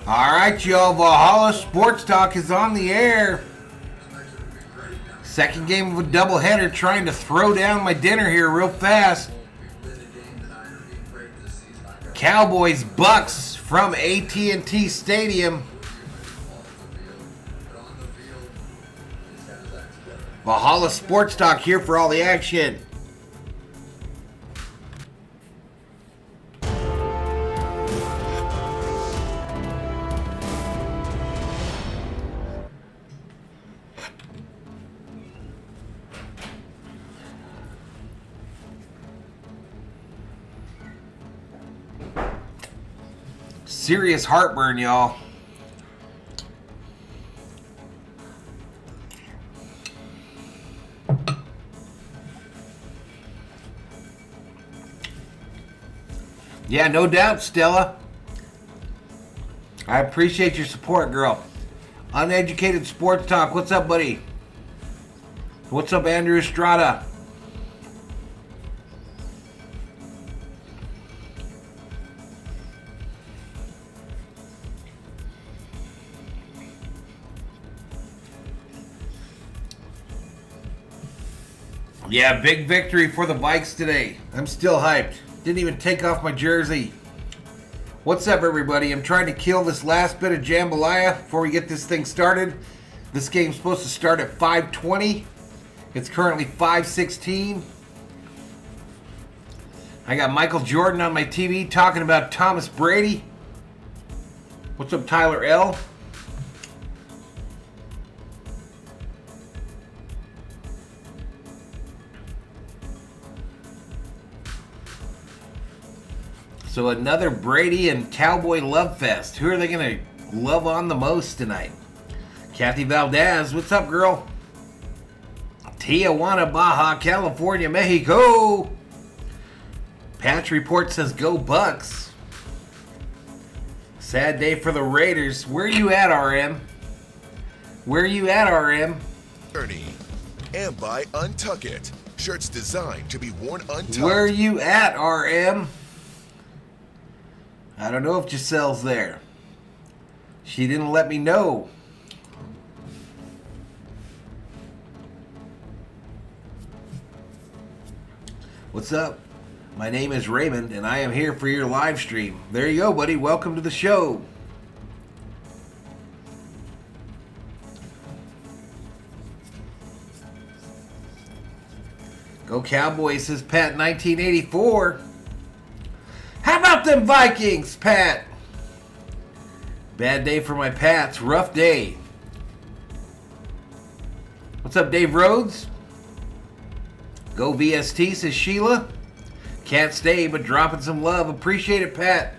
All right, y'all. Valhalla Sports Talk is on the air. Second game of a doubleheader, trying to throw down my dinner here real fast. Cowboys Bucks from AT&T Stadium. Valhalla Sports Talk here for all the action. Serious heartburn, y'all. Yeah, no doubt, Stella. I appreciate your support, girl. Uneducated Sports Talk. What's up, buddy? What's up, Andrew Estrada? Yeah, big victory for the Vikes today. I'm still hyped. Didn't even take off my jersey. What's up, everybody? I'm trying to kill this last bit of jambalaya before we get this thing started. This game's supposed to start at 5:20. It's currently 5:16. I got Michael Jordan on my TV talking about Thomas Brady. What's up, Tyler L.? So another Brady and Cowboy love fest. Who are they going to love on the most tonight? Kathy Valdez, what's up, girl? Tijuana, Baja, California, Mexico. Patch Report says go Bucks. Sad day for the Raiders. Where you at, RM? Where you at, RM? Ernie. And by Untuck It. Shirts designed to be worn untucked. Where you at, RM? I don't know if Giselle's there. She didn't let me know. What's up? My name is Raymond, and I am here for your live stream. There you go, buddy. Welcome to the show. Go Cowboys, says Pat 1984. How about them Vikings, Pat? Bad day for my Pats. Rough day. What's up, Dave Rhodes? Go VST, says Sheila. Can't stay, but dropping some love. Appreciate it, Pat.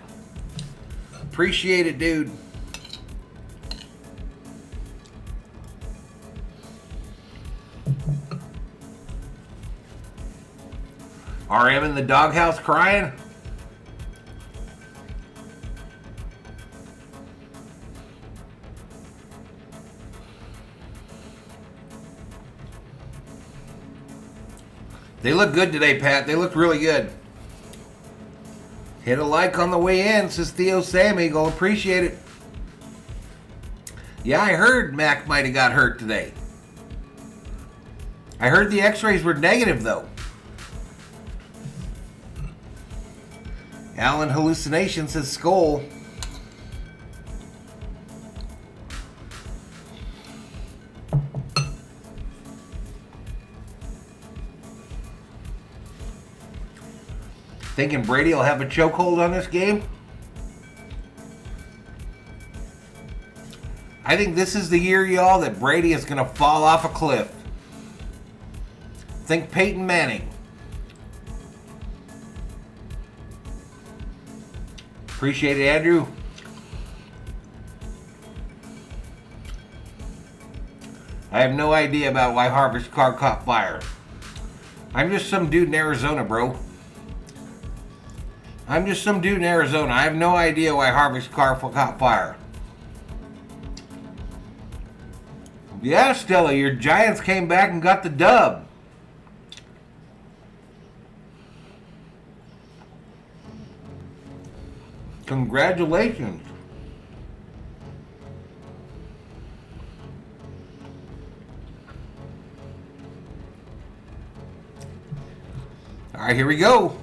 Appreciate it, dude. RM in the doghouse crying? They look good today, Pat. They look really good. Hit a like on the way in, says Theo Sam Eagle. Appreciate it. Yeah, I heard Mac might have got hurt today. I heard the x-rays were negative, though. Alan Hallucination says skull. Thinking Brady will have a chokehold on this game? I think this is the year, y'all, that Brady is going to fall off a cliff. Think Peyton Manning. Appreciate it, Andrew. I have no idea about why Harvick's car caught fire. I'm just some dude in Arizona, bro. I'm just some dude in Arizona. I have no idea why Harvick's car caught fire. Yeah, Stella, your Giants came back and got the dub. Congratulations. All right, here we go.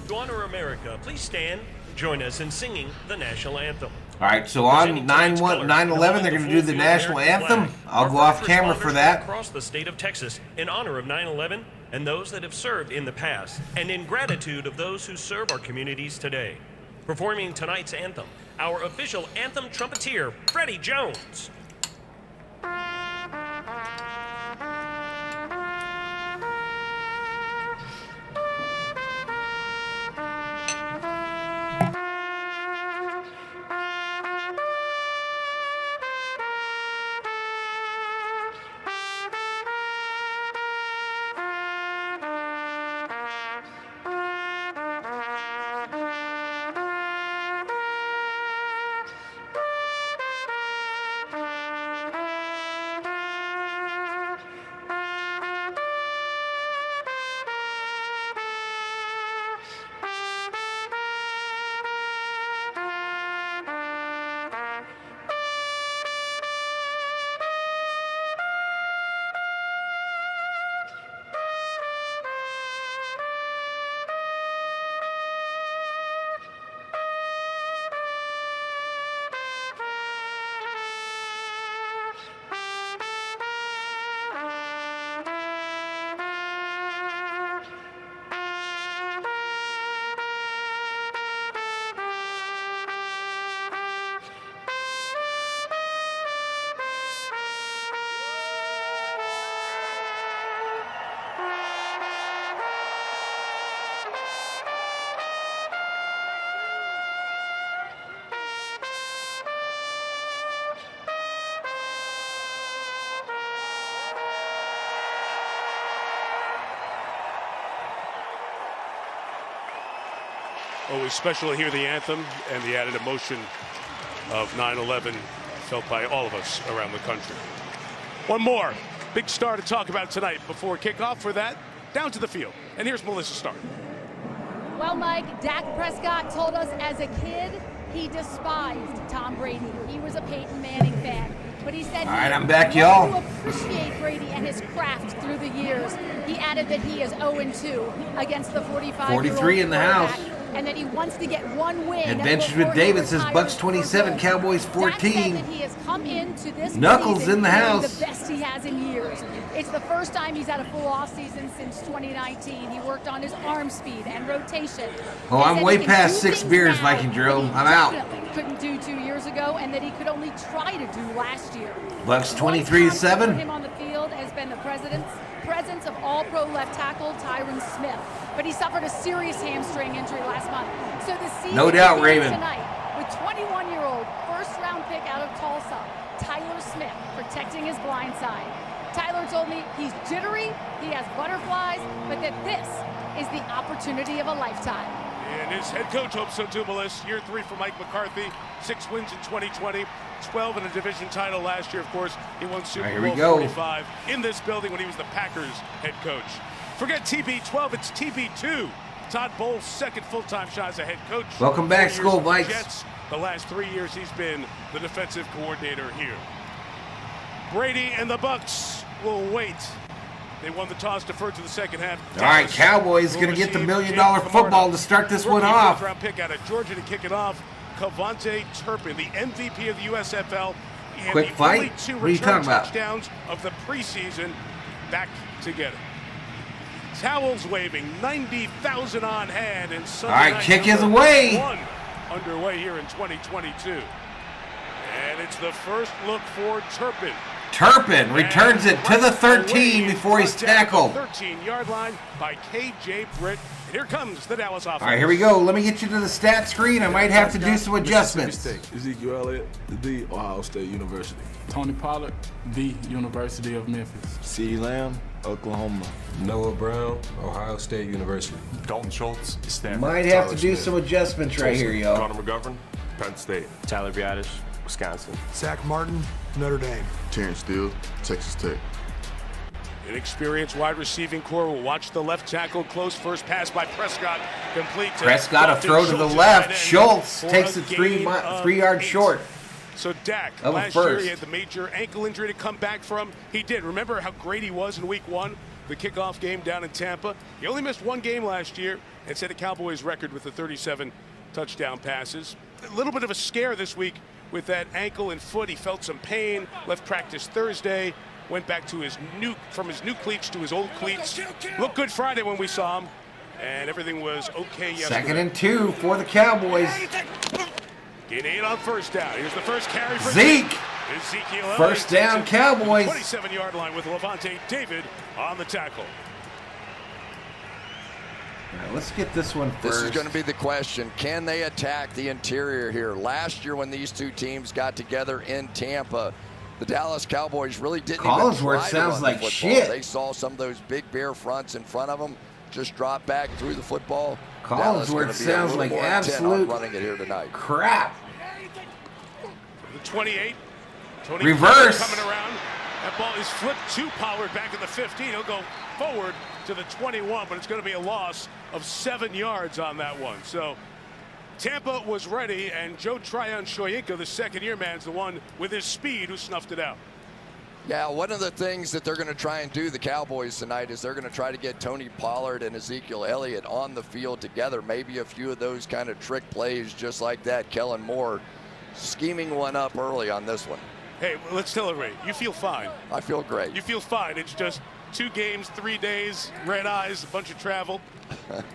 To honor America, please stand. Join us in singing the national anthem. All right, so on 9/11, they're going to do the national anthem. I'll go off camera for that. Across the state of Texas in honor of 9/11 and those that have served in the past, and in gratitude of those who serve our communities today. Performing tonight's anthem, our official anthem trumpeter, Freddie Jones. Always special to hear the anthem and the added emotion of 9/11 felt by all of us around the country. One more big star to talk about tonight before kickoff. For that, down to the field. And here's Melissa Stark. Well, Mike, Dak Prescott told us as a kid he despised Tom Brady. He was a Peyton Manning fan. But he said, all right, I'm back, y'all. To appreciate Brady and his craft through the years. He added that he is 0-2 against the 45-year-old 43 in the house. And that he wants to get one win. Adventures with David says Bucks 27, Cowboys 14. That he has come into this Knuckles in the house. The best he has in years. It's the first time he's had a full offseason since 2019. He worked on his arm speed and rotation. Oh, I'm way past 6 beers, Viking Drill. I'm out. Couldn't do 2 years ago, and that he could only try to do last year. Bucks 23-7. Him on the field has been the presence of All-Pro left tackle Tyron Smith, but he suffered a serious hamstring injury last month. So the season no doubt, Raven. Tonight with 21-year-old first-round pick out of Tulsa, Tyler Smith, protecting his blind side. Tyler told me he's jittery, he has butterflies, but that this is the opportunity of a lifetime. And his head coach hopes so too, Melissa. Year 3 for Mike McCarthy, 6 wins in 2020, 12 in a division title last year. Of course, he won Super Bowl 45 in this building when he was the Packers head coach. Forget TB12, it's TB2. Todd Bowles' second full-time shot as a head coach. Welcome back, Skull Vikes. Jets. The last 3 years he's been the defensive coordinator here. Brady and the Bucks will wait. They won the toss, deferred to the second half. All right, Cowboys going to get the $1 million football to start this one off. Round pick out of Georgia to kick it off. Cavante Turpin, the MVP of the USFL. Quick fight. What are you talking about? Touchdowns of the preseason back together. Towels waving, 90,000 on hand, and Sunday all right, kick is away. One underway here in 2022, and it's the first look for Turpin. Turpin returns it to the 13 before he's tackled. 13-yard line by KJ Britt. And here comes the Dallas offense. All right, here we go. Let me get you to the stat screen. I might have to do some adjustments. Ezekiel Elliott, the Ohio State University. Tony Pollard, the University of Memphis. CeeDee Lamb, Oklahoma. Noah Brown, Ohio State University. Dalton Schultz, Stanford. Might have to do some adjustments right here, y'all. Connor McGovern, Penn State. Tyler Biadasz, Wisconsin. Zach Martin, Notre Dame. Terrence Steele, Texas Tech. An experienced wide receiving core will watch the left tackle. Close first pass by Prescott. Complete to Prescott, a throw to the left. Schultz takes it 3 yards short. So Dak, last year he had the major ankle injury to come back from. He did. Remember how great he was in week 1? the kickoff game down in Tampa. He only missed one game last year and set a Cowboys record with the 37 touchdown passes. A little bit of a scare this week with that ankle and foot. He felt some pain, left practice Thursday, went back to his new cleats to his old cleats. Looked good Friday when we saw him, and everything was okay yesterday. 2nd and 2 for the Cowboys. Gain 8 on first down. Here's the first carry for Zeke. Ezekiel First down, Cowboys. 27-yard line with Levante David on the tackle. All right, let's get this one first. This is going to be the question. Can they attack the interior here? Last year when these two teams got together in Tampa, the Dallas Cowboys really didn't even try to sounds run like the football. shit. They saw some of those big bear fronts in front of them just drop back through the football. Collinsworth sounds like absolute running it here tonight. crap. The 28. Tony Reverse. Coming around. That ball is flipped to Pollard back at the 15. He'll go forward to the 21, but it's going to be a loss of 7 yards on that one. So Tampa was ready, and Joe Tryon-Shoyinka, the second-year man, is the one with his speed who snuffed it out. Yeah, one of the things that they're going to try and do, the Cowboys, tonight, is they're going to try to get Tony Pollard and Ezekiel Elliott on the field together. Maybe a few of those kind of trick plays just like that. Kellen Moore scheming one up early on this one. Hey, let's tell it right. You feel fine. I feel great. You feel fine. It's just 2 games, 3 days, red eyes, a bunch of travel.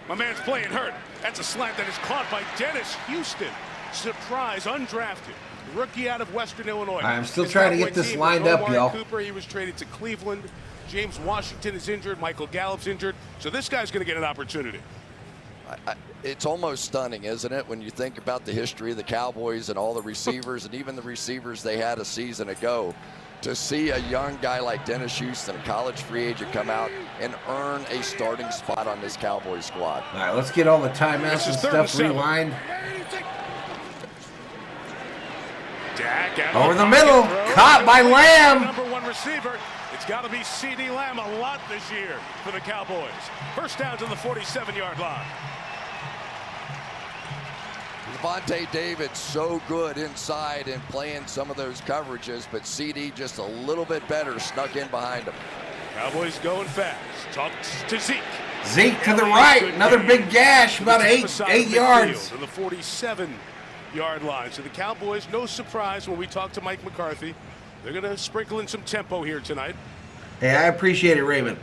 My man's playing hurt. That's a slant that is caught by Dennis Houston. Surprise, undrafted. Rookie out of Western Illinois. I'm still trying to get this lined up, y'all. Cooper, he was traded to Cleveland. James Washington is injured. Michael Gallup's injured. So this guy's going to get an opportunity. It's almost stunning, isn't it, when you think about the history of the Cowboys and all the receivers and even the receivers they had a season ago, to see a young guy like Dennis Houston, a college free agent, come out and earn a starting spot on this Cowboys squad. All right, let's get all the timeouts and stuff rewind. Over the middle, caught by Lamb. Number 1 receiver. It's got to be C.D. Lamb a lot this year for the Cowboys. First down to the 47-yard line. Levante David so good inside and playing some of those coverages, but CD just a little bit better, snuck in behind him. Cowboys going fast. Talks to Zeke. Zeke to the right, another big gash, about 8 yards. To the 47-yard line. So the Cowboys, no surprise when we talk to Mike McCarthy, they're going to sprinkle in some tempo here tonight. Hey, I appreciate it, Raymond.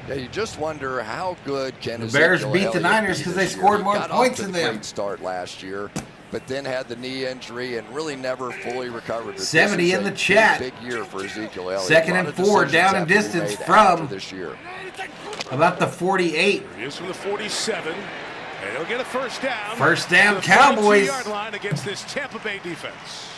Yeah, you just wonder how good can the Bears beat the Niners because they scored more points than them. Great start last year, but then had the knee injury and really never fully recovered. 70 in the chat. Big year for Ezekiel Elliott. 2nd and 4, down in distance from this year. About the 48. He is from the 47, and he'll get a first down. First down, Cowboys. 42-yard line against this Tampa Bay defense.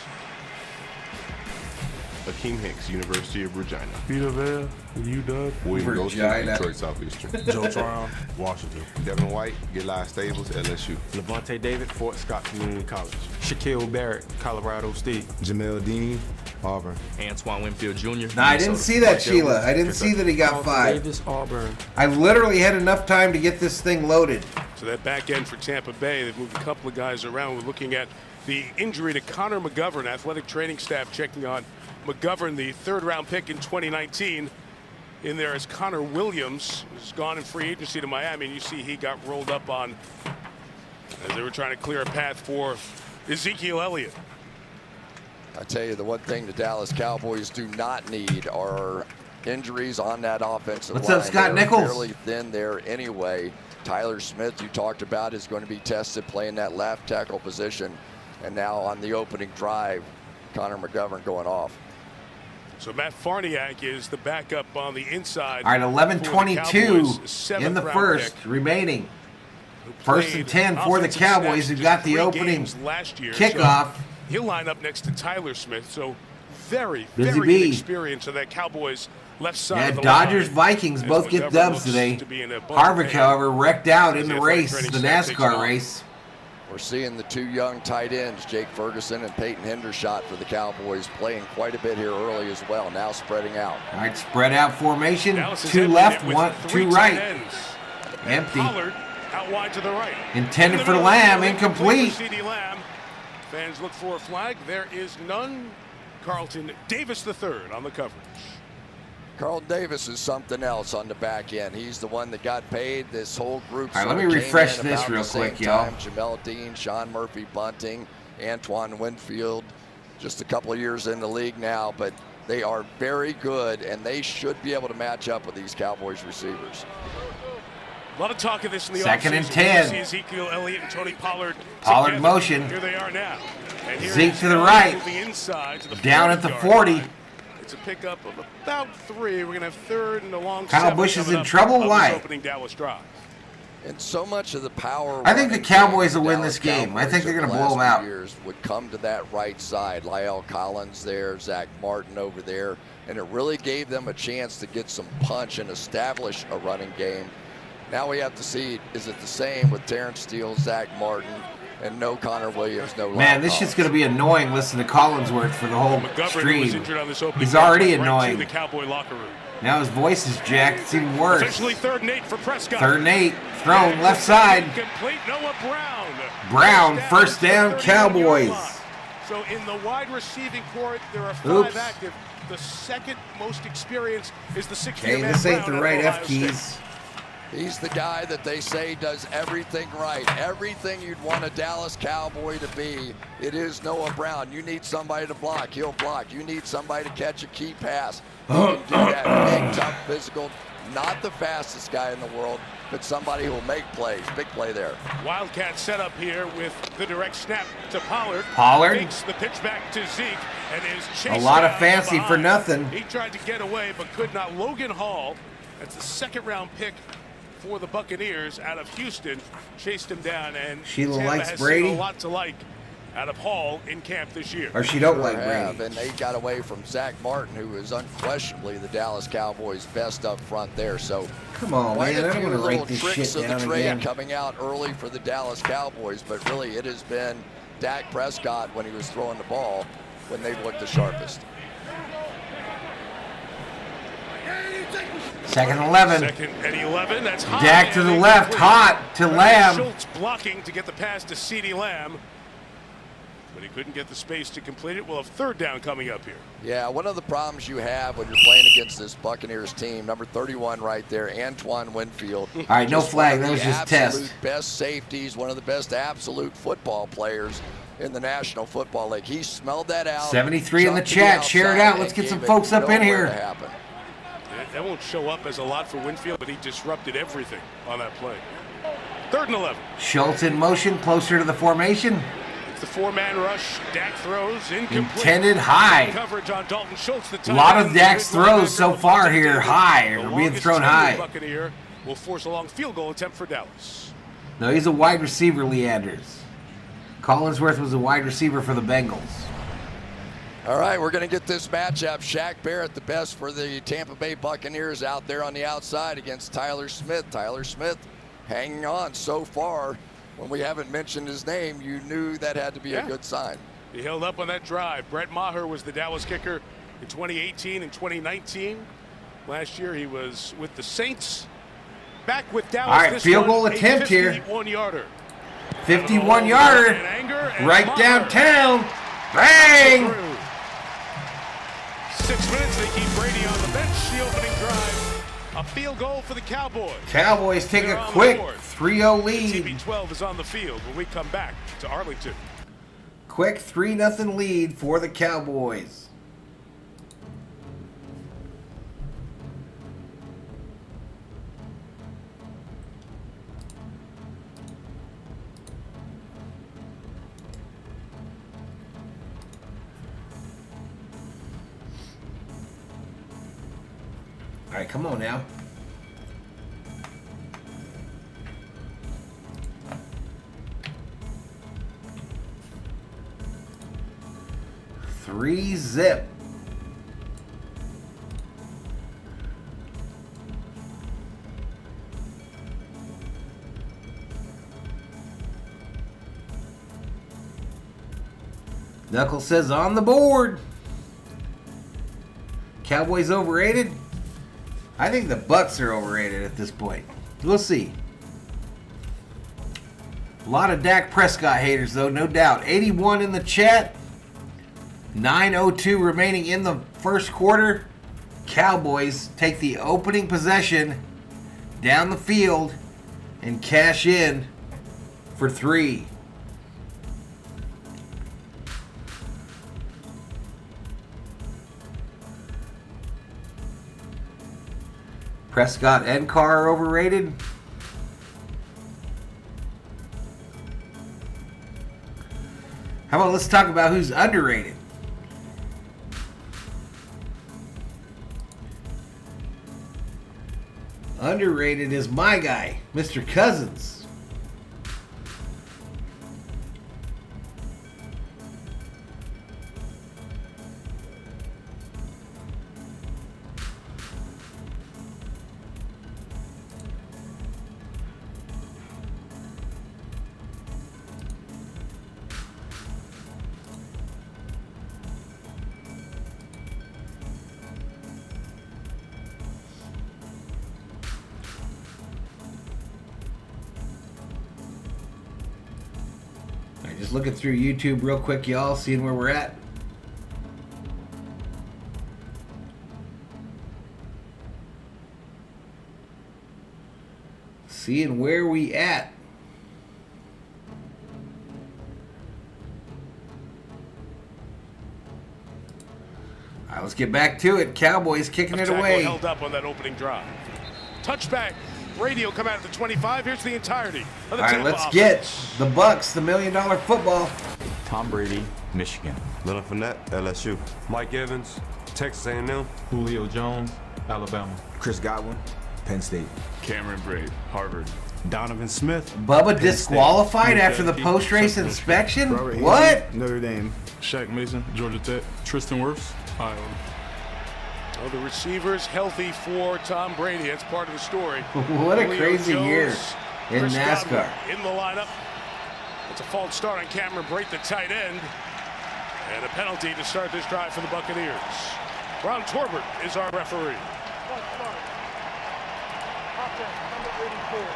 Akeem Hicks, University of Regina. Peter Bell, UW. William Ghostin, Detroit Southeastern. Joe Tryon, Washington. Devin White, Get Live Stables, LSU. Levante David, Fort Scott Community College. Shaquille Barrett, Colorado State. Jamel Dean, Auburn. Antoine Winfield Jr. No, I didn't see that, Sheila. I didn't see that he got 5. Davis, Auburn. I literally had enough time to get this thing loaded. So that back end for Tampa Bay, they've moved a couple of guys around. We're looking at the injury to Connor McGovern. Athletic training staff checking on McGovern, the 3rd-round pick in 2019. In there is Connor Williams, who's gone in free agency to Miami. And you see he got rolled up on as they were trying to clear a path for Ezekiel Elliott. I tell you, the one thing the Dallas Cowboys do not need are injuries on that offensive line. What's up, Scott Nichols? They're fairly thin there anyway. Tyler Smith, you talked about, is going to be tested playing that left tackle position. And now on the opening drive, Connor McGovern going off. So Matt Farniak is the backup on the inside. All right, 11:22 in the first remaining. 1st and 10 for the Cowboys who got the opening kickoff. So he'll line up next to Tyler Smith. So very Busy good bee. experience of that Cowboys left side. Yeah, of the Dodgers, line. Vikings both get dubs today. Harvick, however, wrecked out in the race, the NASCAR race. We're seeing the 2 young tight ends, Jake Ferguson and Peyton Hendershot for the Cowboys, playing quite a bit here early as well, now spreading out. All right, spread out formation. 2 left, 2 right. Empty. Pollard out wide to the right. Intended for Lamb, incomplete. CD Lamb. Fans look for a flag. There is none. Carlton Davis III on the coverage. Carl Davis is something else on the back end. He's the one that got paid. This whole group. All right, let me refresh this real quick, y'all. Jamel Dean, Sean Murphy Bunting, Antoine Winfield, just a couple of years in the league now, but they are very good, and they should be able to match up with these Cowboys receivers. A lot of talk of this in the Second and offseason. 10. See Ezekiel Elliott and Tony Pollard. Pollard together. motion. Here they are now. And here Zeke is to the Elliott right. moving inside to the Down at the 40-yard 40. line. It's a pickup of about 3. We're going to have third and a long Kyle 7 Busch is coming in up trouble? of this Why? opening Dallas drive. And so much of the power. I think the Cowboys will win Dallas this game. I think they're going to Cowboys blow them over the out. last few years would come to that right side. Lyle Collins there, Zach Martin over there, and it really gave them a chance to get some punch and establish a running game. Now we have to see, is it the same with Terrence Steele, Zach Martin, and no Connor Williams, no Lyle Man, this Collins. shit's going to be annoying listening to Collinsworth for the whole McGovern, who was stream. injured on this opening He's drive, already went right annoying. to the Cowboy locker room. Now his voice is jacked. It's even worse. Essentially 3rd and 8 for Prescott. 3rd and 8. Thrown left side. Complete. Noah Brown. Brown, first down, 31-yard Cowboys. line. So in the wide receiving court, there are 5 Oops. active. The second most experienced is the 6th Okay, man this ain't the Brown right out of F Ohio keys. State. He's the guy that they say does everything right. Everything you'd want a Dallas Cowboy to be, it is Noah Brown. You need somebody to block, he'll block. You need somebody to catch a key pass. He can do that. Big, tough, physical, not the fastest guy in the world, but somebody who will make plays. Big play there. Wildcat set up here with the direct snap to Pollard. Pollard. Takes the pitch back to Zeke and is chased A lot of down fancy for behind. nothing. He tried to get away but could not. Logan Hall, that's the 2nd-round pick for the Buccaneers out of Houston, chased him down, and Sheila Tampa likes has Brady? seen a lot to like out of Hall in camp this year. Or she don't Sure like have, Brady. and they got away from Zach Martin, who is unquestionably the Dallas Cowboys' best up front there. So Come on, quite man. a I few don't want to little write this tricks shit of the down trade again. coming out early for the Dallas Cowboys, but really it has been Dak Prescott when he was throwing the ball when they looked the sharpest. 2nd and 11. 2nd and 11. That's high. Dak to the and left. incomplete. Hot to Lamb. Schultz blocking to get the pass to CeeDee Lamb, but he couldn't get the space to complete it. We'll have 3rd down coming up here. Yeah, one of the problems you have when you're playing against this Buccaneers team, number 31 right there, Antoine Winfield. All right, no flag. That was just test. Absolute best safeties, one of the best absolute football players in the National Football League. He smelled that out. 73 in the jumped to chat. Share it outside, out. Let's and get some gave folks it up in nowhere here. to happen. That won't show up as a lot for Winfield, but he disrupted everything on that play. 3rd and 11. Schultz in motion, closer to the formation. It's the 4-man rush. Dak throws incomplete. Intended high. Coverage on Dalton Schultz. A lot of Dak's throws so far here high, The or being longest thrown tenured high. Buccaneer will force a long field goal attempt for Dallas. No, he's a wide receiver, Leanders. Collinsworth was a wide receiver for the Bengals. All right, we're going to get this matchup. Shaq Barrett, the best for the Tampa Bay Buccaneers, out there on the outside against Tyler Smith. Tyler Smith hanging on so far. When we haven't mentioned his name, you knew that had to be a good sign. He held up on that drive. Brett Maher was the Dallas kicker in 2018 and 2019. Last year he was with the Saints. Back with Dallas. All right, this field one, goal attempt here. 51-yarder. 51-yarder. Right downtown. Bang! 6 minutes, they keep Brady on the bench. The opening drive, a field goal for the Cowboys. Cowboys take They're a on the quick board. 3-0 lead. TB12 is on the field when we come back to Arlington. Quick 3-0 lead for the Cowboys. All right, come on now. Three zip. Knuckles says on the board. Cowboys overrated? I think the Bucs are overrated at this point. We'll see. A lot of Dak Prescott haters, though, no doubt. 81 in the chat. 9:02 remaining in the first quarter. Cowboys take the opening possession down the field and cash in for 3. Prescott and Carr are overrated. How about let's talk about who's underrated? Underrated is my guy, Mr. Cousins. Just looking through YouTube real quick, y'all, seeing where we're at. Seeing where we at. All right, let's get back to it. Cowboys kicking it away. Held up on that opening drive. Touchback. Brady will come out at the 25. Here's the entirety of the Tampa let's offense. get the Bucks, the $1 million football. Tom Brady, Michigan. Leonard Fournette, LSU. Mike Evans, Texas A&M. Julio Jones, Alabama. Chris Godwin, Penn State. Cameron Brate, Harvard. Donovan Smith. Bubba disqualified after the post-race inspection? Robert What? Hazen, Notre Dame. Shaq Mason, Georgia Tech. Tristan Wirfs, Iowa. Oh, the receivers healthy for Tom Brady. That's part of the story. What a Julio crazy Jones, year in Chris NASCAR. Godwin in the lineup. It's a false start on Cameron Brate, the tight end. And a penalty to start this drive for the Buccaneers. Ron Torbert is our referee.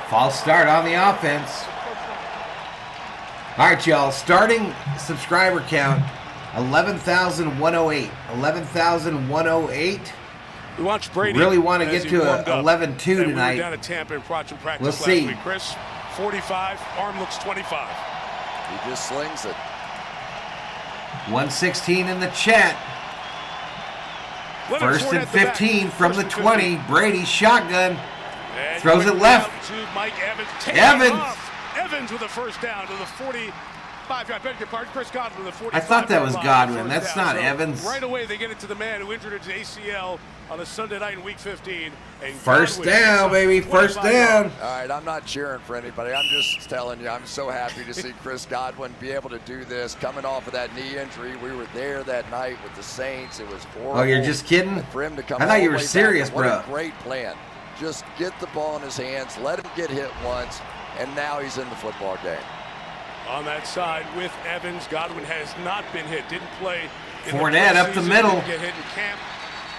False start on the offense. All right, y'all. Starting subscriber count, 11,108. 11,108. We watched Brady. Really want to as get he to warmed a up. 11-2 And we tonight. were down at Tampa and watching practice Let's last see. week. Chris, 45, arm looks 25. He just slings it. 116 in the chat. Leonard First and Fournette the back. 15 from First the and 20. 15. Brady shotgun. And Throws it quickly left. out to Mike Evans. Evans. Off. Evans with a first down to the 45-yard. Beg your pardon. Chris Godwin with a 45. I thought that was Godwin. First That's down. not So Evans. Right away, they get it to the man who injured his ACL on a Sunday night in Week 15. And First Godwin down, gets baby. up First 25 down. yards. All right, I'm not cheering for anybody. I'm just telling you, I'm so happy to see Chris Godwin be able to do this. Coming off of that knee injury, we were there that night with the Saints. It was horrible. Oh, you're just kidding? And for him to come I thought all you the were way back, serious, what bro. a great plan. Just get the ball in his hands, let him get hit once, and now he's in the football game. On that side with Evans, Godwin has not been hit. Didn't play in Fournette the up the preseason, middle. Didn't get hit in camp.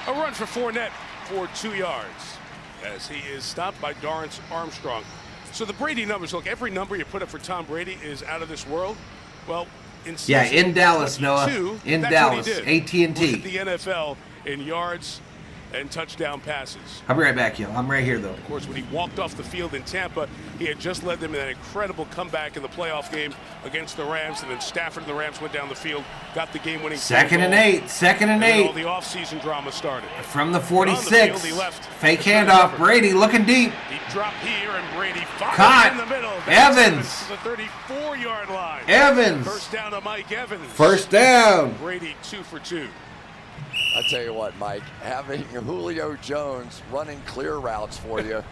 A run for Fournette for 2 yards as he is stopped by Dorrance Armstrong. So the Brady numbers, look, every number you put up for Tom Brady is out of this world. Well, in In Dallas, Noah. In Dallas, AT&T. Look at the NFL in yards and touchdown passes. I'll be right back, y'all. I'm right here, though. Of course, when he walked off the field in Tampa, he had just led them in that incredible comeback in the playoff game against the Rams, and then Stafford and the Rams went down the field, got the game-winning Second and 8. Second and 8. all the offseason drama started. From the On the 46. field, he left. Fake handoff. Brady looking deep. He dropped here, and Brady fired Caught. in the middle. Evans. To the 34-yard line. Evans. First down to Mike Evans. First down. Brady 2 for 2. I tell you what, Mike, having Julio Jones running clear routes for you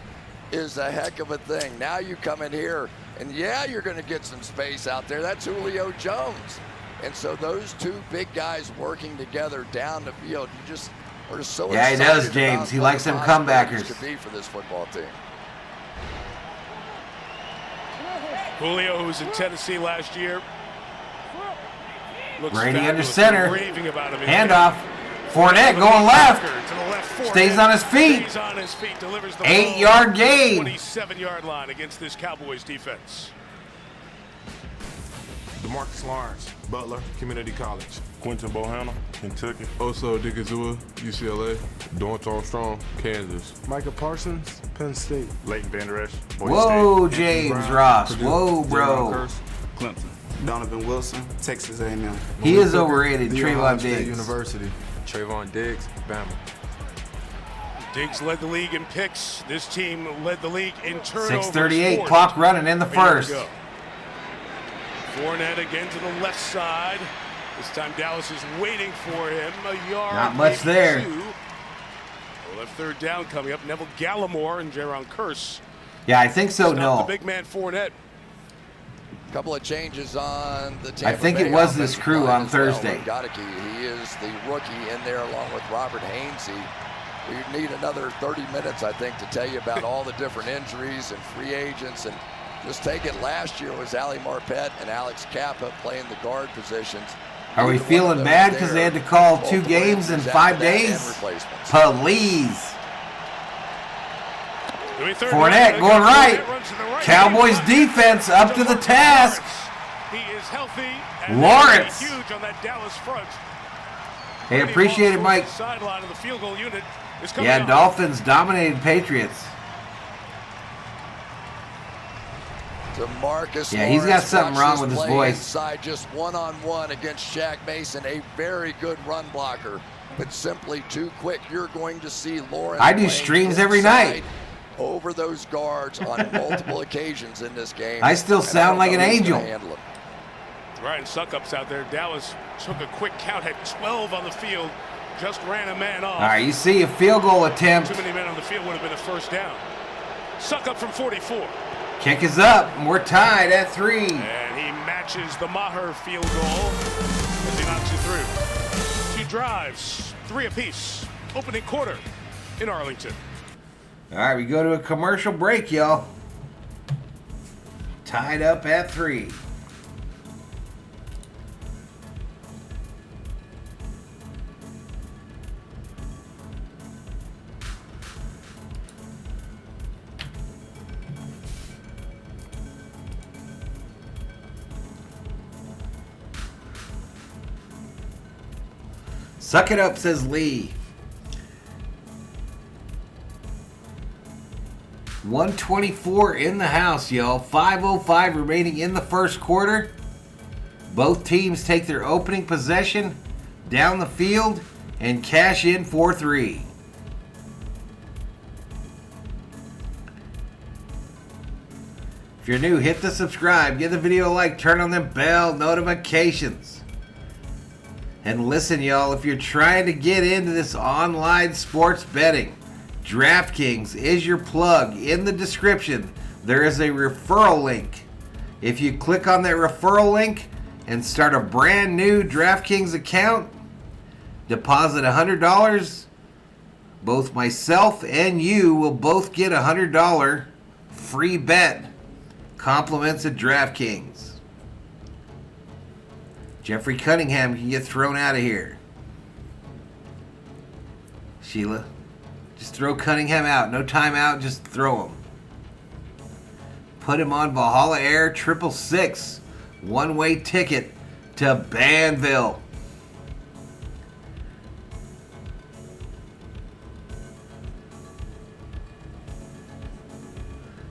is a heck of a thing. Now you come in here, and yeah, you're going to get some space out there. That's Julio Jones. And so those two big guys working together down the field, you just are so Yeah, he excited does, James. about He what likes the them possibilities comebackers. could be for this football team. Julio, who was in Tennessee last year. Looks Brady under fabulous. center. Raving about him. Handoff. Fournette going left. To the left. Fournette Stays on his feet. Stays on his feet. Delivers the 8-yard gain. 27-yard line against this Cowboys defense. DeMarcus Lawrence, Butler Community College. Quentin Bohanna, Kentucky. Oso Dikazua, UCLA. Dorrance Strong, Kansas. Micah Parsons, Penn State. Leighton Vander Esch, Boise Whoa, State. James Ross. Whoa, bro. Clemson. Donovan Wilson, Texas A&M. He is overrated. The Trayvon Ohio State Diggs. University. Trayvon Diggs, Bama. Diggs led the league in picks. This team led the league in turnovers. 6:38, clock running in the first. Here we go. Fournette again to the left side. This time Dallas is waiting for him. A yard. Not much maybe there. two. Well, that third down coming up. Neville Gallimore and Jaron Kearse. Yeah, I think so, Stop no. the big man Fournette. Couple of changes on the Tampa I think Bay it was this offensive crew line on as well. Thursday. Godeke, he is the rookie in there along with Robert Hainsey. We need another 30 minutes, I think, to tell you about all the different injuries and free agents. And just take it, last year was Ali Marpet and Alex Kappa playing the guard positions. Are we Neither one of feeling them bad is because there. they had to call 2 Multiple games in injuries 5 after that and days? replacements. Please. Fournette Fournette going right. Cowboys defense up to the task. He is healthy. And Lawrence. huge on that Dallas front. Hey, appreciate it, Mike. Sideline of the field goal unit is coming Yeah, out. Dolphins dominated Patriots. DeMarcus Yeah, he's got Lawrence something watched wrong this with his play voice. Inside, just one-on-one against Shaq Mason, a very good run blocker, but simply too quick. You're going to see Lawrence. I do playing streams every inside night. Over those guards on multiple occasions in this game. I still and I sound don't like know an who's angel. gonna handle him. Ryan Succup's out there. Dallas took a quick count, had 12 on the field, just ran a man off. All right, you see a field goal attempt. Too many men on the field would have been a first down. Succup from 44. Kick is up, and we're tied at 3. And he matches the Maher field goal as he knocks it through. 2 drives, 3 apiece. Opening quarter in Arlington. All right, we go to a commercial break, y'all. Tied up at 3. Suck it up, says Lee. 124 in the house, y'all. 5:05 remaining in the first quarter. Both teams take their opening possession down the field and cash in 4-3. If you're new, hit the subscribe, give the video a like, turn on them bell notifications. And listen, y'all, if you're trying to get into this online sports betting, DraftKings is your plug. In the description, there is a referral link. If you click on that referral link and start a brand new DraftKings account, deposit $100, both myself and you will both get a $100 free bet. Compliments of DraftKings. Jeffrey Cunningham can get thrown out of here. Sheila, just throw Cunningham out. No timeout, just throw him. Put him on Valhalla Air 666. One-way ticket to Banville.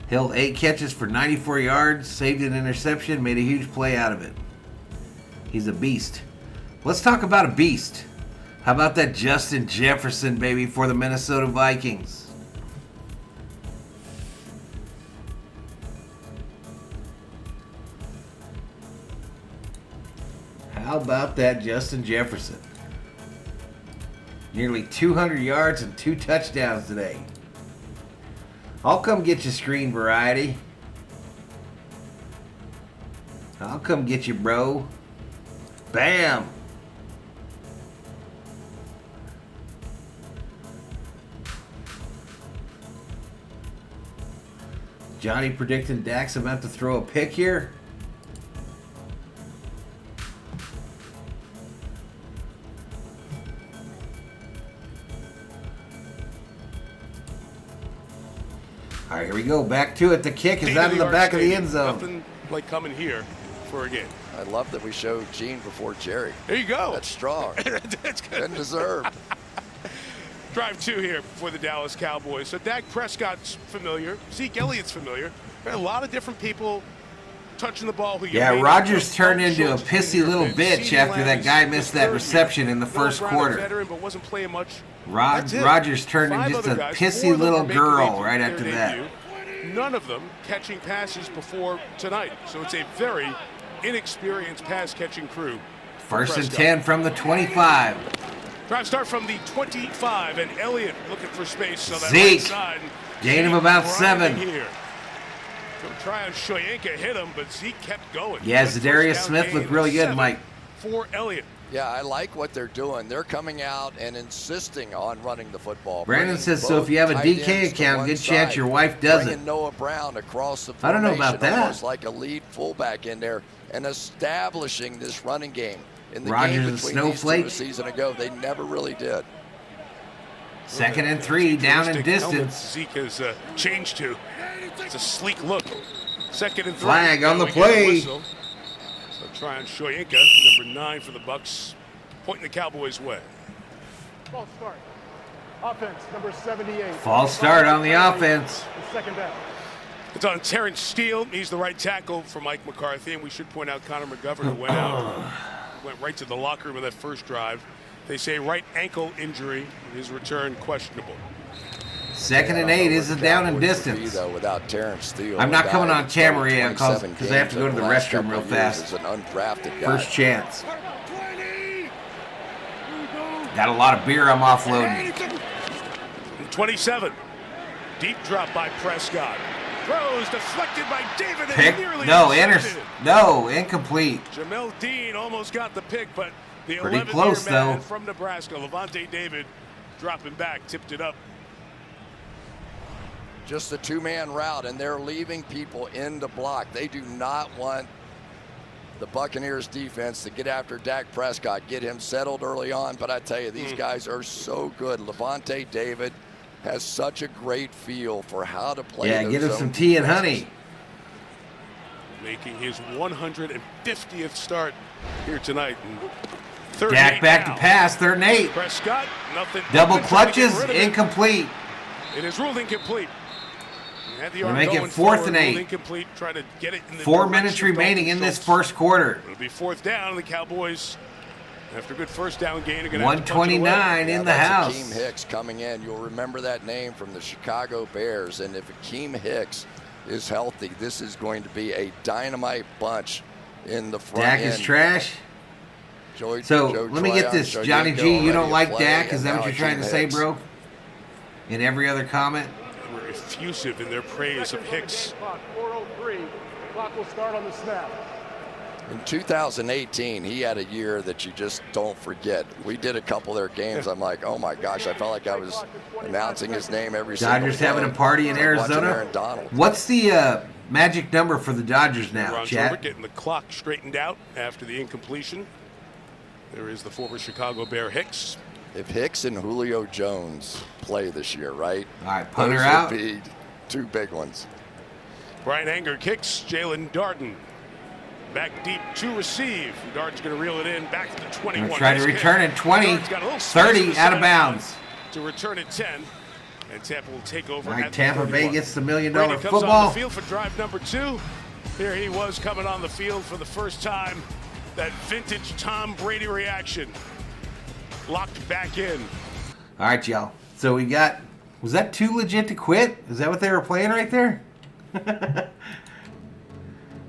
Hill 8 catches for 94 yards, saved an interception, made a huge play out of it. He's a beast. Let's talk about a beast. How about that Justin Jefferson, baby, for the Minnesota Vikings? How about that Justin Jefferson? Nearly 200 yards and 2 touchdowns today. I'll come get you, Screen Variety. I'll come get you, bro. Bam! Johnny predicting Dak's about to throw a pick here. All right, here we go. Back to it. The kick is out of the back of the end zone. Nothing like coming here for a game. I love that we showed Gene before Jerry. There you go. That's strong. That's good. And deserved. Drive 2 here for the Dallas Cowboys. So Dak Prescott's familiar. Zeke Elliott's familiar. There are a lot of different people touching the ball. Rodgers turned into a pissy little bitch after that guy missed that reception in the first quarter. Veteran, but wasn't playing much. Rodgers turned into just a pissy little girl right after that. None of them catching passes before tonight. So it's a very inexperienced pass-catching crew. First and 10 from the 25. Drive start from the 25, and Elliott looking for space on that Zeke, right side. gain of about 7. Here. Try on Shoyinka, hit him, but Zeke kept going. Yeah, Zadarius Smith looked really good, Mike. For Elliott. Yeah, I like what they're doing. They're coming out and insisting on running the football. Brandon says, so if you have a DK account, good chance your wife doesn't. Bringing Noah Brown across the I don't know about that. Almost like a lead fullback in there and establishing this running game. In the Rodgers game and between Snowflake. these two a season ago, they never really did. Second and 3, down in distance. Zeke has changed to. It's a sleek look. Second and 3. Flag on the play. So try on Shoyinka, number 9 for the Bucs, pointing the Cowboys' way. False start. Offense, number 78. False start on the offense. Second down. It's on Terrence Steele. He's the right tackle for Mike McCarthy, and we should point out Connor McGovern went out. Went right to the locker room of that first drive. They say right ankle injury. His return questionable. Second and 8 is a down in distance. Without Terrence Steele, I'm not coming on camera yet because I have to go to the restroom real fast. An undrafted guy. First chance. Got a lot of beer I'm offloading. 27. Deep drop by Prescott. Throws deflected by David. Pick? No, Anderson. No, incomplete. Jamel Dean almost got the pick, but the pretty 11th close year man though. From Nebraska, Levante David, dropping back, tipped it up. Just a two-man route, and they're leaving people in the block. They do not want the Buccaneers defense to get after Dak Prescott, get him settled early on. But I tell you, these guys are so good. Levante David has such a great feel for how to play. Yeah, get him some tea and honey. Making his 150th start here tonight. Dak back to pass, 3rd and 8. Prescott, nothing. Double clutches, incomplete. It is ruled incomplete. They make it 4th and 8. Incomplete. Try to get it in the 4 minutes remaining in this first quarter. It'll be 4th down. The Cowboys, after a good first down gain, are going to 129 in the house. Akeem Hicks coming in. You'll remember that name from the Chicago Bears. And if Akeem Hicks is healthy, this is going to be a dynamite bunch in the front Dak end. is trash. Let me get this, Johnny G. You don't like Dak? Is that what you're trying to say, bro? In every other comment? They were effusive in their praise of Hicks. 4:03. Clock will start on the snap. In 2018, he had a year that you just don't forget. We did a couple of their games. I'm like, oh my gosh, I felt like I was announcing his name every single Dodgers having a party in Arizona. What's the magic number for the Dodgers now, Jack? Getting the clock straightened out after the incompletion. There is the former Chicago Bear Hicks. If Hicks and Julio Jones play this year, right? All right, punter those out. Would be 2 big ones. Brian Anger kicks. Jalen Darden back deep to receive. Darden's going to reel it in back to the 21. Try to return it 20, 30 out of bounds. To return it 10. And Tampa will take over. All right, Tampa Bay gets the $1 million Brady football. comes on the field for drive number 2. Here he was coming on the field for the first time. That vintage Tom Brady reaction. Locked back in. All right, y'all. So we got, was that too legit to quit? Is that what they were playing right there? All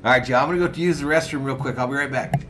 right, y'all. I'm going to go use the restroom real quick. I'll be right back.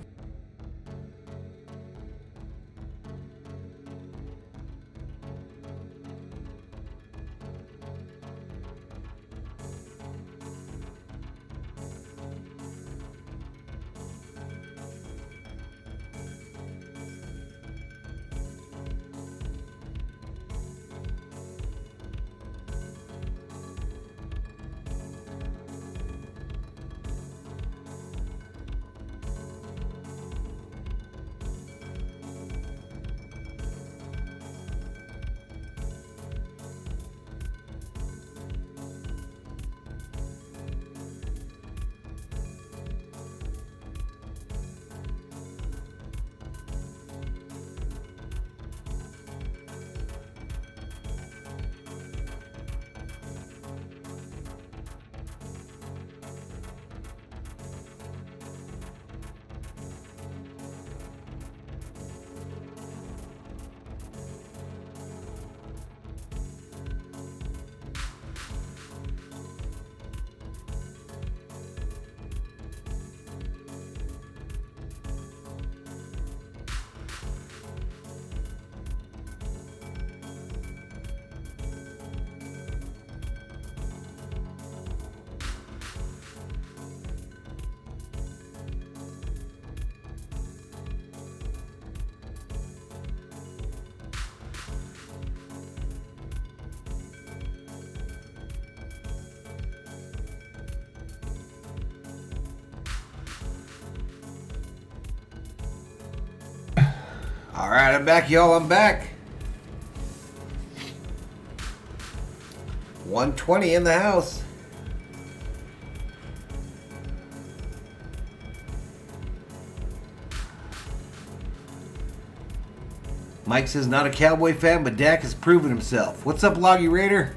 All right, I'm back, y'all. I'm back. 120 in the house. Mike says, not a Cowboy fan, but Dak has proven himself. What's up, Loggy Raider?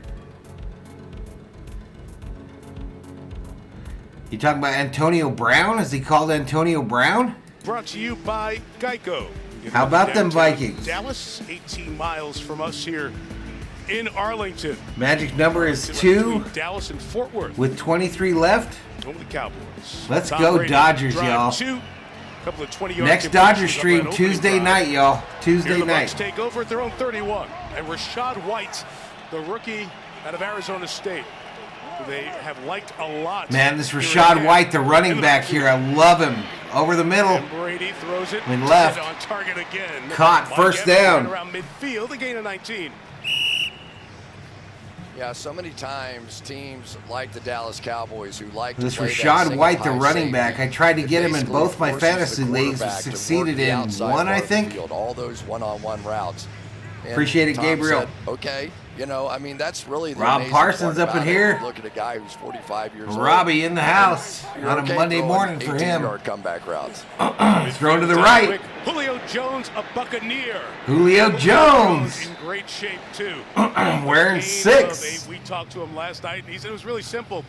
You talking about Antonio Brown? Is he called Antonio Brown? Brought to you by Geico. How about them Vikings? Dallas, 18 miles from us here in Arlington. Magic number is 2. Dallas and Fort Worth. With 23 left. Over the Cowboys. Let's go Dodgers, y'all. Couple of 20-yard next Dodger stream Tuesday night, y'all. Tuesday the night. Bucs take over at their own 31. And Rashad White, the rookie out of Arizona State, who they have liked a lot. Man, this Rashad White, the running back here, I love him. Over the middle. And Brady throws it. And left. On target again. Caught. First down. Around midfield, a gain of 19. Yeah, so many times teams like the Dallas Cowboys who like this to play Rashad White, the running safety, back. I tried to get him in both my fantasy leagues. Succeeded in one, I think. All those one-on-one routes. And appreciate it, Tom Gabriel. Said, okay, you know, I mean, that's really the Rob Parsons up in here. Look at a guy who's 45 years old. Robbie in the house on a Monday morning for him. 18-yard comeback routes. Thrown to the right. Julio Jones, a Buccaneer. Julio Jones. In great shape, too. Wearing 6. We talked to him last night, and he said it was really simple.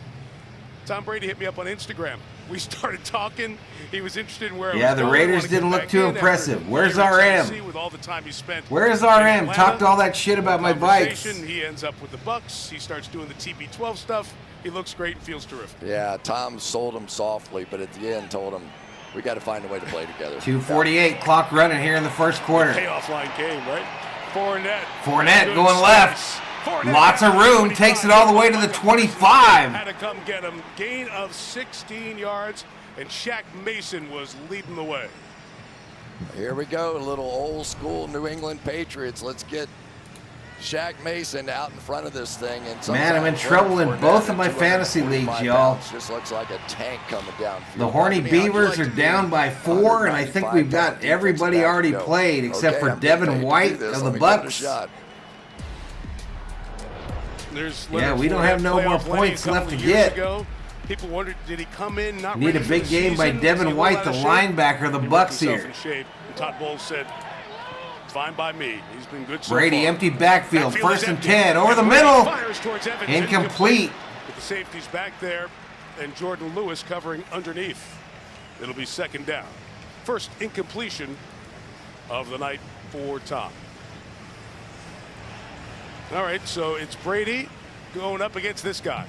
Tom Brady hit me up on Instagram. We started talking. He was interested in where the Raiders didn't look too impressive. Where's RM? With all the time he spent Where's RM? Talked all that shit about my bikes. He ends up with the Bucs. He starts doing the TB12 stuff. He looks great and feels terrific. Yeah, Tom sold him softly, but at the end told him, we got to find a way to play together. 2:48, clock running here in the first quarter. Payoff line came, right? Fournette going left. Lots of room, takes it all the way to the 25. Had to come get him. Gain of 16 yards, and Shaq Mason was leading the way. Here we go, a little old school New England Patriots. Let's get Shaq Mason out in front of this thing. And man, I'm in trouble in both of my fantasy leagues, y'all. Just looks like a tank coming down. The Horny Beavers are down by 4, and I think we've got everybody already played except for Devin White of the Bucs. Yeah, we don't have no more points left to get. People wondered, did he come in not need a big game by Devin White, the linebacker of the Bucs here. Todd Bowles said, fine by me. He's been good so Brady, far. empty backfield, first and 10, over the middle. Incomplete. With the safeties back there, and Jordan Lewis covering underneath. It'll be second down. First incompletion of the night for Tom. All right, so it's Brady going up against this guy.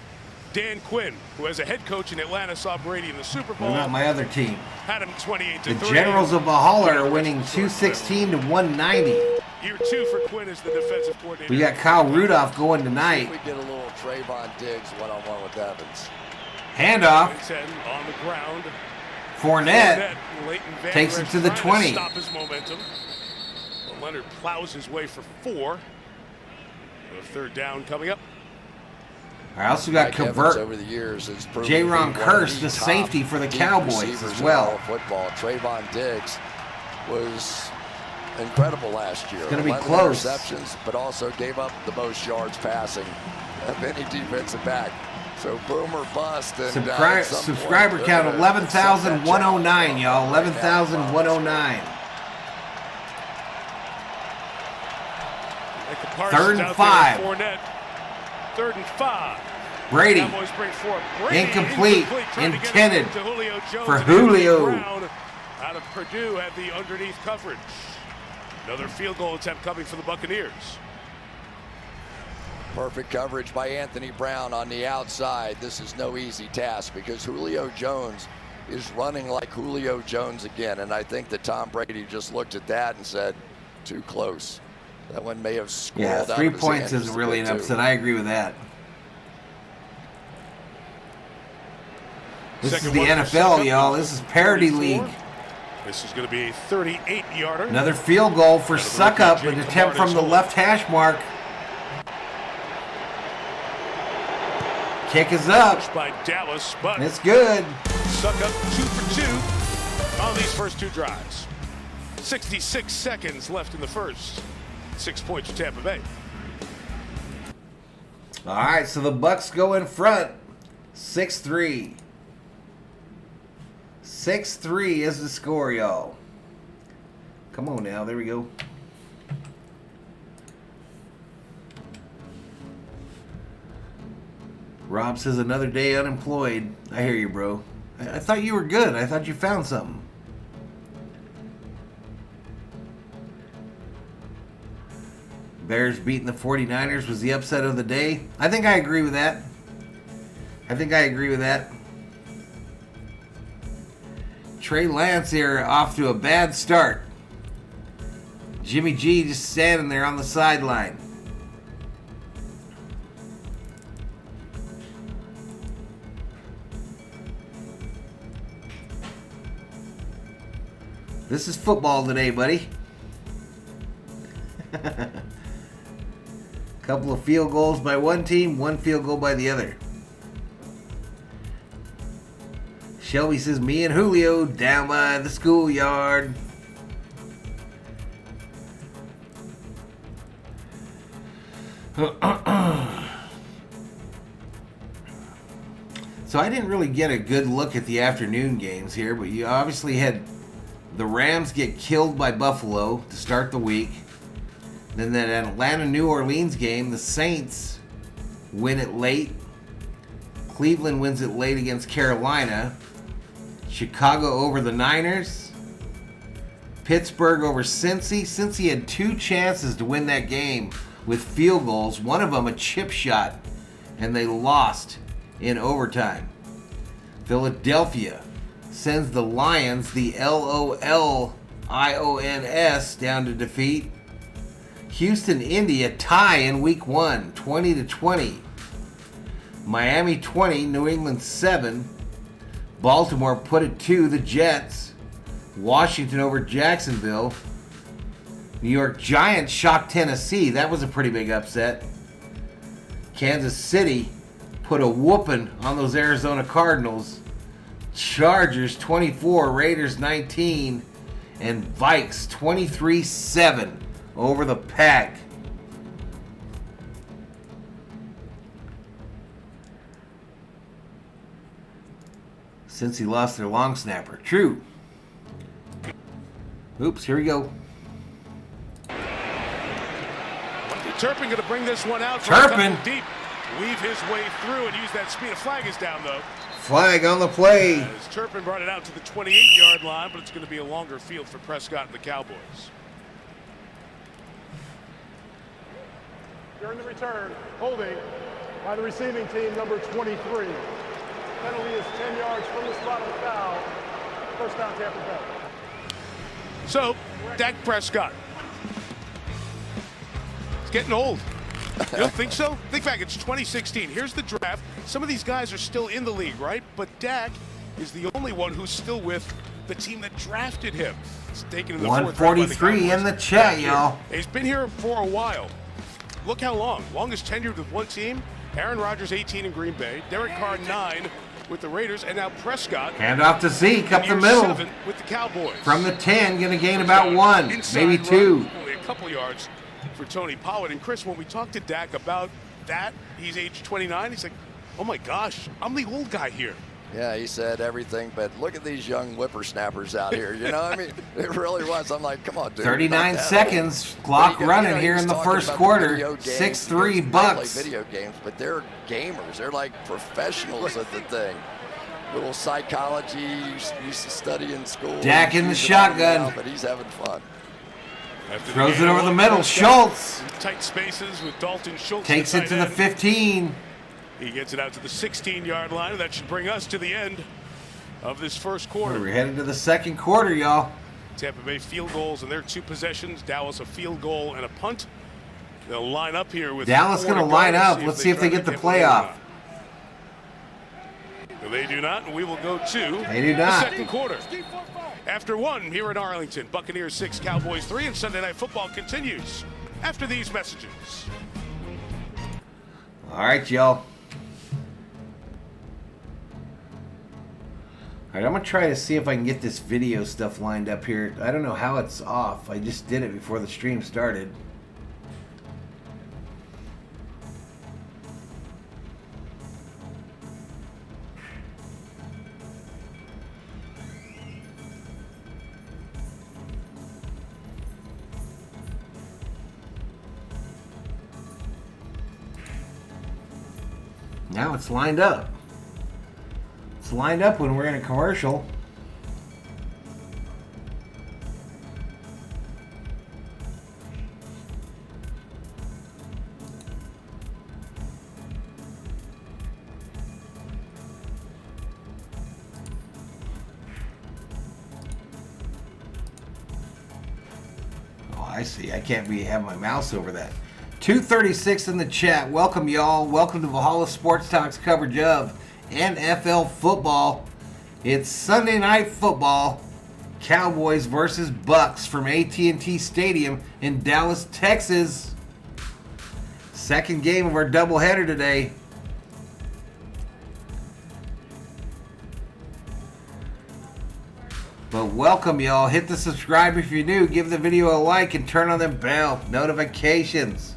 Dan Quinn, who as a head coach in Atlanta saw Brady in the Super Bowl. Not my other team. Had him 28-3. The Generals of Valhalla are winning 216 to 190. Year 2 for Quinn as the defensive coordinator. We got Kyle Rudolph going tonight. We get a little Trayvon Diggs one-on-one with Evans. Handoff. On the ground. Fournette takes it to the 20. Stop his momentum. Leonard plows his way for 4. Third down coming up. I also got convert over the years J-Ron Curse, the safety for the Cowboys as well. Football. Trayvon Diggs was incredible last year. It's going to be close. Interceptions, but also gave up the most yards passing of any defensive back. So boomer bust. And subscriber count 11,109, y'all. 11,109. Third and 5. Third and 5. Brady. Incomplete. Intended for Julio. Out of Purdue had the underneath coverage. Another field goal attempt coming for the Buccaneers. Perfect coverage by Anthony Brown on the outside. This is no easy task because Julio Jones is running like Julio Jones again. And I think that Tom Brady just looked at that and said, too close. That one may have squirreled out of his 3 points isn't really an upset. I agree with that. This is the NFL, y'all. This is Parity League. This is going to be a 38-yarder. Another field goal for Suckup, an attempt from the left hash mark. Kick is up. By Dallas, but it's good. Suckup 2 for 2 on these first 2 drives. 66 seconds left in the first. 6 points for Tampa Bay. All right, so the Bucs go in front, 6-3. 6-3 is the score, y'all. Come on now, there we go. Rob says another day unemployed. I hear you, bro. I thought you were good. I thought you found something. Bears beating the 49ers was the upset of the day. I think I agree with that. Trey Lance here off to a bad start. Jimmy G just standing there on the sideline. This is football today, buddy. Couple of field goals by one team, one field goal by the other. Shelby says, me and Julio down by the schoolyard. So I didn't really get a good look at the afternoon games here, but you obviously had the Rams get killed by Buffalo to start the week. Then that Atlanta-New Orleans game, the Saints win it late. Cleveland wins it late against Carolina. Chicago over the Niners. Pittsburgh over Cincy. Cincy had two chances to win that game with field goals. One of them a chip shot, and they lost in overtime. Philadelphia sends the Lions, the Lollions, down to defeat. Houston, Indy, a tie in week 1, 20-20. Miami 20, New England 7. Baltimore put it to the Jets. Washington over Jacksonville. New York Giants shocked Tennessee. That was a pretty big upset. Kansas City put a whooping on those Arizona Cardinals. Chargers 24, Raiders 19, and Vikes 23-7 over the Pack. Since he lost their long snapper. True. Oops, here we go. Turpin going to bring this one out. Turpin deep. Weave his way through and use that speed. A flag is down, though. Flag on the play. As Turpin brought it out to the 28-yard line, but it's going to be a longer field for Prescott and the Cowboys. During the return, holding by the receiving team, number 23. Penalty is 10 yards from the spot of the foul. First down, Tampa Bay. So, Dak Prescott. It's getting old. You don't think so? Think back, it's 2016. Here's the draft. Some of these guys are still in the league, right? But Dak is the only one who's still with the team that drafted him. He's taken in the 143 in the chat, y'all. He's been here for a while. Look how long. Longest tenured with one team. Aaron Rodgers, 18 in Green Bay. Derek Carr, 9 with the Raiders. And now Prescott. Hand off to Zeke up the middle. 7 with the Cowboys. From the 10, going to gain about 1, maybe 2. Only a couple yards for Tony Pollard. And Chris, when we talked to Dak about that, he's age 29. He's like, oh my gosh, I'm the old guy here. Yeah, he said everything, but look at these young whippersnappers out here. You know, I mean, it really was. I'm like, come on, dude. 39 seconds, clock running here in the first quarter. 6-3 Bucks. They play video games, but they're gamers. They're like professionals at the thing. Little psychology used to study in school. Dak in the shotgun. But he's having fun. Throws it over the middle. Schultz. Tight spaces with Dalton Schultz. Takes it to the 15. He gets it out to the 16-yard line, and that should bring us to the end of this first quarter. We're headed to the second quarter, y'all. Tampa Bay field goals in their 2 possessions. Dallas a field goal and a punt. They'll line up here with Dallas going to line up. Let's see if they get the playoff. They do not, and we will go to they do not. The second quarter. After 1 here in Arlington, Buccaneers 6, Cowboys 3, and Sunday Night Football continues after these messages. All right, y'all. All right, I'm going to try to see if I can get this video stuff lined up here. I don't know how it's off. I just did it before the stream started. Now it's lined up. It's lined up when we're in a commercial. Oh, I see. I can't have my mouse over that. 236 in the chat. Welcome, y'all. Welcome to Valhalla Sports Talk's coverage of NFL football. It's Sunday Night Football. Cowboys versus Bucks from AT&T Stadium in Dallas, Texas. Second game of our doubleheader today. But welcome, y'all. Hit the subscribe if you're new. Give the video a like and turn on the bell notifications.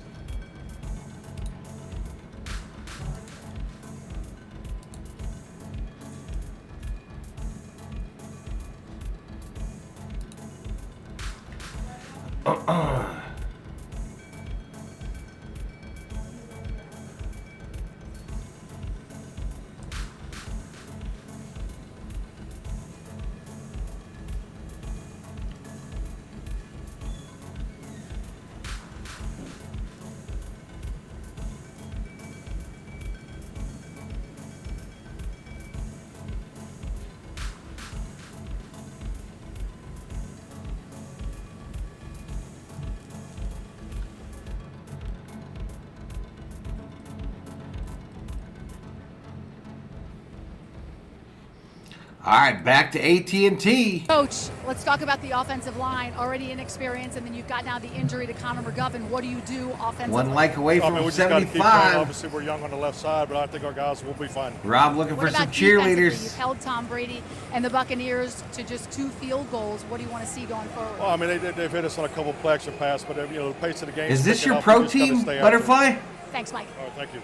All right, back to AT&T. Coach, let's talk about the offensive line. Already inexperienced, and then you've got now the injury to Connor McGovern. What do you do offensively? One like away from we 75. Obviously, we're young on the left side, but I think our guys will be fine. Rob looking for some cheerleaders. You've held Tom Brady and the Buccaneers to just 2 field goals. What do you want to see going forward? Well, I mean, they've hit us on a couple of play action pass, but the pace of the game. Is this your pro team, Butterfly? Thanks, Mike. All right, thank you.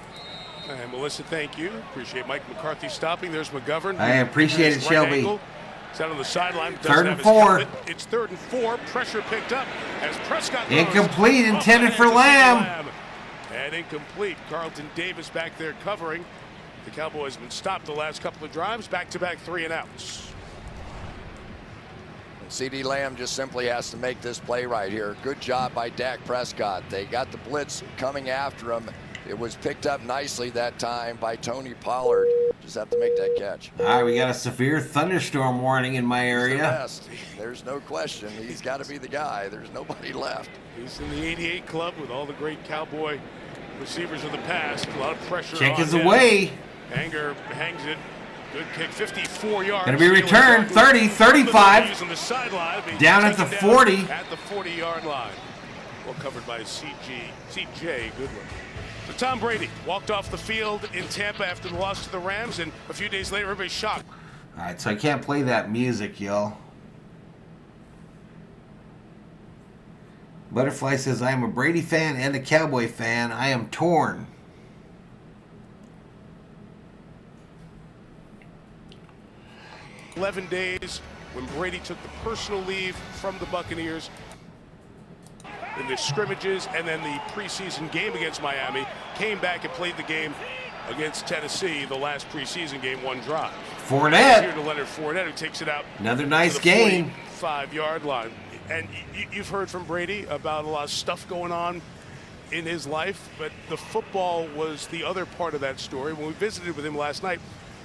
And Melissa, thank you. Appreciate Mike McCarthy stopping. There's McGovern. I appreciate it, Shelby. Angle. He's out on the sideline. Third and 4. It's 3rd and 4. Pressure picked up as Prescott throws. Incomplete, intended for Lamb. And incomplete. Carlton Davis back there covering. The Cowboys have been stopped the last couple of drives. Back-to-back 3 and outs. CeeDee Lamb just simply has to make this play right here. Good job by Dak Prescott. They got the blitz coming after him. It was picked up nicely that time by Tony Pollard. Just have to make that catch. All right, we got a severe thunderstorm warning in my area. He's the best. There's no question. He's got to be the guy. There's nobody left. He's in the 88 club with all the great Cowboy receivers of the past. A lot of pressure Kick on is him. away. Anger hangs it. Good kick, 54 yards. Going to be returned, 30, 35. On the sideline, down at the 40. At the 40-yard line. Well covered by C.J. Goodwin. So Tom Brady walked off the field in Tampa after the loss to the Rams, and a few days later, everybody's shocked. All right, so I can't play that music, y'all. Butterfly says, I am a Brady fan and a Cowboy fan. I am torn. "11 days when Brady took the personal leave from the Buccaneers in the scrimmages and then the preseason game against Miami, came back and played the game against Tennessee, the last preseason game, 1 drive. Fournette. Here to Leonard Fournette, who takes it out. Another nice to the game. 45-yard line. And you've heard from Brady about a lot of stuff going on in his life, but the football was the other part of that story. When we visited with him last night,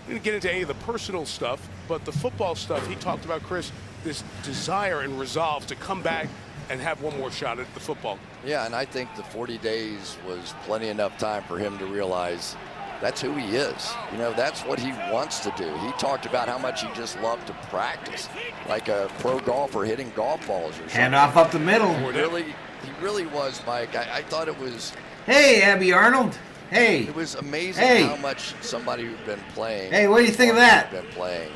we didn't get into any of the personal stuff, but the football stuff, he talked about, Chris, this desire and resolve to come back and have one more shot at the football. Yeah, and I think the 40 days was plenty enough time for him to realize that's who he is. That's what he wants to do. He talked about how much he just loved to practice, like a pro golfer hitting golf balls or something. Hand off up the middle. He really was, Mike. I thought it was... Hey, Abby Arnold. Hey. It was amazing how much somebody who'd been playing... Hey, what do you think of that? Been playing.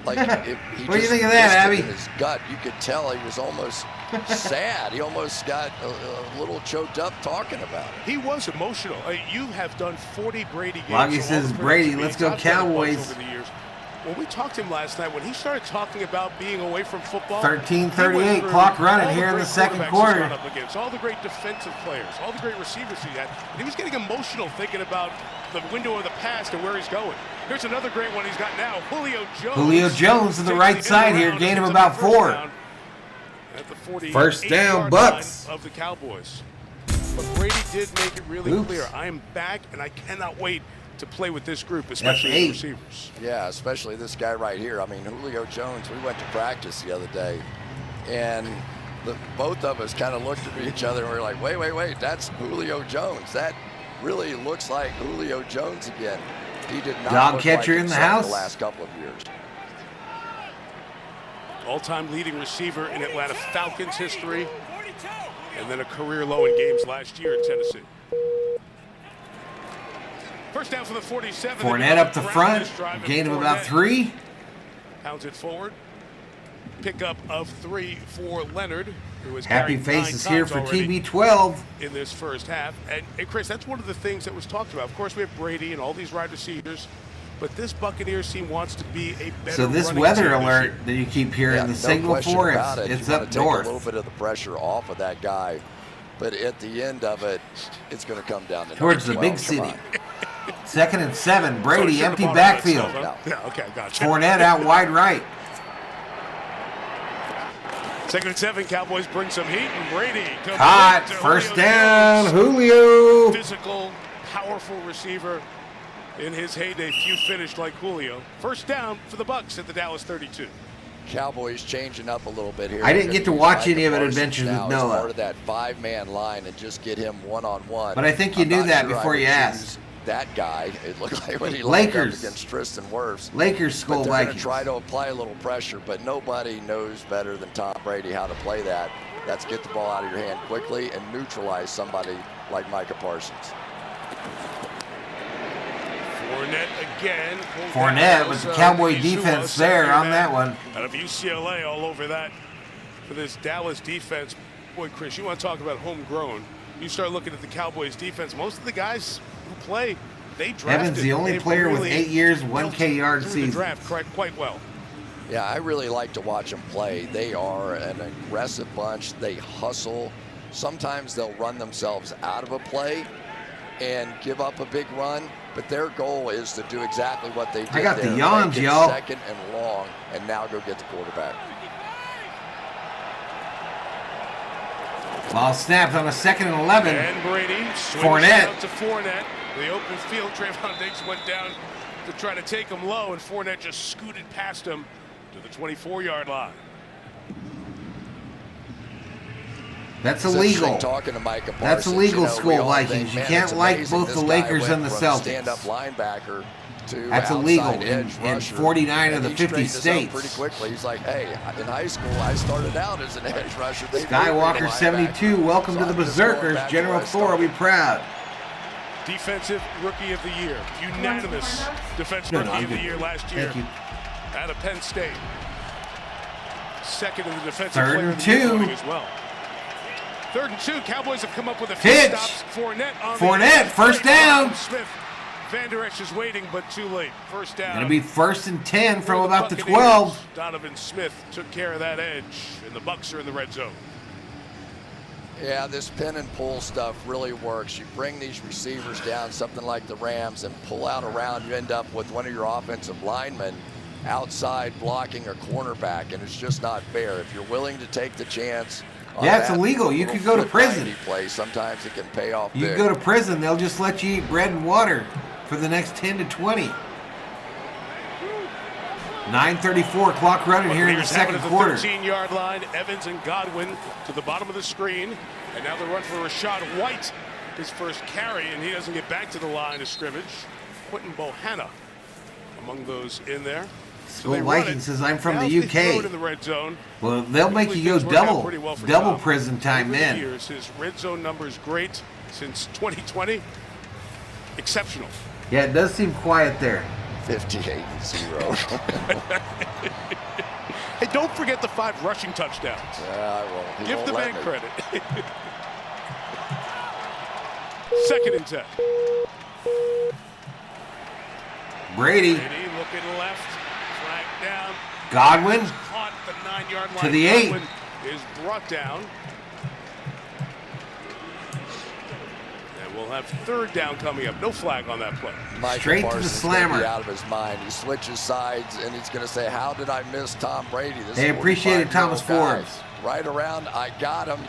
Like, what do you think of that, Abby? In his gut, you could tell he was almost sad. He almost got a little choked up talking about it. He was emotional. You have done 40 Brady games. Loggy says, Brady, let's go Cowboys. Over the years. When we talked to him last night, when he started talking about being away from football, 13:38, clock running here in the second quarter. All the great defensive players, all the great receivers he had. And he was getting emotional thinking about the window of the past and where he's going. Here's another great one he's got now, Julio Jones. Julio Jones to the right side here, gain of about 4. At the first down, Bucks. Of the Cowboys. But Brady did make it really clear. I am back, and I cannot wait to play with this group, especially the receivers. Yeah, especially this guy right here. I mean, Julio Jones, we went to practice the other day, and both of us kind of looked at each other and we were like, wait, that's Julio Jones. That really looks like Julio Jones again. He did not dog look catcher like in the house the last couple of years. All-time leading receiver in Atlanta Falcons history, and then a career low in games last year in Tennessee. First down for the 47. Fournette up the front, gain of about 3. Pounds it forward. Pickup of 3 for Leonard, who has happy faces here for TB12 in this first half. And Chris, that's one of the things that was talked about. Of course, we have Brady and all these wide receivers, but this Buccaneers team wants to be a better. So this weather alert that you keep hearing, the signal for it's up north. A little bit of the pressure off of that guy, but at the end of it, it's going to come down to towards the big city. 2nd and 7. Brady, empty backfield. Yeah, okay, gotcha. Fournette out wide right. 2nd and 7. Cowboys bring some heat, and Brady caught. First down. Julio. Physical, powerful receiver. In his heyday, few finished like Julio. First down for the Bucs at the Dallas 32. Cowboys changing up a little bit here. I didn't get to watch any of it, Adventures with Noah. Part of that 5-man line and just get him one-on-one. But I think you knew that before you asked. That guy, it looked like when he Lakers lined up against Tristan Wirfs. Lakers skull Vikings. They're going to Vikings. try to apply a little pressure, but nobody knows better than Tom Brady how to play that. That's get the ball out of your hand quickly and neutralize somebody like Micah Parsons. Fournette again. Fournette with the Cowboy defense there on that one. Out of UCLA all over that for this Dallas defense. Boy, Chris, you want to talk about homegrown. You start looking at the Cowboys defense, most of the guys who play, they drafted. Evans the only player with 8 years, 1K yard season. The draft quite well. Yeah, I really like to watch them play. They are an aggressive bunch. They hustle. Sometimes they'll run themselves out of a play and give up a big run, but their goal is to do exactly what they did. I got the yawns, y'all. 2nd and long, and now go get the quarterback. Ball snapped on a 2nd and 11. And Brady Fournette out to Fournette. The open field, Trayvon Diggs went down to try to take him low, and Fournette just scooted past him to the 24-yard line. That's illegal. Talking to Micah Parsons, that's illegal, Skull Vikings. You can't like both the Lakers and the Celtics. Stand-up linebacker to that's illegal in 49 of the 50 states. Pretty quickly, he's like, "Hey, in high school, I started out as an edge rusher." Skywalker 72. Welcome to the Berzerkers. General Thor will be proud. Defensive Rookie of the Year, unanimous Defensive Rookie of the Year last year. Thank you. Out of Penn State. 2nd in the Defensive 3rd Player and 2 as well. 3rd and 2. Cowboys have come up with a pitch. stops. Fournette, first down. Smith. Van Der Esch is waiting, but too late. First down. Gonna be 1st and 10 from about the 12. Donovan Smith took care of that edge, and the Bucs are in the red zone. Yeah, this pin and pull stuff really works. You bring these receivers down, something like the Rams, and pull out around. You end up with one of your offensive linemen outside blocking a cornerback, and it's just not fair. If you're willing to take the chance. Yeah, it's illegal. You could go to prison. Play. Sometimes it can pay off. You can go to prison. They'll just let you eat bread and water for the next 10 to 20. 9:34 clock running here in the second quarter. 13-yard line. Evans and Godwin to the bottom of the screen, and now the run for Rashad White, his first carry, and he doesn't get back to the line of scrimmage. Quentin Bohanna among those in there. Skull Viking says, I'm from the UK. In the red zone. Well, they'll make you go double prison time then. His red zone number is great since 2020. Exceptional. Yeah, it does seem quiet there. 58-0. Hey, don't forget the 5 rushing touchdowns. Yeah, I won't. Give the man credit. 2nd and 10. Brady looking left. Flag down. Godwin Caught the 9-yard line. to the 8. Godwin is brought down. And we'll have 3rd down coming up. No flag on that play. Straight to the slammer. Out of his mind. He switches sides, and he's going to say, how did I miss Tom Brady? They appreciated Thomas Forbes. Right around, I got him.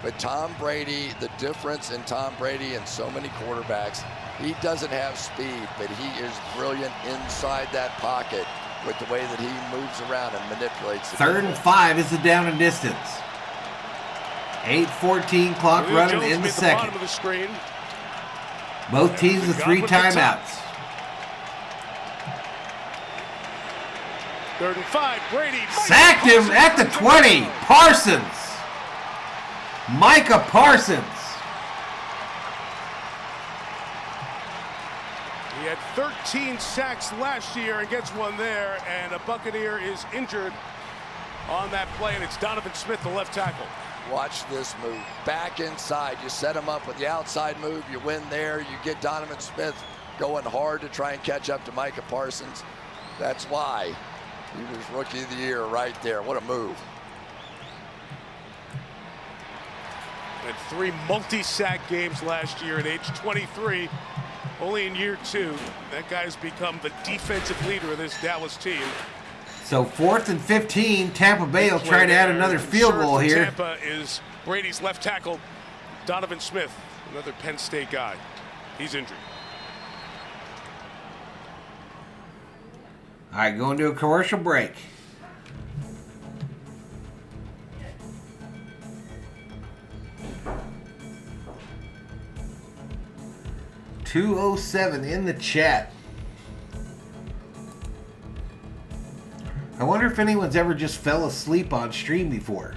But Tom Brady, the difference in Tom Brady and so many quarterbacks, he doesn't have speed, but he is brilliant inside that pocket with the way that he moves around and manipulates. 3rd and 5 is the down and distance. 8:14 clock running in the second. Bottom of the screen. Both teams with 3 timeouts. 3rd and 5, Brady. Sacked him at the 20. Parsons. Micah Parsons. He had 13 sacks last year and gets one there, and a Buccaneer is injured on that play, and it's Donovan Smith, the left tackle. Watch this move. Back inside. You set him up with the outside move. You win there. You get Donovan Smith going hard to try and catch up to Micah Parsons. That's why he was Rookie of the Year right there. What a move. Had 3 multi-sack games last year at age 23. Only in year 2. That guy's become the defensive leader of this Dallas team. So 4th and 15, Tampa Bay will try to add another field goal here. Tampa is Brady's left tackle, Donovan Smith, another Penn State guy. He's injured. All right, going to a commercial break. $207 in the chat. I wonder if anyone's ever just fell asleep on stream before.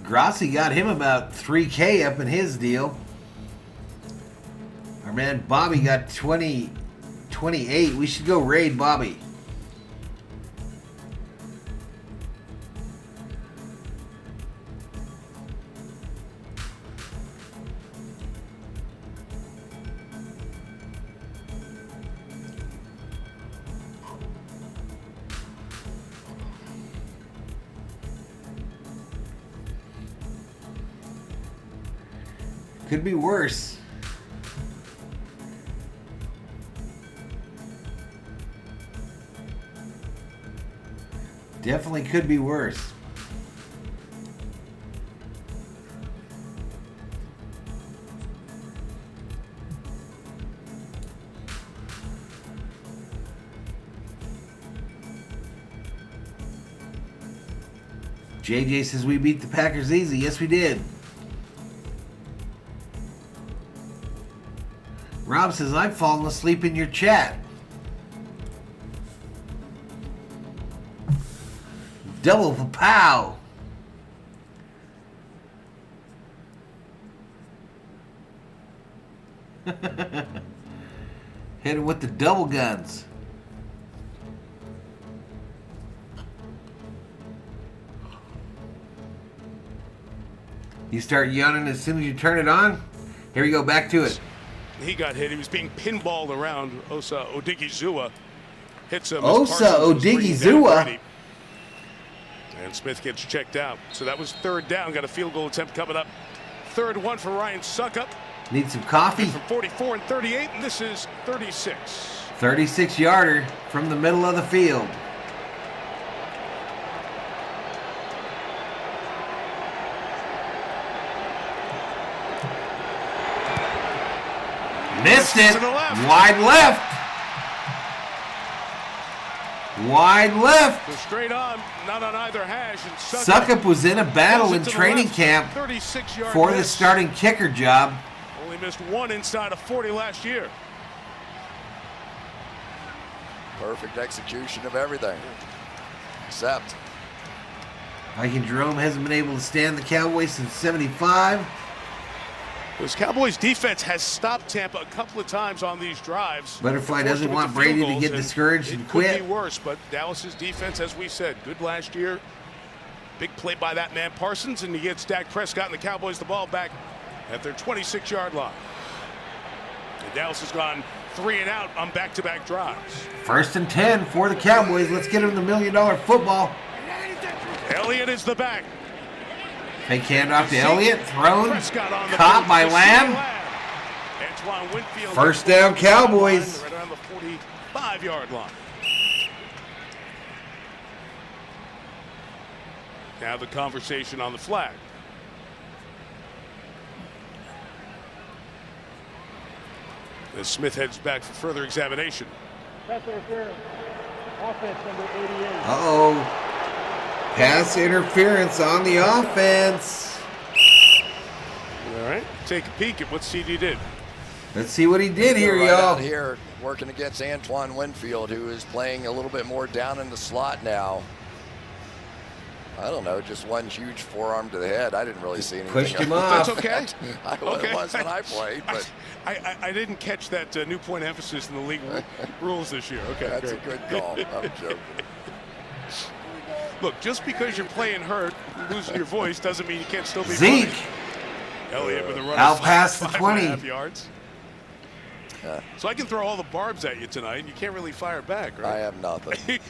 Grassi got him about $3K up in his deal. Our man Bobby got 28. We should go raid Bobby. Could be worse. Definitely could be worse. JJ says we beat the Packers easy. Yes, we did. Rob says, I've fallen asleep in your chat. Double pow. Hit him with the double guns. You start yawning as soon as you turn it on? Here we go, back to it. He got hit. He was being pinballed around. Osa Odigizua hits him. Osa Odigizua. And Smith gets checked out. So that was 3rd down. Got a field goal attempt coming up. 3rd one for Ryan Suckup. Need some coffee. From 44 and 38, and this is 36. 36-yarder from the middle of the field. Missed it. Wide left. Wide left. So straight on, not on either hash. And Suckup was in a battle in training camp for the starting kicker job. Only missed one inside of 40 last year. Perfect execution of everything. Except Viking Jerome hasn't been able to stand the Cowboys since '75. This Cowboys defense has stopped Tampa a couple of times on these drives. Butterfly doesn't want Brady to get discouraged and quit. It could be worse, but Dallas's defense, as we said, good last year. Big play by that man Parsons, and he gets Dak Prescott and the Cowboys the ball back at their 26-yard line. And Dallas has gone 3 and out on back-to-back drives. 1st and 10 for the Cowboys. Let's get them the $1 million football. Elliott is the back. Fake handoff to Elliott. Thrown. Caught by Lamb. First down, Cowboys. Right around the 45-yard line. Now the conversation on the flag. As Smith heads back for further examination. Pass interference. Offense number 88. Uh-oh. Pass interference on the offense. All right, take a peek at what CD did. Let's see what he did here, right y'all. Out here working against Antoine Winfield, who is playing a little bit more down in the slot now. I don't know, just one huge forearm to the head. I didn't really see anything. Pushed him off. That's okay. It was when I played, but I didn't catch that new point emphasis in the league rules this year. Okay, that's great. a good call. I'm joking. Look, just because you're playing hurt, losing your voice, doesn't mean you can't still be Zeke. funny. Elliott with a run out past the 20. 5.5 yards. So I can throw all the barbs at you tonight, and you can't really fire back, right? I have nothing.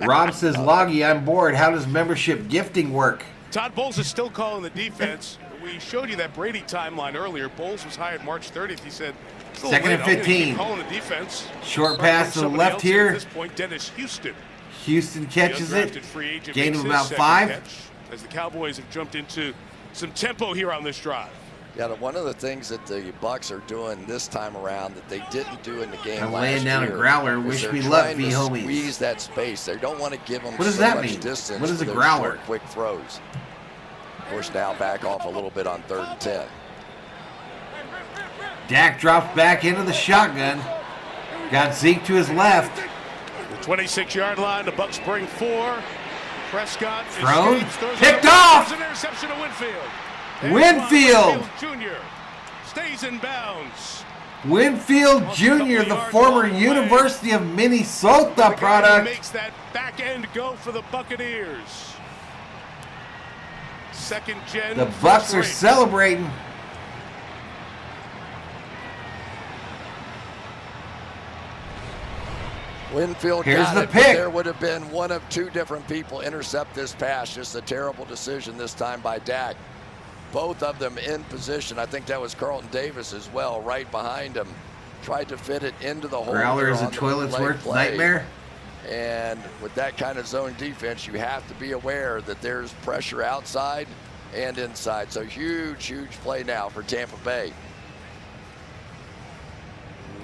Rob says, Loggy, I'm bored. How does membership gifting work? Todd Bowles is still calling the defense. We showed you that Brady timeline earlier. Bowles was hired March 30th. He said, 2nd and 15. Calling the defense. Short pass to the left here. At this point, Dennis Houston. Houston catches it. Gain of about 5. Catch, as the Cowboys have jumped into some tempo here on this drive. Yeah, one of the things that the Bucs are doing this time around that they didn't do in the game I'm last laying down year a growler. Wish me luck, V homies. Squeeze that space. They don't want to give them what does so that much mean? distance. What is a for growler? Short, quick throws. Push now back off a little bit on 3rd and 10. Dak drops back into the shotgun. Got Zeke to his left. The 26-yard line. The Bucs bring 4. Prescott thrown, picked off. An interception to Winfield. Winfield Jr. stays in bounds. Winfield Jr., the former University of Minnesota product. Makes that back end go for the Buccaneers. 2nd gen. The Bucs are celebrating. Winfield Here's got the it, pick. but there would have been one of 2 different people intercept this pass. Just a terrible decision this time by Dak. Both of them in position. I think that was Carlton Davis as well, right behind him. Tried to fit it into the hole. Growler is a toilet's worth nightmare. And with that kind of zone defense, you have to be aware that there's pressure outside and inside. So huge, huge play now for Tampa Bay.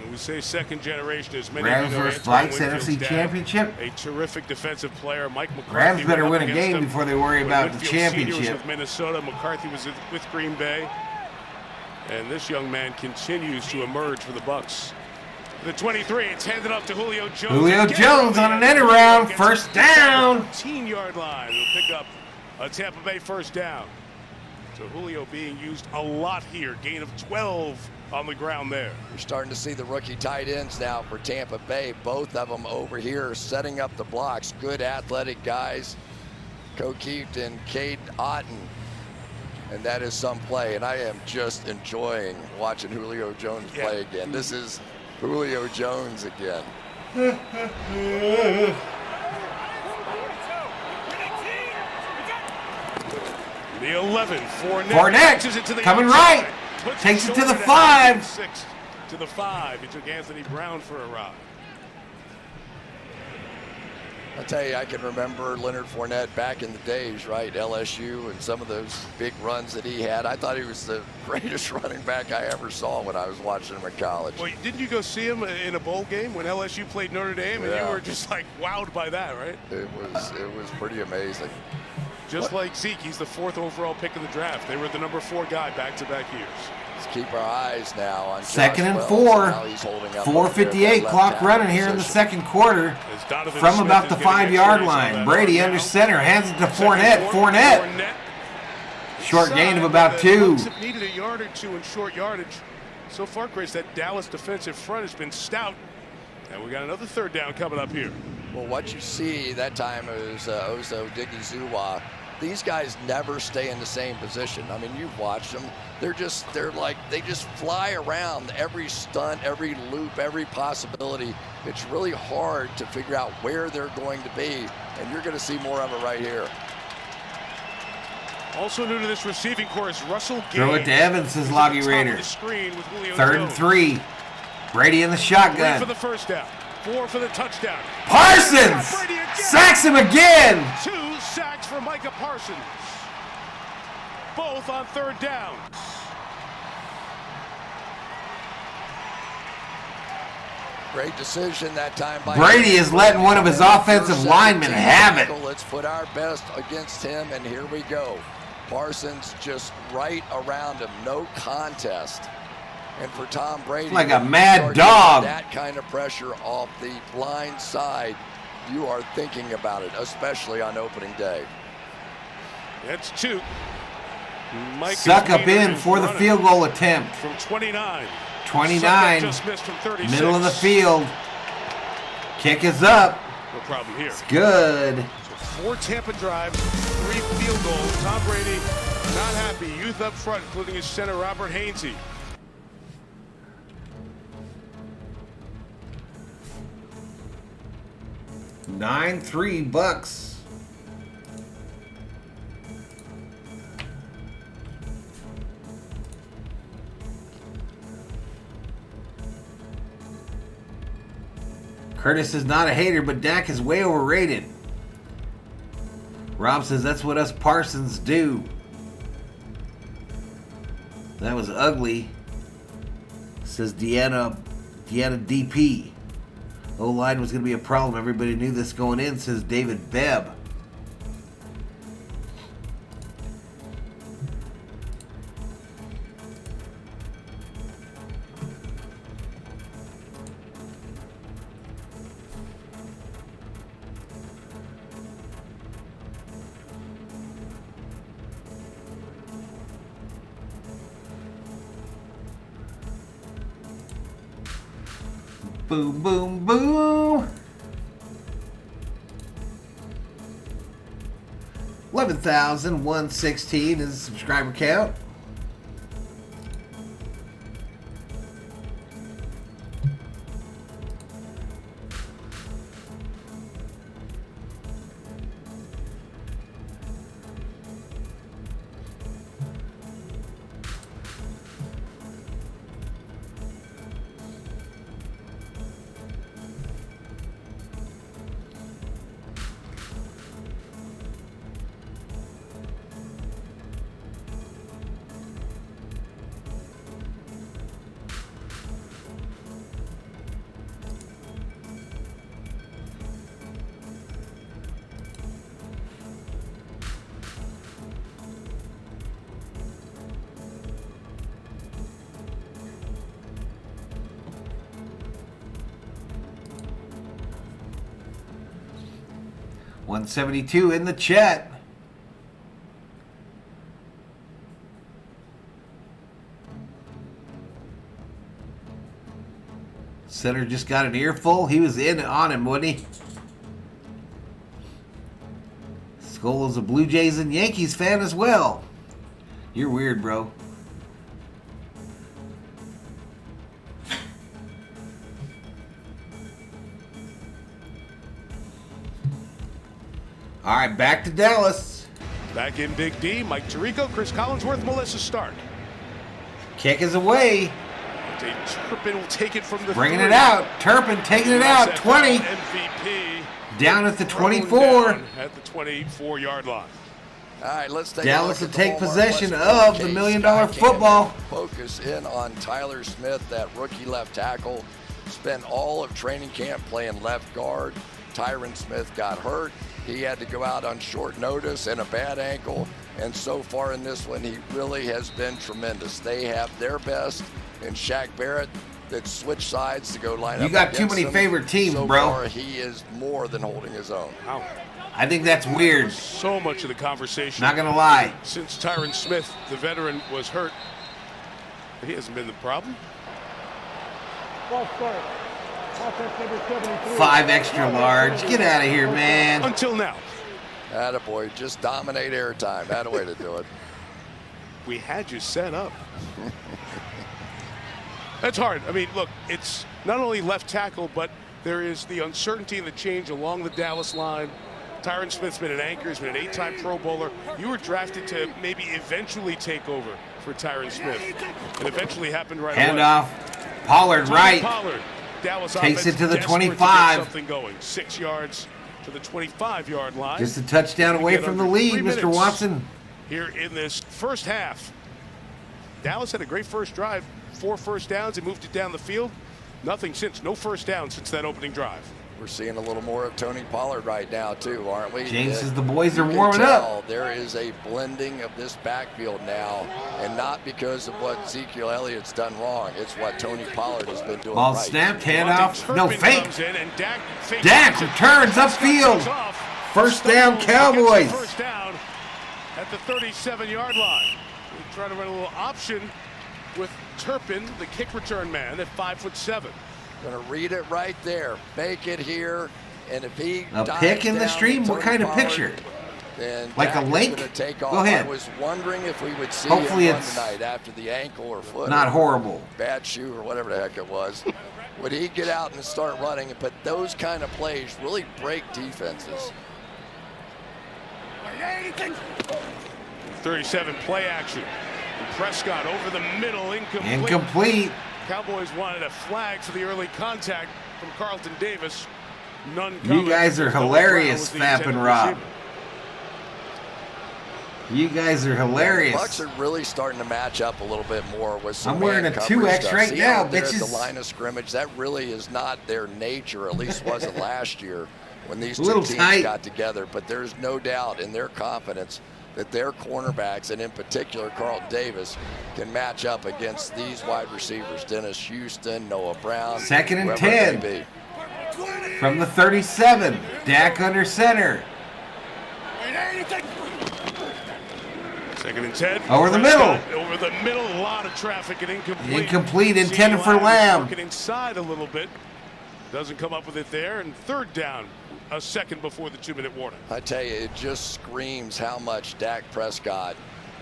We say 2nd generation, as many Rams versus Vikes NFC Championship. A terrific defensive player, Mike McCarthy. Rams better win a game before they worry about the championship. Was with Minnesota. McCarthy was with Green Bay, and this young man continues to emerge for the Bucs. The 23, it's handed off to Julio Jones. Julio Jones on an end around, 1st down. 14-yard line. He'll pick up a Tampa Bay 1st down. So Julio being used a lot here. Gain of 12 on the ground there. You're starting to see the rookie tight ends now for Tampa Bay. Both of them over here setting up the blocks. Good athletic guys. Cokeet and Cade Otten. And that is some play. And I am just enjoying watching Julio Jones play again. This is Julio Jones again. The 11, Fournette coming right. Takes it to the 5. 6 to the 5. He took Anthony Brown for a ride. I'll tell you, I can remember Leonard Fournette back in the days, right? LSU and some of those big runs that he had. I thought he was the greatest running back I ever saw when I was watching him in college. Well, didn't you go see him in a bowl game when LSU played Notre Dame, and you were just like wowed by that, right? It was pretty amazing. Just like Zeke, he's the 4th overall pick of the draft. They were the number 4 guy back-to-back years. Let's keep our eyes now on second and 4. 4:58 clock running here in the second quarter. From about the 5-yard line. Brady under center, hands it to Fournette. Fournette. Short gain of about 2. Needed a yard or 2 in short yardage. So far, Chris, that Dallas defensive front has been stout. And we got another 3rd down coming up here. Well, what you see that time is Ozo Diggy-Zuwa. These guys never stay in the same position. I mean, you've watched them. They just fly around every stunt, every loop, every possibility. It's really hard to figure out where they're going to be, and you're going to see more of it right here. Also new to this receiving course, Russell Gage. Throw it to Evans, says Loggy Raider. 3rd and 3. Brady in the shotgun. 3 for the first down. 4 for the touchdown. Parsons sacks him again. 2 sacks for Micah Parsons. Both on 3rd down. Great decision that time by Brady is letting one of his offensive linemen have it. Let's put our best against him, and here we go. Parsons just right around him, no contest. And for Tom Brady, like a mad dog. That kind of pressure off the blind side, you are thinking about it, especially on opening day. That's 2. Mike Suck up in for the field goal attempt. From 29. 29. Just missed from 36. Middle of the field. Kick is up. No problem here. It's good. So 4 Tampa drives, 3 field goals. Tom Brady not happy. Youth up front, including his center, Robert Hainsey. 9-3 Bucks. Curtis is not a hater, but Dak is way overrated. Rob says that's what us Parsons do. That was ugly, says Deanna DP. O-line was going to be a problem. Everybody knew this going in, says David Bebb. Boom, boom, boom. 11,116 is the subscriber count. $172 in the chat. Center just got an earful. He was in on him, wasn't he? Skull is a Blue Jays and Yankees fan as well. You're weird, bro. All right, back to Dallas. Back in Big D, Mike Tirico, Chris Collinsworth, Melissa Stark. Kick is away. Turpin will take it from the Bringing it out. Turpin taking it out. 20. MVP. Down at the 24. Down at the 24-yard line. All right, let's take Dallas a will look take at the possession Walmart of the case. $1 million football. Focus in on Tyler Smith, that rookie left tackle. Spent all of training camp playing left guard. Tyron Smith got hurt. He had to go out on short notice and a bad ankle. And so far in this one, he really has been tremendous. They have their best in Shaq Barrett that switched sides to go line up. You got too against many him. favorite teams, so bro. Far, he is more than holding his own. Wow. I think that's weird. So much of the conversation. Not going to lie. Since Tyron Smith, the veteran, was hurt, he hasn't been the problem. False start. Offense number 73. 5 extra large. Get out of here, man. Until now. Attaboy, just dominate airtime. That a way to do it. We had you set up. That's hard. I mean, look, it's not only left tackle, but there is the uncertainty and the change along the Dallas line. Tyron Smith's been an anchor. He's been an 8-time Pro Bowler. You were drafted to maybe eventually take over for Tyron Smith. It eventually happened right away. Handoff. Pollard right. Pollard. Dallas takes it to the 25. To get something going. 6 yards to the 25-yard line. Just a touchdown away from the lead, Mr. Watson. Here in this first half. Dallas had a great first drive. 4 first downs. They moved it down the field. Nothing since. No first down since that opening drive. We're seeing a little more of Tony Pollard right now, too, aren't we? James says the boys are warming up. There is a blending of this backfield now, and not because of what Ezekiel Elliott's done wrong. It's what Tony Pollard has been doing Ball right. snapped, handoff. No, fake. Dak Dak returns upfield. First down, Cowboys. First down at the 37-yard line. We try to run a little option with Turpin, the kick return man, at 5'7". Gonna read it right there. Make it here, and if he a pick in the stream. What kind of picture? Then like Dak a link? Go ahead. I was wondering if we would see hopefully him it's tonight after the ankle or foot. Not or horrible. Bad shoe or whatever the heck it was. Would he get out and start running? But those kind of plays really break defenses. 37 play action. Prescott over the middle, incomplete. Incomplete. Cowboys wanted a flag for the early contact from Carlton Davis. None coming. You guys are hilarious, Fap and Rob. You guys are hilarious. The Bucs are really starting to match up a little bit more with some. I'm wearing a 2X right now, bitches. The line of scrimmage, that really is not their nature. At least wasn't last year when these two teams got together. But there's no doubt in their confidence that their cornerbacks, and in particular Carlton Davis, can match up against these wide receivers. Dennis Houston, Noah Brown. 2nd and 10 from the 37. Dak under center. 2nd and 10. Over the middle. Over the middle, a lot of traffic and incomplete. Incomplete, intended for Lamb. Working inside a little bit. Doesn't come up with it there. And 3rd down, a second before the 2-minute warning. I tell you, it just screams how much Dak Prescott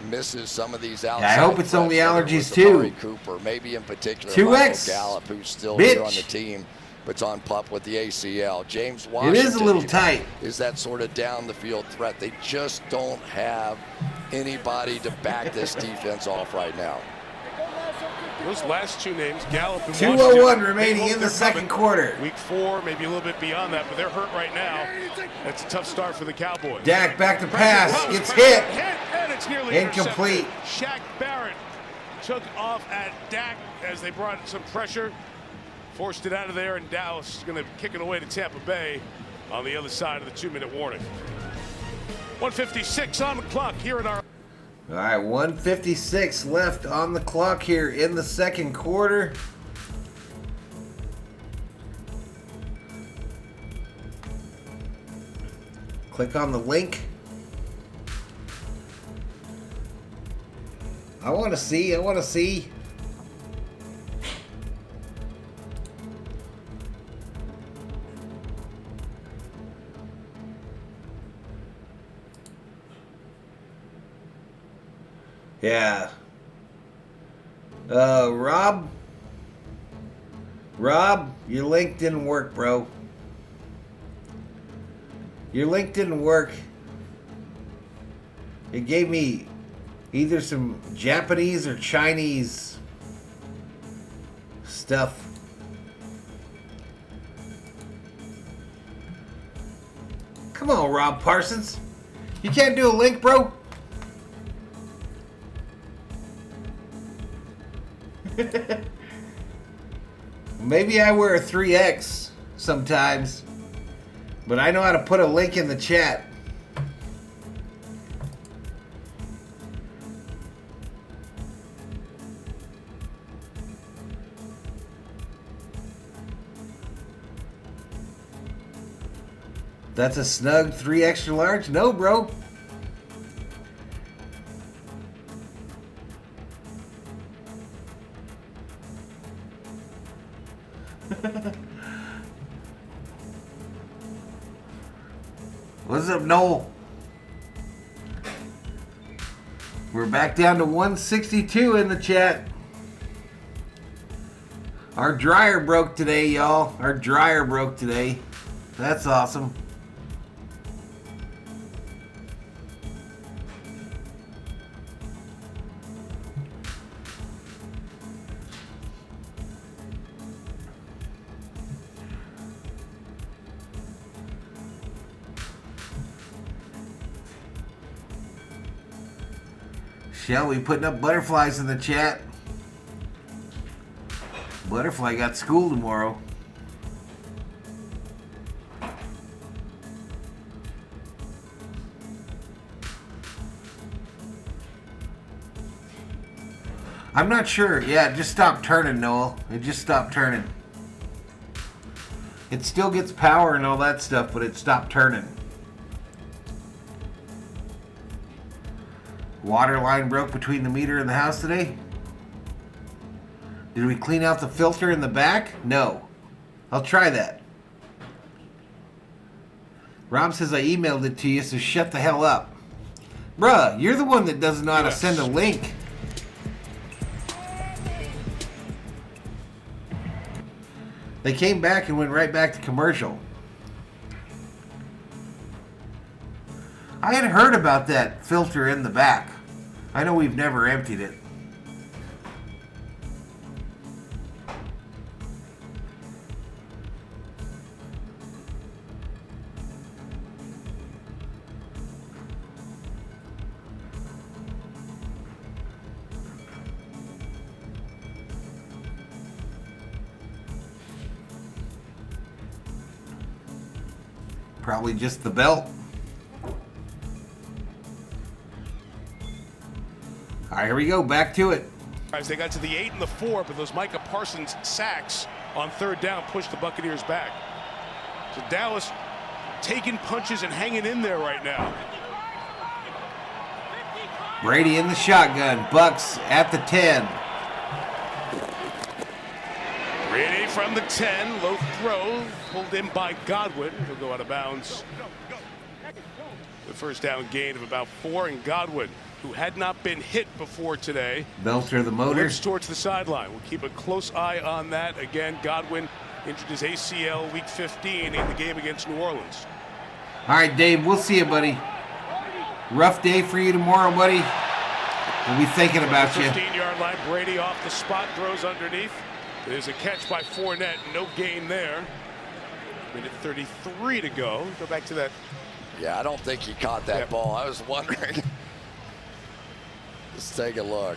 misses some of these outside. I hope it's only allergies too. Cooper, maybe in particular 2X. Michael Gallup, who's still here on the team, but's on pup with the ACL. James Washington. It is a little tight. Is that sort of down the field threat? They just don't have anybody to back this defense off right now. Those last 2 names, Gallup and 2:01 remaining in the second quarter. Week 4, maybe a little bit beyond that, but they're hurt right now. That's a tough start for the Cowboys. Dak back to pass, gets hit. And it's nearly incomplete. Shaq Barrett took off at Dak as they brought some pressure, forced it out of there, and Dallas is going to kick it away to Tampa Bay on the other side of the 2-minute warning. 1:56 on the clock here in our. All right, 1:56 left on the clock here in the second quarter. Click on the link. I want to see. Yeah. Rob, your link didn't work, bro. Your link didn't work. It gave me either some Japanese or Chinese stuff. Come on, Rob Parsons. You can't do a link, bro? Maybe I wear a 3X sometimes, but I know how to put a link in the chat. That's a snug 3 extra large? No, bro. What's up, Noel? We're back down to 162 in the chat. Our dryer broke today, y'all. Our dryer broke today. That's awesome. Shelby putting up butterflies in the chat. Butterfly got school tomorrow. I'm not sure. Yeah, it just stopped turning, Noel. It just stopped turning. It still gets power and all that stuff, but it stopped turning. Water line broke between the meter and the house today. Did we clean out the filter in the back? No. I'll try that. Rob says I emailed it to you, so shut the hell up. Bruh, you're the one that doesn't know how to send a link. They came back and went right back to commercial. I had heard about that filter in the back. I know we've never emptied it. Probably just the belt. All right, here we go. Back to it. Guys, they got to the 8 and the 4, but those Micah Parsons sacks on third down pushed the Buccaneers back. So Dallas taking punches and hanging in there right now. Brady in the shotgun. Bucks at the 10. Brady from the 10. Low throw. Pulled in by Godwin. He'll go out of bounds. The first down gain of about 4, and Godwin, who had not been hit before today, Belter the motor towards the sideline. We'll keep a close eye on that. Again, Godwin injured his ACL week 15 in the game against New Orleans. All right, Dave, we'll see you, buddy. Rough day for you tomorrow, buddy. We'll be thinking about you. 15-yard line. Brady off the spot, throws underneath. There's a catch by Fournette. No gain there. Minute 33 to go. Go back to that. Yeah, I don't think he caught that ball. I was wondering. Let's take a look.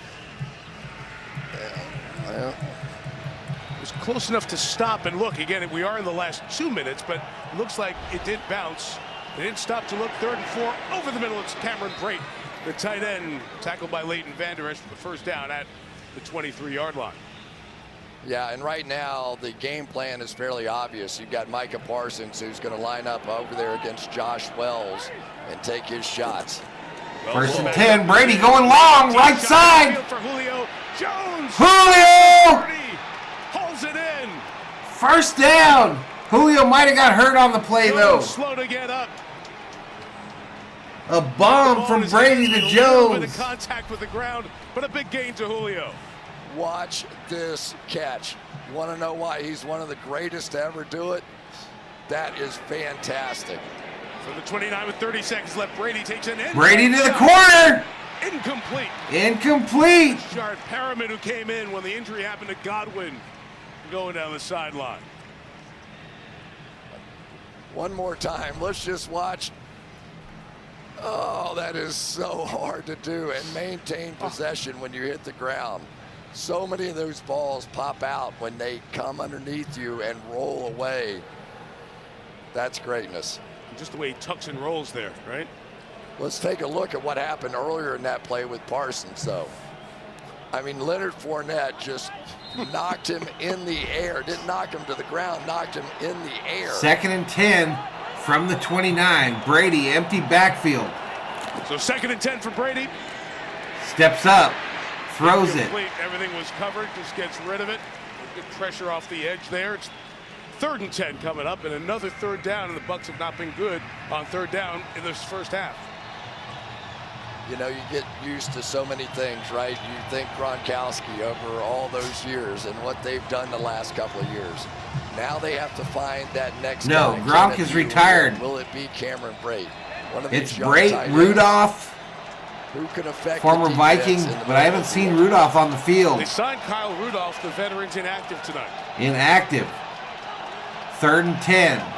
Yeah. It was close enough to stop and look. Again, we are in the last 2 minutes, but it looks like it did bounce. It didn't stop to look. 3rd and 4 over the middle. It's Cameron Brate, the tight end, tackled by Leighton Vander Esch for the first down at the 23-yard line. Yeah, and right now the game plan is fairly obvious. You've got Micah Parsons, who's going to line up over there against Josh Wells and take his shots. First and 10, Brady going long, right side. For Julio Jones. Julio! Holds it in. First down. Julio might have got hurt on the play, though. Slow to get up. A bomb from Brady to Jones. A bit of contact with the ground, but a big gain to Julio. Watch this catch. Want to know why he's one of the greatest to ever do it? That is fantastic. From the 29 with 30 seconds left, Brady takes an in. Brady to the corner. Incomplete. Incomplete. Shard Perriman, who came in when the injury happened to Godwin, going down the sideline. One more time. Let's just watch. Oh, that is so hard to do and maintain possession when you hit the ground. So many of those balls pop out when they come underneath you and roll away. That's greatness. Just the way he tucks and rolls there, right? Let's take a look at what happened earlier in that play with Parsons, though. I mean, Leonard Fournette just knocked him in the air. Didn't knock him to the ground, knocked him in the air. 2nd and 10 from the 29. Brady, empty backfield. So 2nd and 10 for Brady. Steps up, throws it. Everything was covered, just gets rid of it. Good pressure off the edge there. It's 3rd and 10 coming up, and another 3rd down, and the Bucs have not been good on 3rd down in this first half. You know, you get used to so many things, right? You think Gronkowski over all those years and what they've done the last couple of years. Now they have to find that next No, guy. Gronk is retired. Will it be Cameron Brate? It's Brate, Rudolph, who can affect former Viking, but I haven't seen Rudolph on the field. They signed Kyle Rudolph, the veteran's inactive tonight. Inactive. 3rd and 10.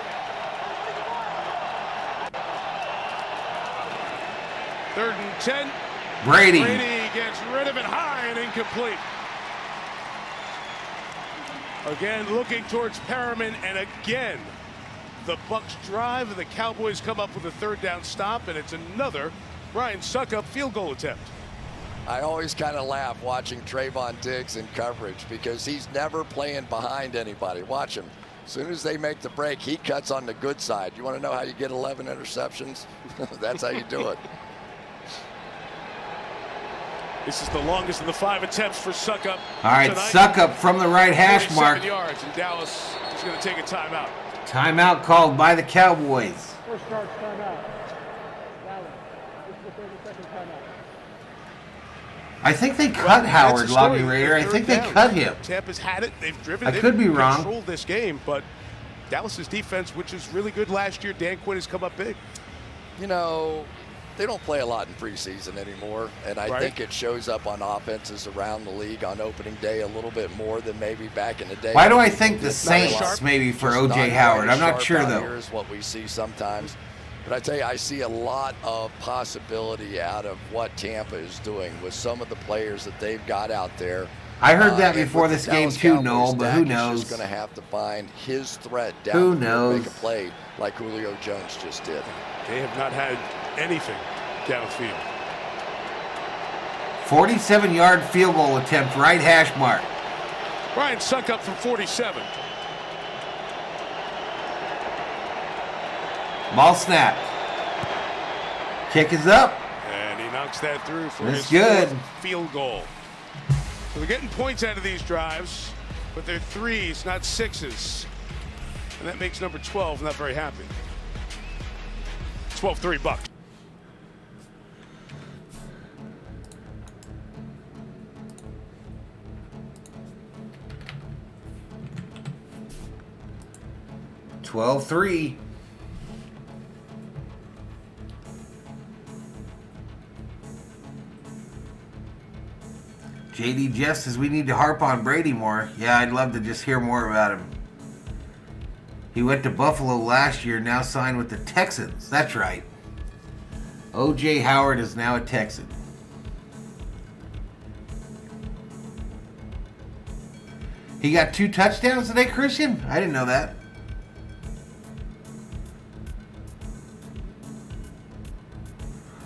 Third and 10. Brady gets rid of it high and incomplete. Again, looking towards Perriman, and again, the Bucs drive, and the Cowboys come up with a 3rd down stop, and it's another Ryan Succop field goal attempt. I always kind of laugh watching Trayvon Diggs in coverage because he's never playing behind anybody. Watch him. As soon as they make the break, he cuts on the good side. You want to know how you get 11 interceptions? That's how you do it. This is the longest of the 5 attempts for Succop. All right, Succop from the right hash mark. Yards, and Dallas is going to take a timeout. Timeout called by the Cowboys. First charge timeout. Dallas, this is the 30-second timeout. I think they cut Howard, Lobby Raider. I think they cut him. Tampa's had it. They've driven. I could be wrong. Controlled this game, but Dallas's defense, which was really good last year, Dan Quinn has come up big. You know, they don't play a lot in preseason anymore, and I think it shows up on offenses around the league on opening day a little bit more than maybe back in the day. Why do I think the Saints maybe for O.J. Howard? I'm not sure, though. Here's what we see sometimes. But I tell you, I see a lot of possibility out of what Tampa is doing with some of the players that they've got out there. I heard that before this game too, Noel, but who knows? He's going to have to find his threat down to make a play like Julio Jones just did. They have not had anything downfield. 47-yard field goal attempt, right hash mark. Ryan Succop from 47. Ball snapped. Kick is up. And he knocks that through for That's his good. 4th field goal. So they're getting points out of these drives, but they're 3s, not 6s. And that makes number 12 not very happy. 12-3 Bucs. $12-3. JD Jeff says we need to harp on Brady more. Yeah, I'd love to just hear more about him. He went to Buffalo last year, now signed with the Texans. That's right. O.J. Howard is now a Texan. He got 2 touchdowns today, Christian? I didn't know that.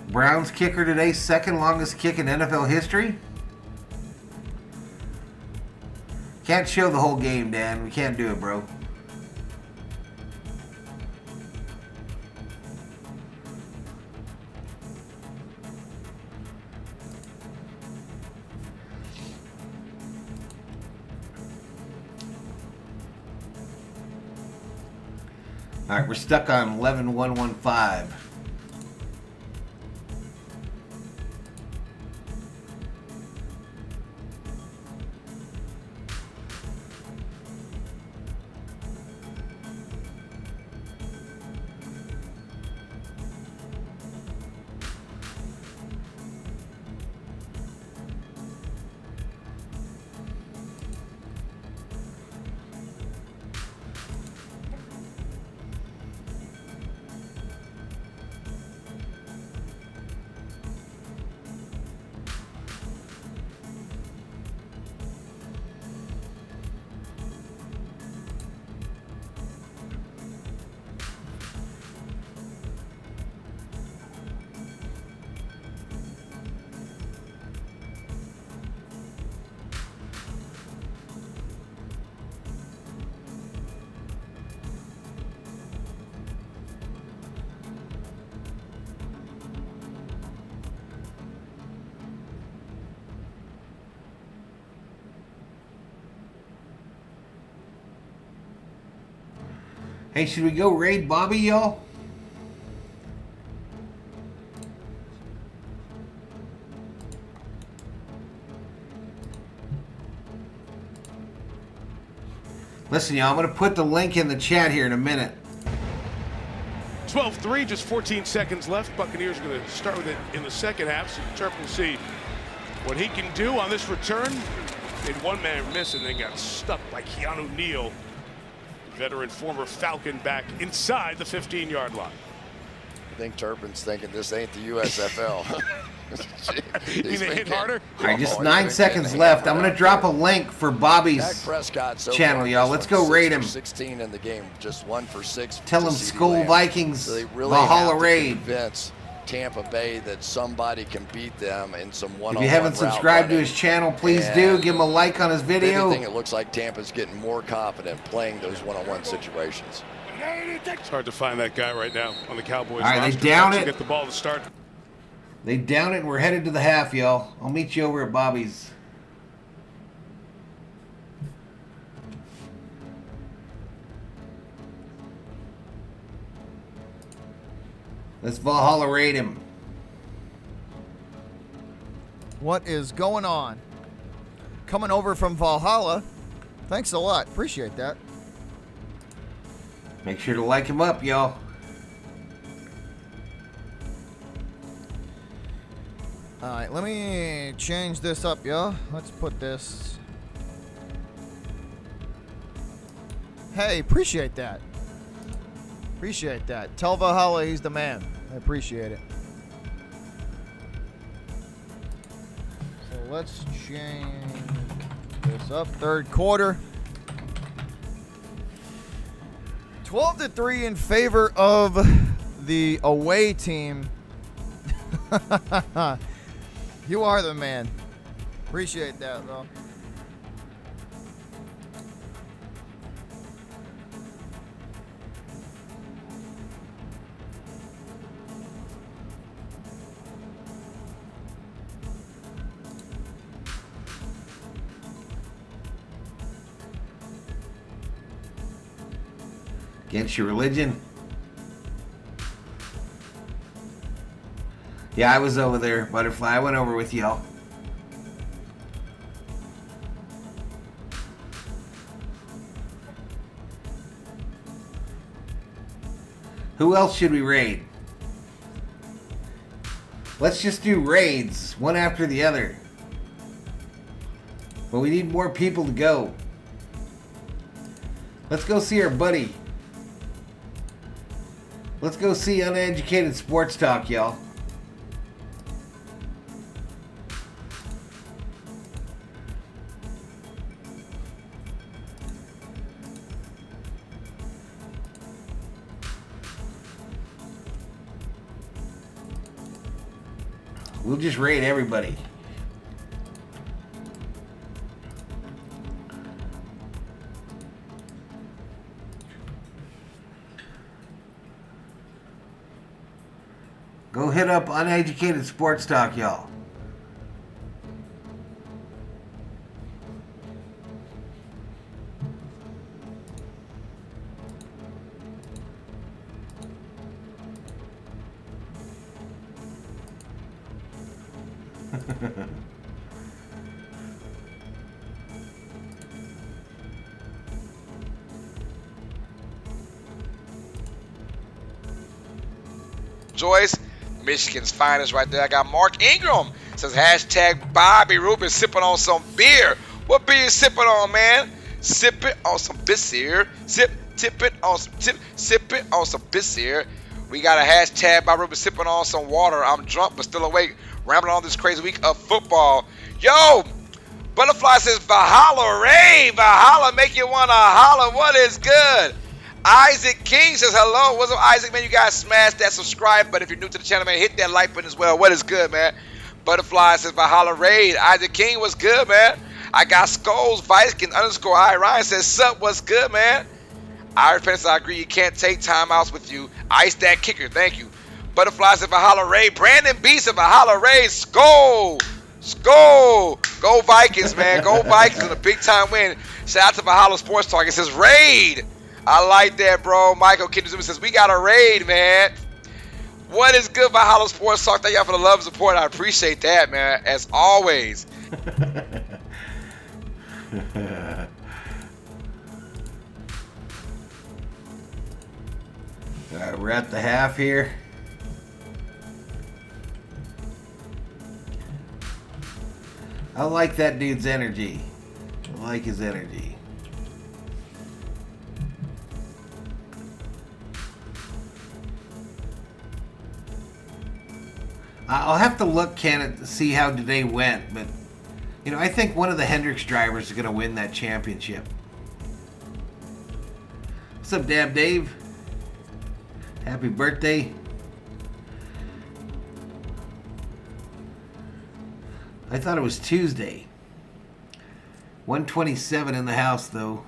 Browns kicker today, 2nd longest kick in NFL history. Can't show the whole game, Dan. We can't do it, bro. All right, we're stuck on 11-1-1-5. Hey, should we go raid Bobby, y'all? Listen, y'all, I'm going to put the link in the chat here in a minute. 12-3, just 14 seconds left. Buccaneers are going to start with it in the second half, so Turp will see what he can do on this return. Made one man miss and then got stuck by Keanu Neal, veteran former Falcon, back inside the 15-yard line. I think Turpin's thinking this ain't the USFL. You mean they hit harder? All right, just 9 seconds left. I'm going to drop a link for Bobby's channel, y'all. Let's go raid him. 16 in the game, just 1 for 6. Tell him Skull Vikings, Valhalla raid. Convince Tampa Bay that somebody can beat them in some one-on-one. If you haven't subscribed to his channel, please do. Give him a like on his video. If anything, it looks like Tampa's getting more confident playing those one-on-one situations. It's hard to find that guy right now on the Cowboys. All right, they down it. Get the ball to start. They down it, and we're headed to the half, y'all. I'll meet you over at Bobby's. Let's Valhalla raid him. What is going on? Coming over from Valhalla. Thanks a lot. Appreciate that. Make sure to like him up, y'all. All right, let me change this up, y'all. Let's put this. Hey, appreciate that. Appreciate that. Tell Valhalla he's the man. I appreciate it. So let's change this up. Third quarter. 12-3 in favor of the away team. You are the man. Appreciate that, though. Against your religion? Yeah, I was over there, Butterfly. I went over with y'all. Who else should we raid? Let's just do raids, one after the other. But we need more people to go. Let's go see our buddy. Let's go see Uneducated Sports Talk, y'all. We'll just raid everybody. Go hit up Uneducated Sports Talk, y'all. Joyce, Michigan's finest right there. I got Mark Ingram. Says hashtag Bobby Rubin sipping on some beer. What beer you sipping on, man? Sip it on some beer. Sip it on some beer. We got a hashtag Bobby Rubin sipping on some water. I'm drunk but still awake. Rambling on this crazy week of football. Yo, Butterfly says Valhalla Ray. Valhalla make you wanna holler. What is good? Isaac King says hello. What's up, Isaac? Man, you guys smash that subscribe button. If you're new to the channel, man, hit that like button as well. What is good, man? Butterfly says Valhalla Raid. Isaac King, what's good, man? I got Skulls Viking underscore I. Ryan says sup, what's good, man? Irish Pence, I agree. You can't take timeouts with you. Ice that kicker, thank you. Butterfly said Valhalla Raid. Brandon B said Valhalla Raid. Skull. Go Vikings, man. Go Vikings in a big time win. Shout out to Valhalla Sports Talk. It says raid. I like that, bro. Michael Kendrick says, we got a raid, man. What is good, Valhalla Sports Talk? Thank y'all for the love and support. I appreciate that, man, as always. All right, we're at the half here. I like that dude's energy. I like his energy. I'll have to look, Ken, to see how today went, but you know, I think one of the Hendricks drivers is going to win that championship. What's up, Dab Dave? Happy birthday. I thought it was Tuesday. 127 in the house, though.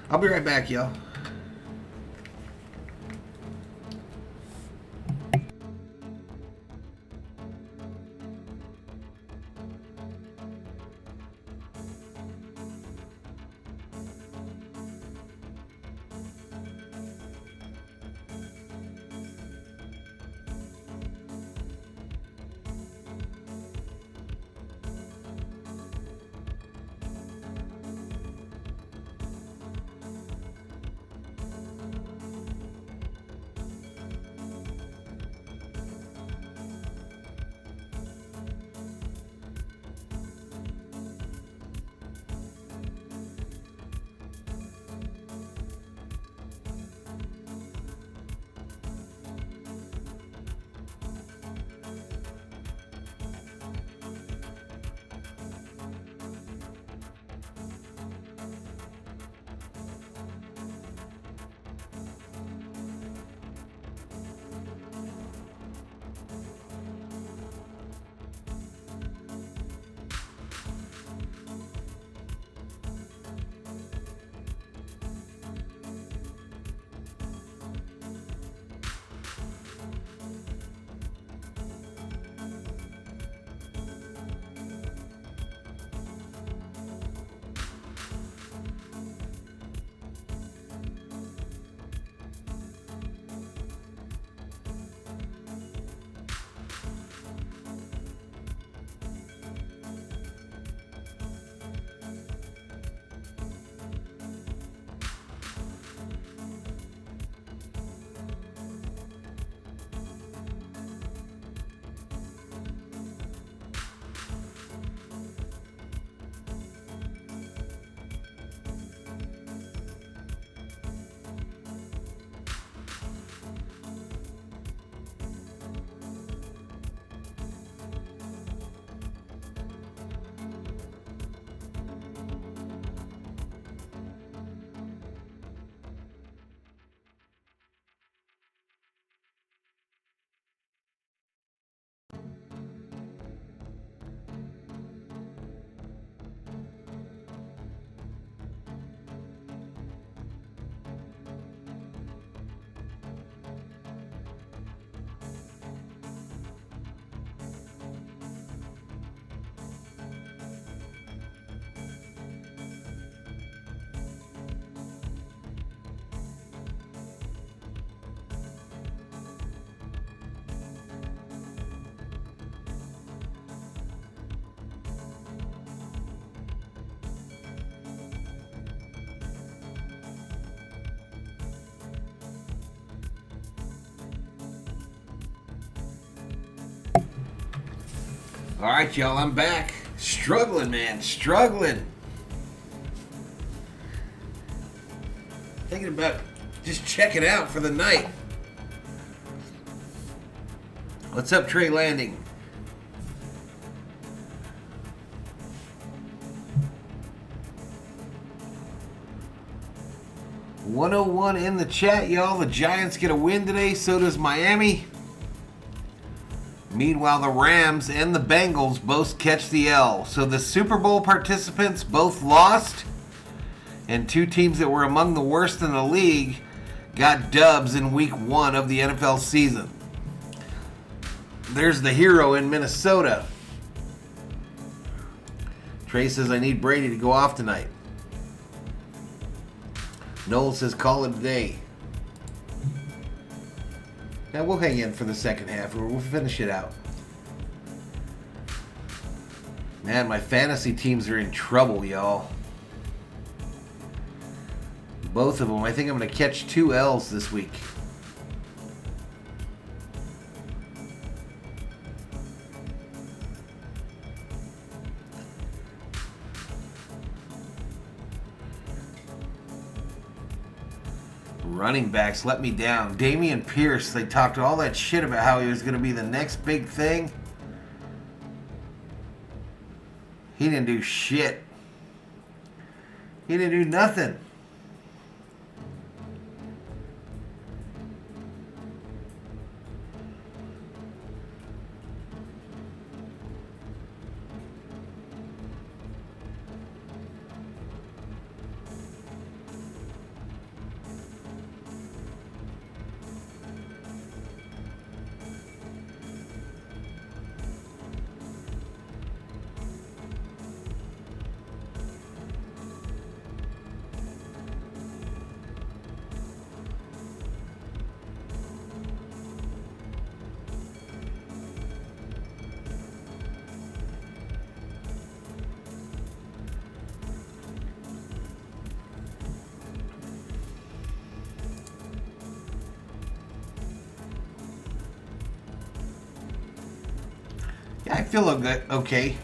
I'll be right back, y'all. All right, y'all, I'm back. Struggling, man, struggling. Thinking about just checking out for the night. What's up, Trey Landing? $101 in the chat, y'all. The Giants get a win today. So does Miami. Meanwhile, the Rams and the Bengals both catch the L. So the Super Bowl participants both lost. And two teams that were among the worst in the league got dubs in week 1 of the NFL season. There's the hero in Minnesota. Trey says, I need Brady to go off tonight. Noel says call it a day. Now we'll hang in for the second half. We'll finish it out. Man, my fantasy teams are in trouble, y'all. Both of them. I think I'm going to catch 2 L's this week. Running backs let me down. Damian Pierce, they talked all that shit about how he was going to be the next big thing. He didn't do shit. He didn't do nothing. Yeah, I feel good. Okay.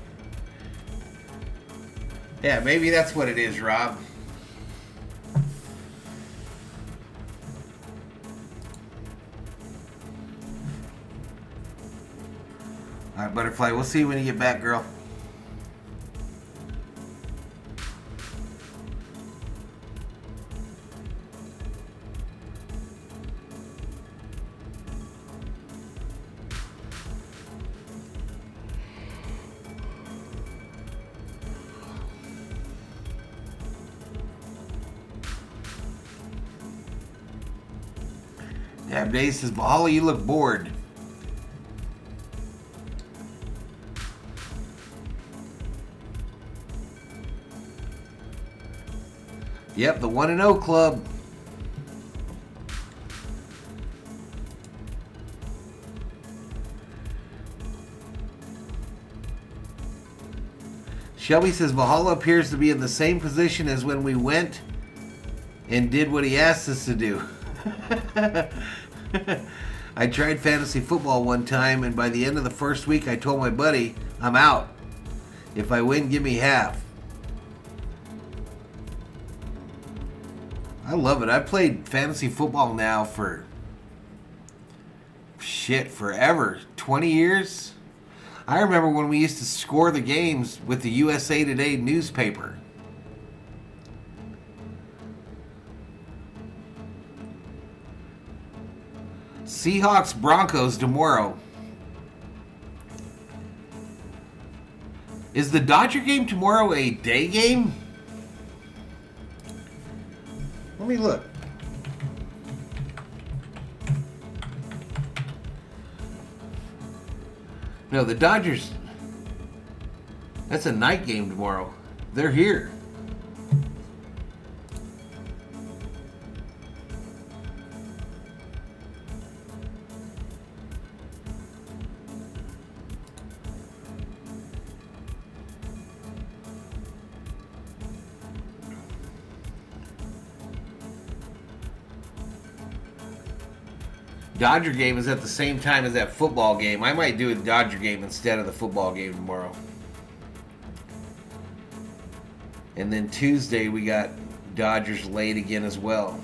Yeah, maybe that's what it is, Rob. All right, Butterfly, we'll see you when you get back, girl. Yeah, Dave says, Valhalla, you look bored. Yep, the 1-0 club. Shelby says, Valhalla appears to be in the same position as when we went and did what he asked us to do. I tried fantasy football one time, and by the end of the first week, I told my buddy, I'm out. If I win, give me half. I love it. I played fantasy football now for forever. 20 years. I remember when we used to score the games with the USA Today newspaper. Seahawks Broncos tomorrow. Is the Dodger game tomorrow a day game? Let me look. No, the Dodgers. That's a night game tomorrow. They're here. Dodger game is at the same time as that football game. I might do the Dodger game instead of the football game tomorrow. And then Tuesday we got Dodgers late again as well.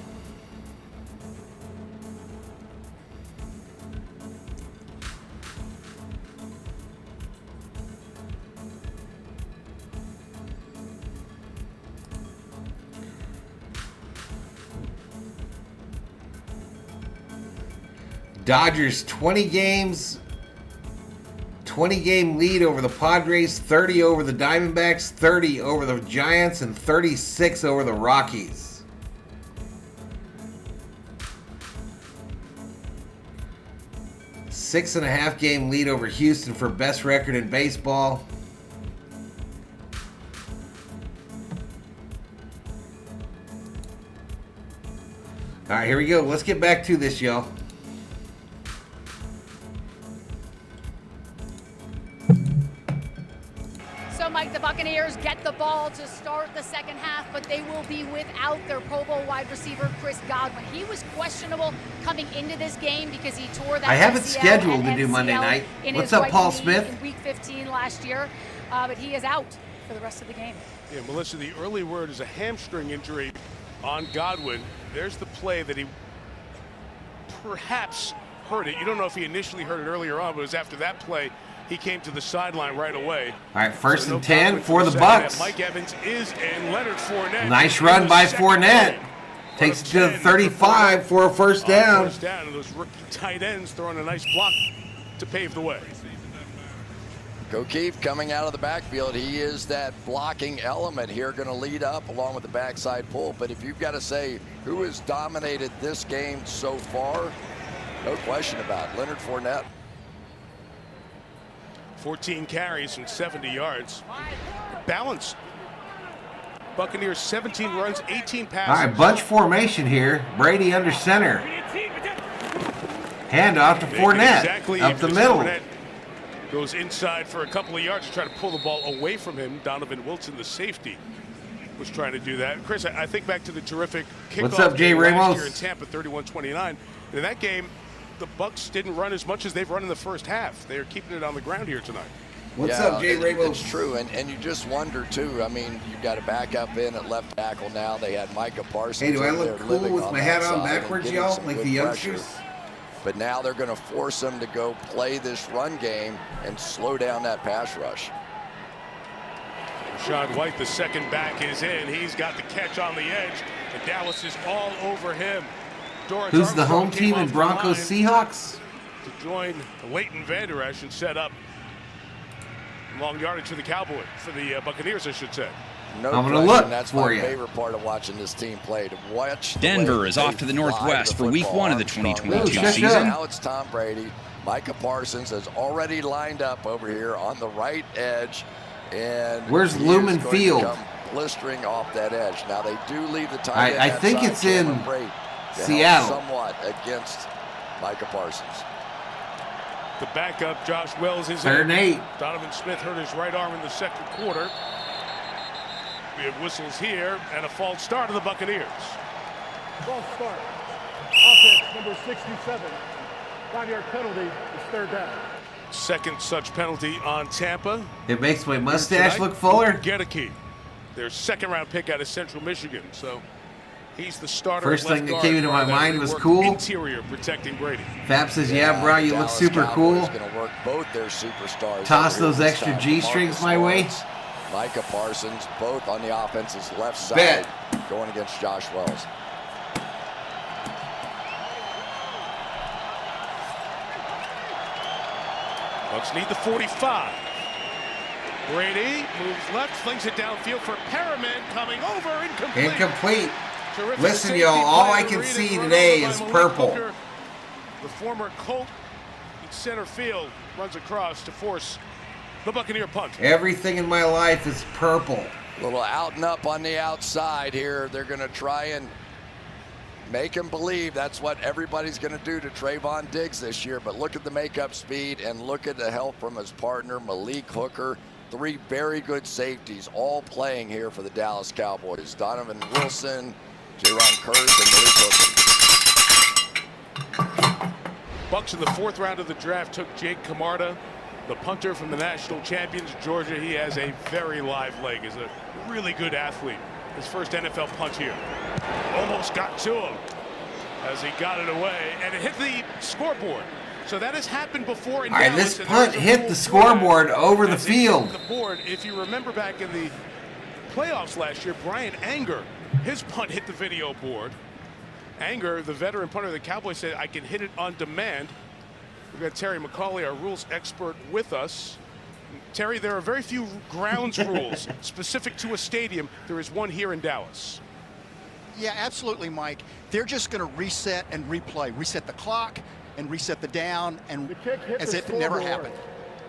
Dodgers 20 games, 20-game lead over the Padres, 30 over the Diamondbacks, 30 over the Giants, and 36 over the Rockies. Six-and-a-half-game lead over Houston for best record in baseball. All right, here we go. Let's get back to this, y'all. So, Mike, the Buccaneers get the ball to start the second half, but they will be without their Pro Bowl wide receiver, Chris Godwin. He was questionable coming into this game because he tore that I have it ACL scheduled to and do Monday MCL night. in What's his up, right Paul knee Smith? in Week 15 last year, but he is out for the rest of the game. Yeah, Melissa, the early word is a hamstring injury on Godwin. There's the play that he perhaps heard it. You don't know if he initially heard it earlier on, but it was after that play he came to the sideline right away. All right, first So no and 10 Godwin for the second half. Bucks. Mike Evans is in. Leonard Fournette. Nice run in the by second Fournette. play. Takes it to 10 the 35 for a first down. First down, and those rookie tight ends throwing a nice block to pave the way. O'Keefe coming out of the backfield. He is that blocking element here, going to lead up along with the backside pull. But if you've got to say who has dominated this game so far, no question about it. Leonard Fournette. 14 carries and 70 yards. Balanced. Buccaneers 17 runs, 18 passes. All right, bunch formation here. Brady under center. Handoff to Fournette Exactly. up the middle. Fournette goes inside for a couple of yards to try to pull the ball away from him. Donovan Wilson, the safety, was trying to do that. Chris, I think back to the terrific kickoff What's up, Jay game Ramos? last year in Tampa, 31-29. In that game, the Bucs didn't run as much as they've run in the first half. They're keeping it on the ground here tonight. What's up, Jay Ramos? It's true, and you just wonder, too. I mean, you've got a backup in at left tackle now. They had Micah Parsons. Hey, do I over look there cool living with on my that hat on side and backwards, getting y'all, some like good the pressure. youngsters? But now they're going to force them to go play this run game and slow down that pass rush. Rashad White, the second back, is in. He's got the catch on the edge, and Dallas is all over him. Dorrance Who's the Armstrong home came team off in the Broncos line Seahawks? to join Leighton Vander Esch and set up long yardage to the Cowboys, for the Buccaneers, I should say. No I'm gonna question. look That's for my you. favorite part of watching this team play. To watch the Denver way is off they to the fly Northwest the for week football. 1 of the Armstrong 2022 knows season. Now it's Tom Brady. Micah Parsons has already lined up over here on the right edge, and Where's he is Lumen going Field? to come blistering off that edge. Now they do leave the tight end I think outside, it's in Cameron Brate, to help Seattle. somewhat against Micah Parsons. The backup, Josh Wells, is Third in. and 8. Donovan Smith hurt his right arm in the second quarter. We have whistles here and a false start of the Buccaneers. False start. Offense number 67. 5-yard penalty is third down. Second such penalty on Tampa. It makes my mustache Tonight, look fuller. Gedeke, their second-round pick out of Central Michigan. So he's the starter. First at left thing that guard came into for my that mind was reworked cool. Interior protecting Brady. Fab says, yeah, bro, you look Dallas super Cowboys cool. Going to work both their superstars. Toss over here those this extra time. G-strings Marcus my way. Lawrence, Micah Parsons, both on the offense's left side, Bet. going against Josh Wells. Bucks need the 45. Brady moves left, flings it downfield for Perriman, coming over, incomplete. Incomplete. Terrific Listen, safety y'all, all play I to can read it, see run today over is by Malik purple. Hooker. The former Colt in center field runs across to force the Buccaneer punt. Everything in my life is purple. A little out and up on the outside here. They're going to try and make him believe that's what everybody's going to do to Trayvon Diggs this year. But look at the makeup speed and look at the help from his partner, Malik Hooker. 3 very good safeties all playing here for the Dallas Cowboys. Donovan Wilson, Jaron Curse, and Malik Hooker. Bucks in the 4th round of the draft took Jake Camarda, the punter from the national champions Georgia. He has a very live leg, is a really good athlete. His first NFL punt here. Almost got to him as he got it away, and it hit the scoreboard. So that has happened before in All right, Dallas. this punt hit the scoreboard over the field. The board. If you remember back in the playoffs last year, Brian Anger, his punt hit the video board. Anger, the veteran punter of the Cowboys, said, I can hit it on demand. We've got Terry McCauley, our rules expert, with us. Terry, there are very few grounds rules specific to a stadium. There is one here in Dallas. Yeah, absolutely, Mike. They're just going to reset and replay. Reset the clock and reset the down, and The kick hit as the if it never scoreboard. happened.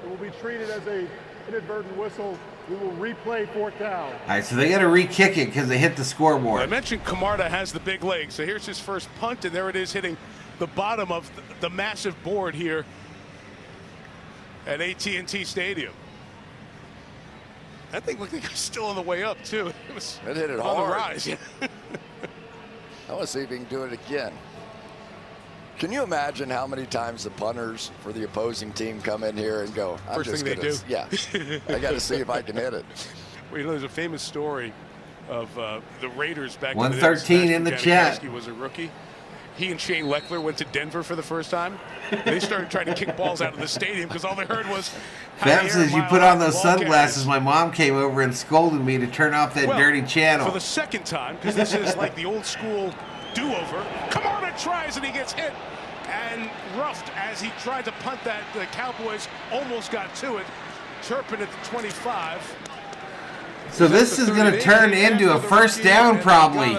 It will be treated as a Inadvertent whistle. We will replay 4th down. All right, so they got to re-kick it because they hit the scoreboard. I mentioned Camarda has the big leg, so here's his first punt, and there it is hitting the bottom of the massive board here at AT&T Stadium. That thing looked like it was still on the way up, too. It hit it on hard. the rise. I want to see if he can do it again. Can you imagine how many times the punters for the opposing team come in here and go, First thing they do. Yeah, I got to see if I can hit it. Well, you know, there's a famous story of the Raiders back 113 in the chat. He was a rookie. He and Shane Leckler went to Denver for the first time. They started trying to kick balls out of the stadium because all they heard was. Fab says you put on those sunglasses. My mom came over and scolded me to turn off that dirty channel. For the second time, because this is like the old school do-over. Camarda tries and he gets hit and roughed as he tried to punt that. The Cowboys almost got to it. Turpin at the 25. So this is going to turn into a first down probably.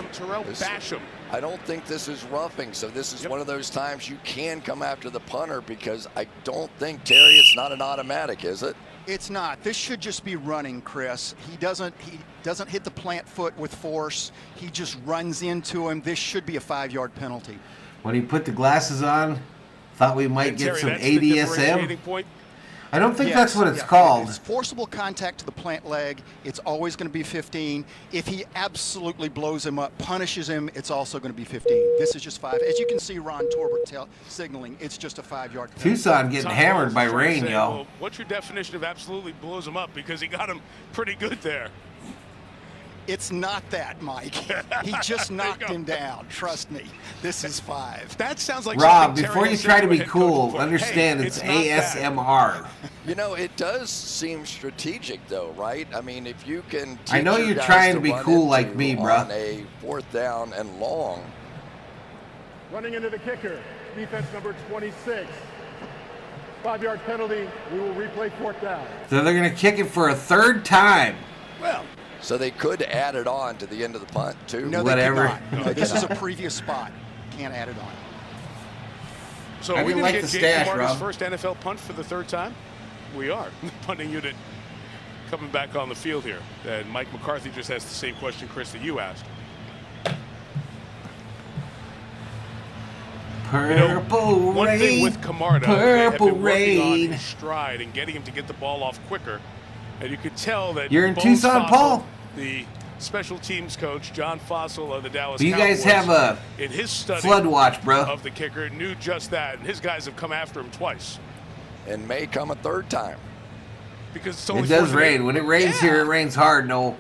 I don't think this is roughing, so this is one of those times you can come after the punter because I don't think, Terry, it's not an automatic, is it? It's not. This should just be running, Chris. He doesn't hit the plant foot with force. He just runs into him. This should be a 5-yard penalty. When he put the glasses on, thought we might get some ADSM. I don't think that's what it's called. It's forcible contact to the plant leg. It's always going to be 15. If he absolutely blows him up, punishes him, it's also going to be 15. This is just 5. As you can see, Ron Torbert signaling, it's just a 5-yard penalty. Tucson getting hammered by rain, y'all. Well, what's your definition of absolutely blows him up? Because he got him pretty good there. It's not that, Mike. He just knocked him down. Trust me. This is 5. That sounds like Rob, before you try to be cool, understand it's ASMR. You know, it does seem strategic, though, right? I mean, if you can. I know you're trying to be cool like me, bro. On a 4th down and long. Running into the kicker, defense number 26. 5-yard penalty. We will replay 4th down. So they're going to kick it for a 3rd time. Well. So they could add it on to the end of the punt, too. No, whatever. No, this is a previous spot. Can't add it on. So are we going to get Jake Camarda's first NFL punt for the 3rd time? We are. Punting unit coming back on the field here. And Mike McCarthy just asked the same question, Chris, that you asked. Purple one rain. Thing with Camarda, Purple have been working on rain. his stride and getting him to get the ball off quicker. And you could tell that you're in Tucson, Paul. The special teams coach, John Fossil of the Dallas you Cowboys, guys have a in his study flood watch, bro. Of the kicker, knew just that, and his guys have come after him twice. And may come a 3rd time. Because it's only it does rain. When it rains here, it rains hard. No.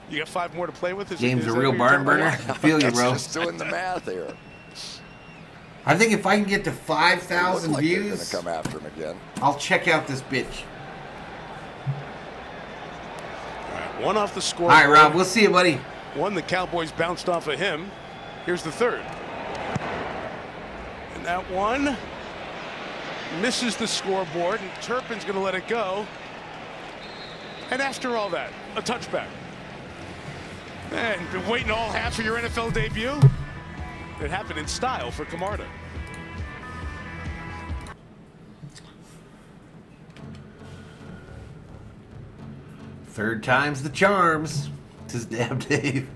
You got 5 more to play with. Game's a real barn burner. I feel you, bro. Just doing the math here. I think if I can get to 5,000 views, gonna come after him again. I'll check out this bitch. One off the score. All right, Rob, we'll see you, buddy. One, the Cowboys bounced off of him. Here's the 3rd. And that one misses the scoreboard, and Turpin's going to let it go. And after all that, a touchback. And been waiting all half of your NFL debut. It happened in style for Camarda. Third time's the charms, says Damn Dave.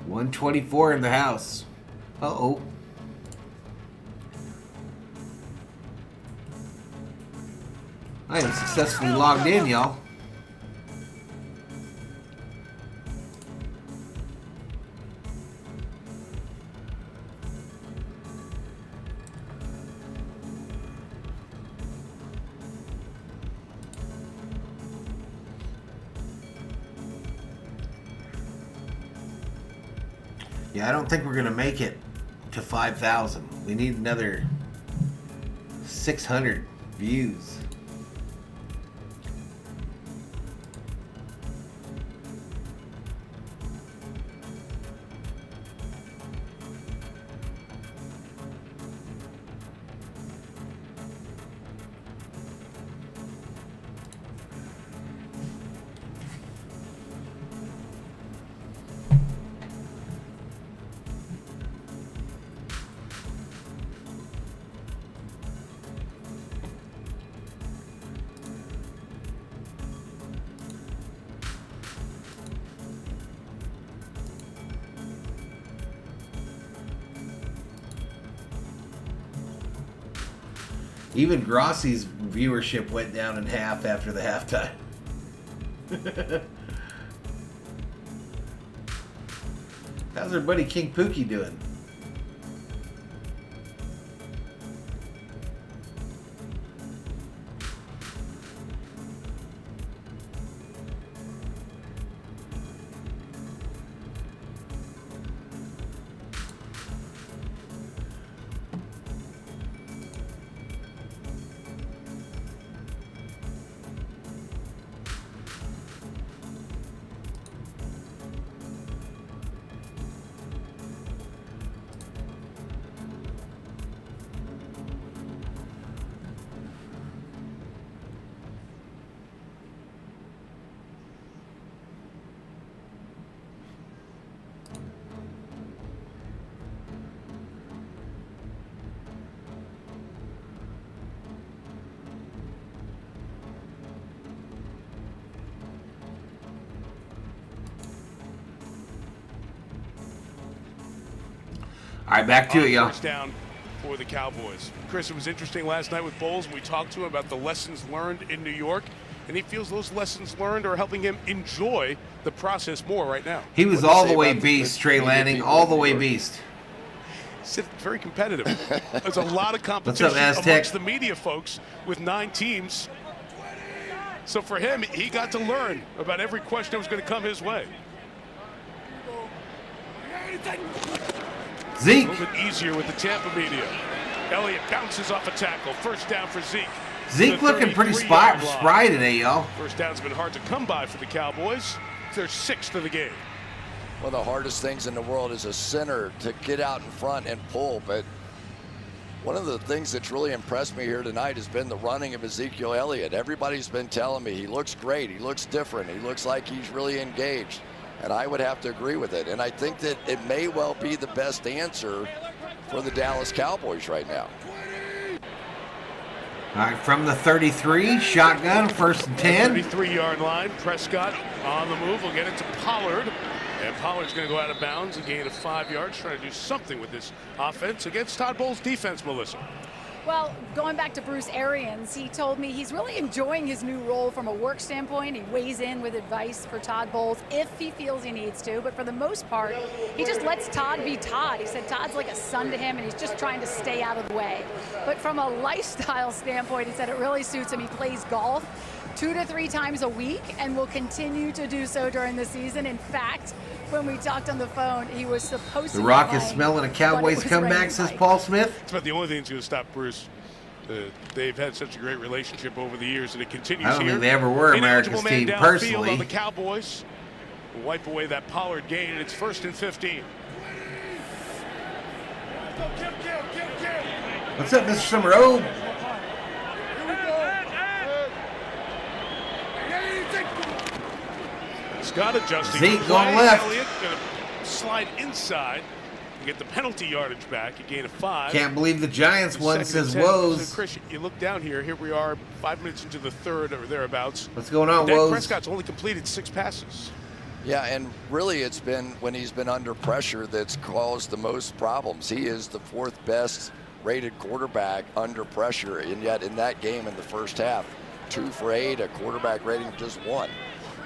124 in the house. Uh-oh. I am successfully logged in, y'all. Yeah, I don't think we're going to make it to 5,000. We need another 600 views. Even Grossi's viewership went down in half after the halftime. How's our buddy King Pookie doing? All right, back to it, y'all. First down for the Cowboys. Chris, it was interesting last night with Bowles. We talked to him about the lessons learned in New York, and he feels those lessons learned are helping him enjoy the process more right now. He was all the way beast, Trey Lanning, all the way beast. It's very competitive. There's a lot of competition amongst the media folks with 9 teams. So for him, he got to learn about every question that was going to come his way. Zeke. A little bit easier with the Tampa media. Elliott bounces off a tackle. First down for Zeke. Zeke looking pretty spry today, y'all. First down's been hard to come by for the Cowboys. It's their 6th of the game. One of the hardest things in the world is a center to get out in front and pull. But one of the things that's really impressed me here tonight has been the running of Ezekiel Elliott. Everybody's been telling me he looks great. He looks different. He looks like he's really engaged. And I would have to agree with it. And I think that it may well be the best answer for the Dallas Cowboys right now. All right, from the 33, shotgun, 1st and 10. 33-yard line. Prescott on the move. We'll get it to Pollard. And Pollard's going to go out of bounds, a gain of 5 yards, trying to do something with this offense against Todd Bowles' defense, Melissa. Well, going back to Bruce Arians, he told me he's really enjoying his new role from a work standpoint. He weighs in with advice for Todd Bowles if he feels he needs to. But for the most part, he just lets Todd be Todd. He said Todd's like a son to him, and he's just trying to stay out of the way. But from a lifestyle standpoint, he said it really suits him. He plays golf 2 to 3 times a week and will continue to do so during the season. In fact, when we talked on the phone, he was supposed to. The Rock is smelling a Cowboys comeback, says Paul Smith. It's about the only thing that's going to stop Bruce. They've had such a great relationship over the years, and it continues. I don't here. think they ever were America's team personally. On the Cowboys will wipe away that Pollard gain, and it's 1st and 15. What's up, Mr. Summerall? Scott adjusting. Zeke going left. Elliott going to slide inside and get the penalty yardage back. A gain of 5. Can't believe the Giants won, says 2nd and 10. Woes. So Chris, you look down here. Here we are, 5 minutes into the 3rd or thereabouts. What's going on, Dak Woes? Prescott's only completed 6 passes. Yeah, and really it's been when he's been under pressure that's caused the most problems. He is the 4th best rated quarterback under pressure, and yet in that game in the first half, 2 for 8, a quarterback rating of just 1.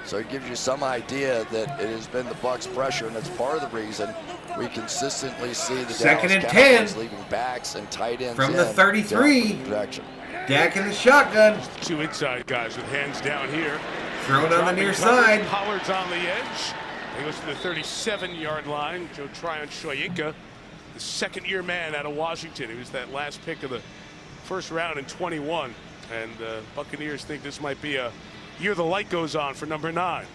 So it gives you some idea that it has been the Bucs' pressure, and it's part of the reason we consistently see the Second Dallas and Cowboys 10. leaving backs and tight ends From the 33. Direction. Dak in the shotgun. 2 inside guys with hands down here. Thrown on the near side. Pollard's on the edge. He goes to the 37-yard line. Joe Tryon-Shoyinka, the 2nd-year man out of Washington. He was that last pick of the 1st round in 21. And Buccaneers think this might be a year the light goes on for number 9.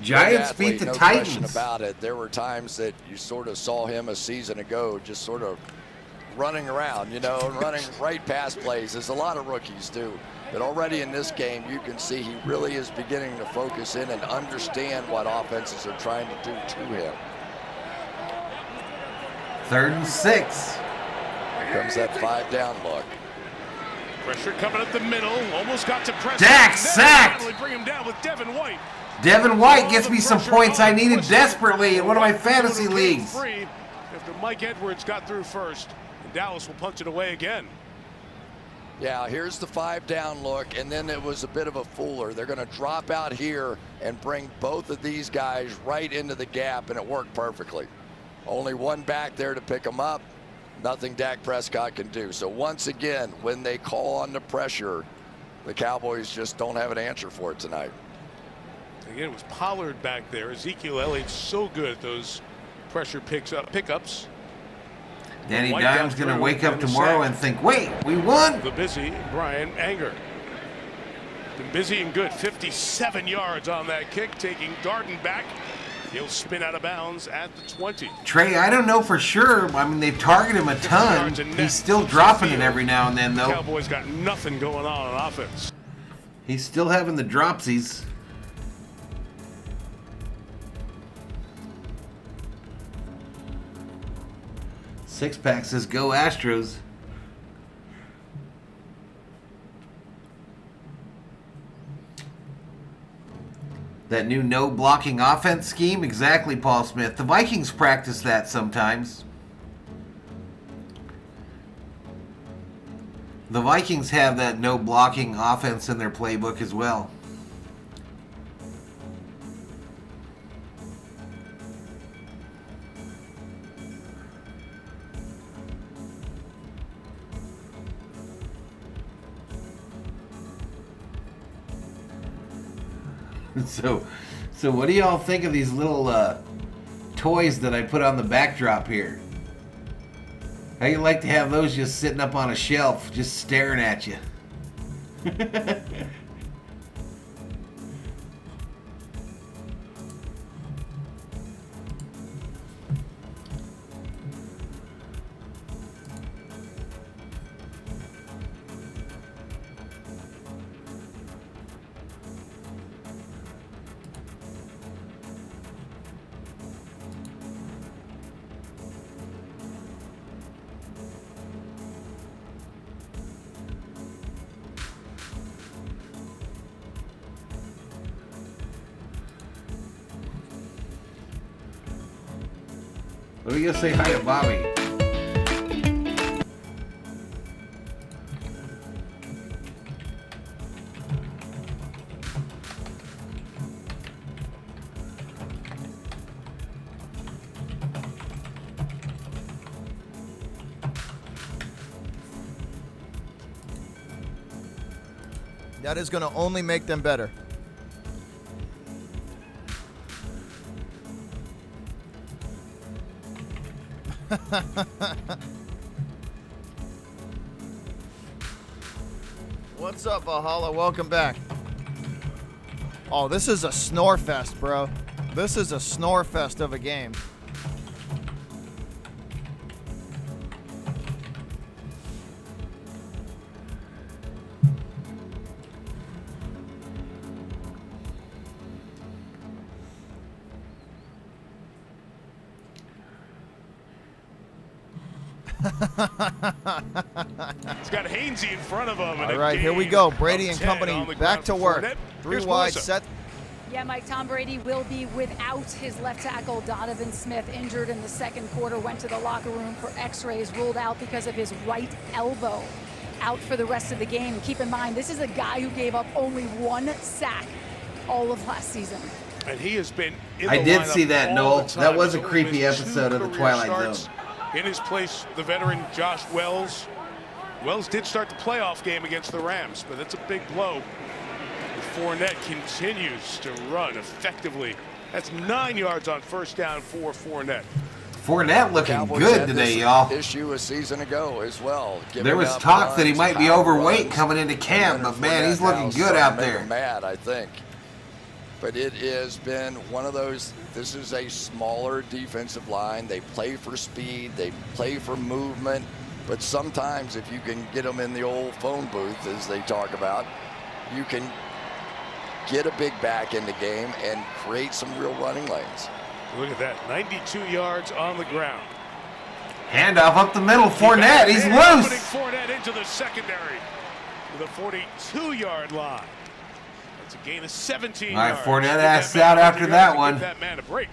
Giants beat the no Titans. Question about it. There were times that you sort of saw him a season ago just sort of running around, you know, and running right past plays, as a lot of rookies do. But already in this game, you can see he really is beginning to focus in and understand what offenses are trying to do to him. 3rd and 6. Here comes that 5-down look. Pressure coming up the middle. Almost got to Prescott. Dak sacked. Finally bring him down with Devin White. Devin White gets me some points I needed desperately in one of my fantasy leagues. Free after Mike Edwards got through first. And Dallas will punch it away again. Yeah, here's the 5-down look, and then it was a bit of a fooler. They're going to drop out here and bring both of these guys right into the gap, and it worked perfectly. Only one back there to pick them up. Nothing Dak Prescott can do. So once again, when they call on the pressure, the Cowboys just don't have an answer for it tonight. Again, it was Pollard back there. Ezekiel Elliott's so good at those pressure pickups. Danny Dimes going to wake up tomorrow and think, wait, we won? The busy Brian Anger. Been busy and good. 57 yards on that kick, taking Darden back. He'll spin out of bounds at the 20. Trey, I don't know for sure. I mean, they've targeted him a ton. He's still dropping it every now and then, though. Cowboys got nothing going on offense. He's still having the dropsies. Six-pack says, go Astros. That new no-blocking offense scheme? Exactly, Paul Smith. The Vikings practice that sometimes. The Vikings have that no-blocking offense in their playbook as well. So what do y'all think of these little toys that I put on the backdrop here? How you like to have those just sitting up on a shelf, just staring at you? Let me go say hi to Bobby. That is going to only make them better. What's up, Valhalla? Welcome back. Oh, this is a snore fest, bro. This is a snore fest of a game. He's got Hainsey in front of him. All right, here we go. Brady and company back to work. Three wide set. Yeah, Mike, Tom Brady will be without his left tackle, Donovan Smith, injured in the second quarter, went to the locker room for x-rays, ruled out because of his right elbow. Out for the rest of the game. Keep in mind, this is a guy who gave up only 1 sack all of last season. And he has been in I the did lineup see that, all Noel. the time. That was a He's creepy missed 2 episode of the career Twilight starts. Zone. In his place, the veteran Josh Wells. Wells did start the playoff game against the Rams, but that's a big blow. Fournette continues to run effectively. That's 9 yards on first down for Fournette. Fournette looking Cowboys good today, y'all. Issue a season ago as well. There was talk that he might be overweight coming into camp, but man, he's looking good out there. Mad, I think. But it has been one of those. This is a smaller defensive line. They play for speed. They play for movement. But sometimes if you can get them in the old phone booth, as they talk about, you can get a big back in the game and create some real running lanes. Look at that, 92 yards on the ground. Handoff up the middle, Fournette, he's loose. Putting Fournette into the secondary with a 42-yard line. That's a gain of 17 yards. All right, Fournette asked out after that one. Give that man a break.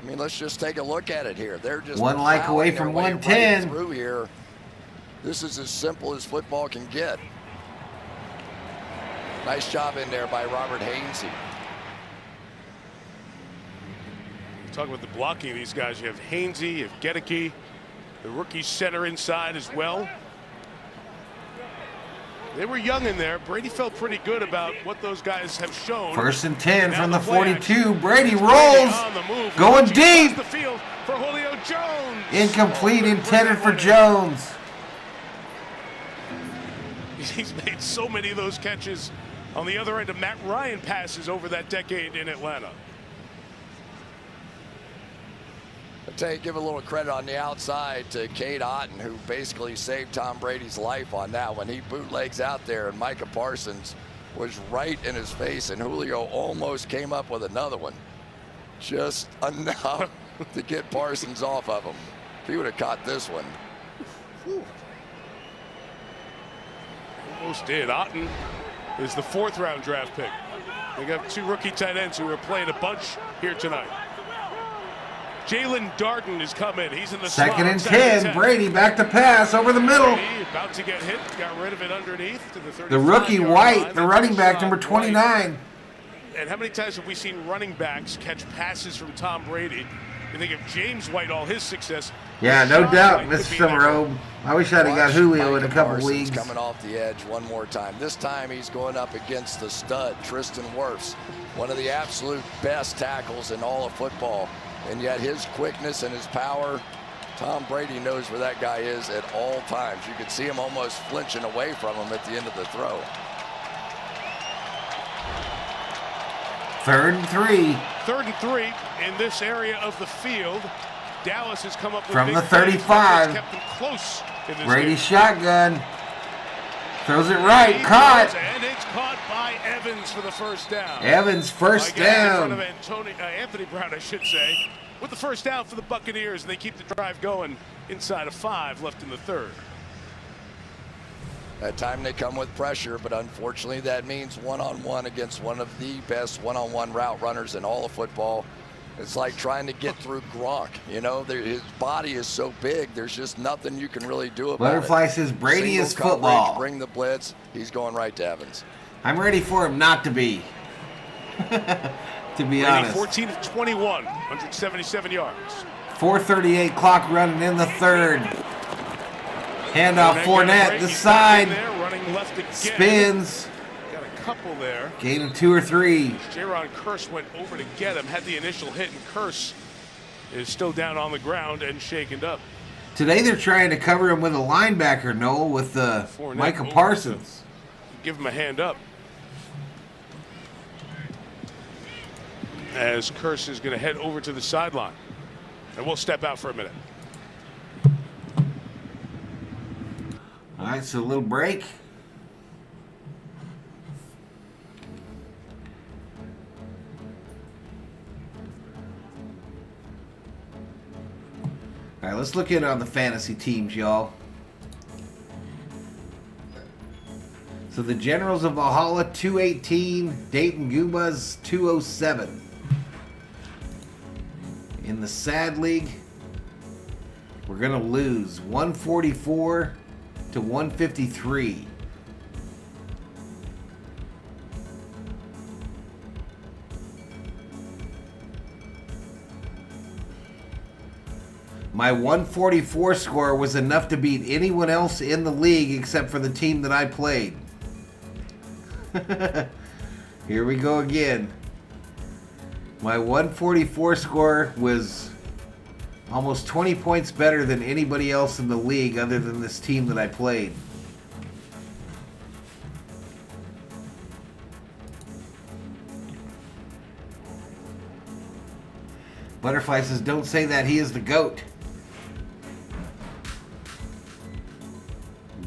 I mean, let's just take a look at it here. They're just one like away from 110. Right through here. This is as simple as football can get. Nice job in there by Robert Hainsey. Talking about the blocking of these guys, you have Hainsey, you have Gedeke, the rookie center inside as well. They were young in there. Brady felt pretty good about what those guys have shown. 1st and 10 from the 42. Brady rolls, going deep. The field for Julio Jones. Incomplete, intended for Jones. He's made so many of those catches on the other end of Matt Ryan passes over that decade in Atlanta. I'll tell you, give a little credit on the outside to Cade Otton, who basically saved Tom Brady's life on that one. He bootlegs out there, and Micah Parsons was right in his face, and Julio almost came up with another one. Just enough to get Parsons off of him. If he would have caught this one. Whew. Almost did. Otton is the 4th-round draft pick. They got 2 rookie tight ends who are playing a bunch here tonight. Jalen Darden is coming. He's in the 2nd and 10. Brady back to pass over the middle. Brady about to get hit. Got rid of it underneath to the The rookie White, the running back, number 29. And how many times have we seen running backs catch passes from Tom Brady? You think of James White, all his success. Yeah, no doubt, Mr. Summerall. I wish I'd have got Julio in a couple leagues. Coming off the edge one more time. This time he's going up against the stud, Tristan Wirfs, one of the absolute best tackles in all of football. And yet his quickness and his power, Tom Brady knows where that guy is at all times. You could see him almost flinching away from him at the end of the throw. 3rd and 3. 3rd and 3 in this area of the field. Dallas has come up with from big the 35. Kept them close in this Brady game. shotgun. Throws it right. Caught. And it's caught by Evans for the first down. Evans first down. In front of Anthony Brown, I should say, with the first down for the Buccaneers, and they keep the drive going inside of 5 left in the 3rd. That time they come with pressure, but unfortunately that means one-on-one against one of the best one-on-one route runners in all of football. It's like trying to get through Gronk. You know, his body is so big, there's just nothing you can really do about Butterfly it. says Brady Single is coverage, football. Bring the blitz. He's going right to Evans. I'm ready for him not to be. To be Brady, honest. 14 of 21, 177 yards. 4:38 clock running in the 3rd. Handoff Fournette, the side. Running left again. Spins. Got a couple there. Gain of 2 or 3. Jaron Kearse went over to get him, had the initial hit, and Kearse is still down on the ground and shaken up. Today they're trying to cover him with a linebacker, Noel, with Micah Parsons. Give him a hand up. As Kearse is going to head over to the sideline. And we'll step out for a minute. All right, so a little break. All right, let's look in on the fantasy teams, y'all. So the Generals of Valhalla, 218. Dayton Goombas, 207. In the Sad League, we're going to lose 144 to 153. My 144 score was enough to beat anyone else in the league except for the team that I played. Here we go again. My 144 score was almost 20 points better than anybody else in the league other than this team that I played. Butterfly says, don't say that, he is the GOAT.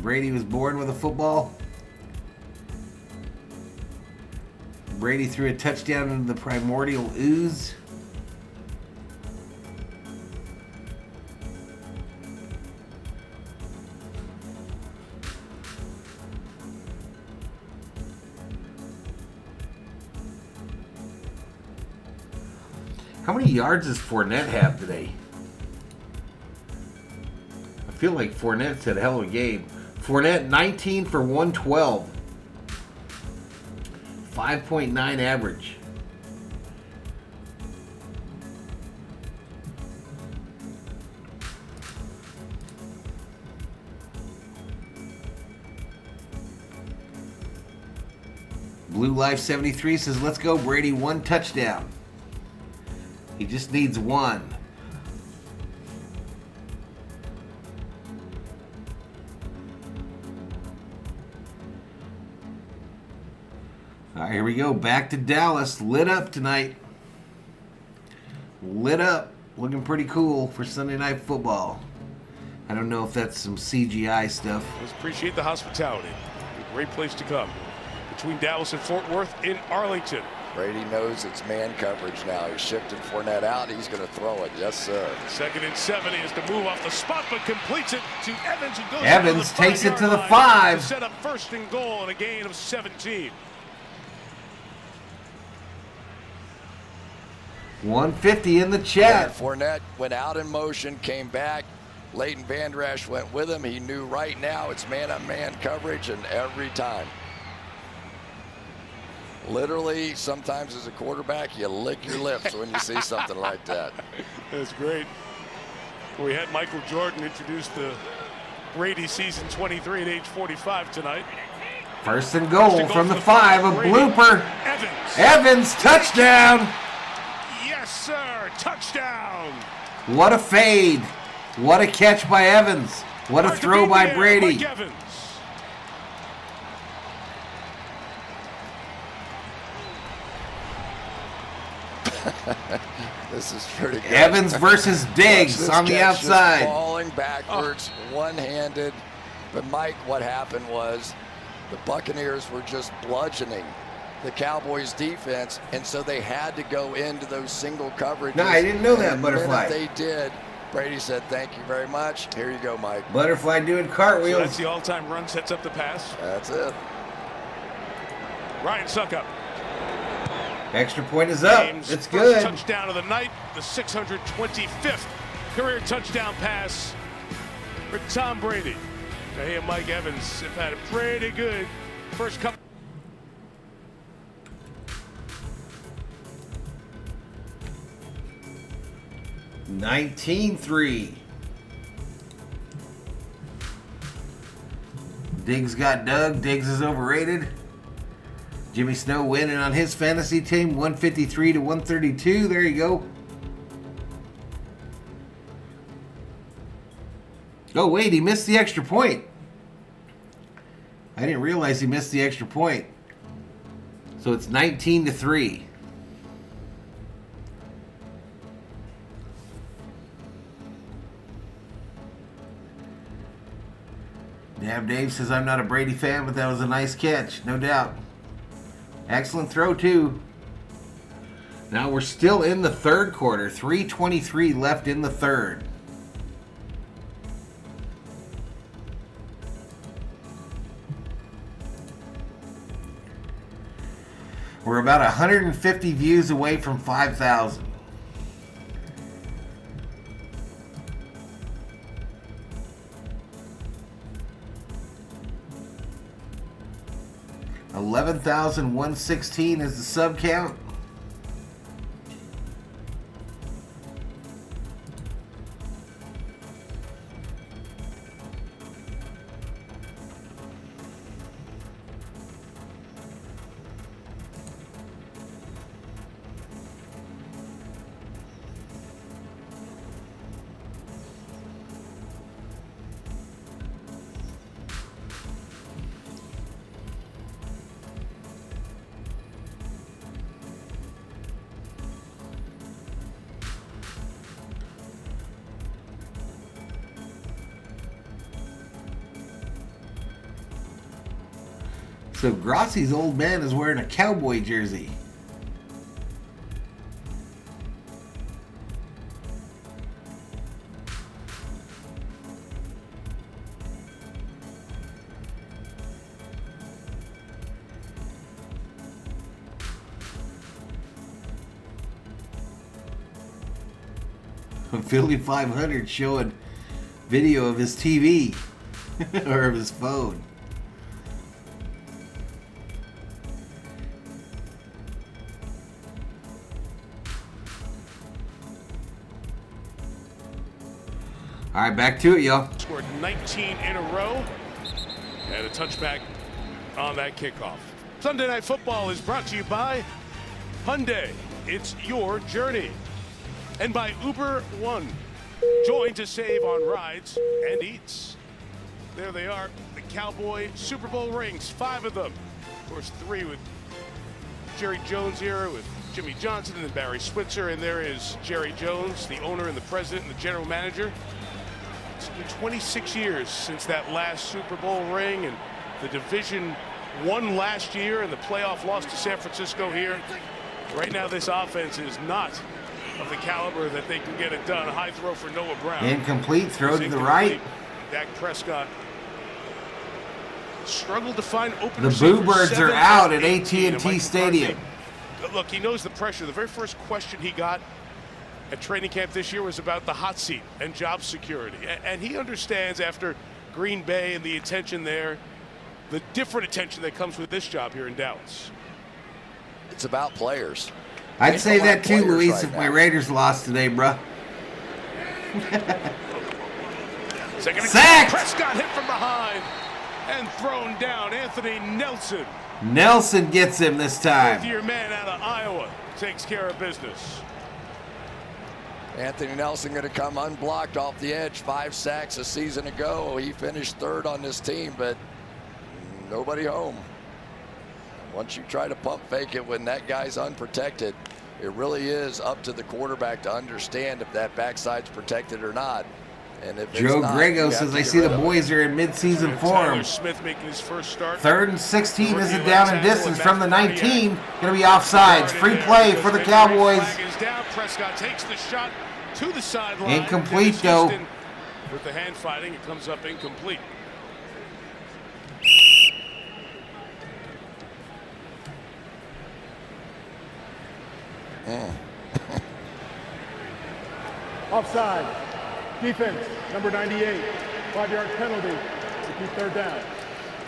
Brady was born with a football. Brady threw a touchdown into the primordial ooze. How many yards does Fournette have today? I feel like Fournette's had a hell of a game. Fournette, 19 for 112. 5.9 average. Blue Life 73 says, let's go, Brady. 1 touchdown. He just needs 1. All right, here we go. Back to Dallas. Lit up tonight. Lit up. Looking pretty cool for Sunday Night Football. I don't know if that's some CGI stuff. Let's appreciate the hospitality. A great place to come. Between Dallas and Fort Worth in Arlington. Brady knows it's man coverage now. He's shifted Fournette out. He's going to throw it. Yes, sir. 2nd and 7. He has to move off the spot, but completes it to Evans. Who goes Evans takes it to the 5 5. To set up 1st and goal and a gain of 17. 150 in the chat. And Fournette went out in motion, came back. Leighton Vander Esch went with him. He knew right now it's man-on-man coverage, and every time. Literally, sometimes as a quarterback, you lick your lips when you see something like that. That's great. We had Michael Jordan introduce the Brady season 23 at age 45 tonight. 1st and goal from the 5, a blooper. Evans, touchdown. Yes, sir, touchdown. What a fade. What a catch by Evans. What a throw by Brady. This is pretty good. Evans versus Diggs on the outside. Just falling backwards, one-handed. But Mike, what happened was the Buccaneers were just bludgeoning the Cowboys defense, and so they had to go into those single coverages. No, I didn't know that, and Butterfly. The minute they did, Brady said, thank you very much. Here you go, Mike. Butterfly doing cartwheels. So that's the all-time run, sets up the pass. That's it. Ryan Suckup. Extra point is up. James' It's first good. Touchdown of the night, the 625th career touchdown pass for Tom Brady. Now, he and Mike Evans have had a pretty good first couple. 19-3. Diggs got dug. Diggs is overrated. Jimmy Snow winning on his fantasy team, 153 to 132. There you go. Oh, wait, he missed the extra point. I didn't realize he missed the extra point. So it's 19-3. Dab Dave says, I'm not a Brady fan, but that was a nice catch, no doubt. Excellent throw, too. Now we're still in the third quarter. 3:23 left in the third. We're about 150 views away from 5,000. $11,116 is the sub count. So Grossi's old man is wearing a Cowboy jersey. Philly 500 showing video of his TV or of his phone. All right, back to it, y'all. Scored 19 in a row and a touchback on that kickoff. Sunday Night Football is brought to you by Hyundai. It's your journey. And by Uber One. Join to save on rides and eats. There they are, the Cowboy Super Bowl rings, 5 of them. Of course, 3 with Jerry Jones here, with Jimmy Johnson and then Barry Switzer. And there is Jerry Jones, the owner and the president and the general manager. It's been 26 years since that last Super Bowl ring, and the division won last year and the playoff loss to San Francisco here. Right now, this offense is not of the caliber that they can get it done. A high throw for Noah Brown. Incomplete throw to the right. Dak Prescott struggled to find open The receivers. Boo Birds are out at AT&T Stadium. Look, he knows the pressure. The very first question he got at training camp this year was about the hot seat and job security. And he understands after Green Bay and the attention there, the different attention that comes with this job here in Dallas. It's about players. I'd say that too, Luis, if my Raiders lost today, bruh. Sacked! Prescott hit from behind and thrown down. Anthony Nelson. Nelson gets him this time. Your man out of Iowa takes care of business. Anthony Nelson going to come unblocked off the edge. 5 sacks a season ago. He finished 3rd on this team, but nobody home. Once you try to pump fake it when that guy's unprotected, it really is up to the quarterback to understand if that backside's protected or not. And if Joe not, Grego says, I see the boys are in mid-season form. Smith making his first start. 3rd and 16 is a down and distance from the 19. Going to be offsides. Free play for the Cowboys. Down. Prescott takes the shot to the sideline. Incomplete, though. With the hand fighting, it comes up incomplete. Offside. Defense, number 98. 5-yard penalty to keep 3rd down.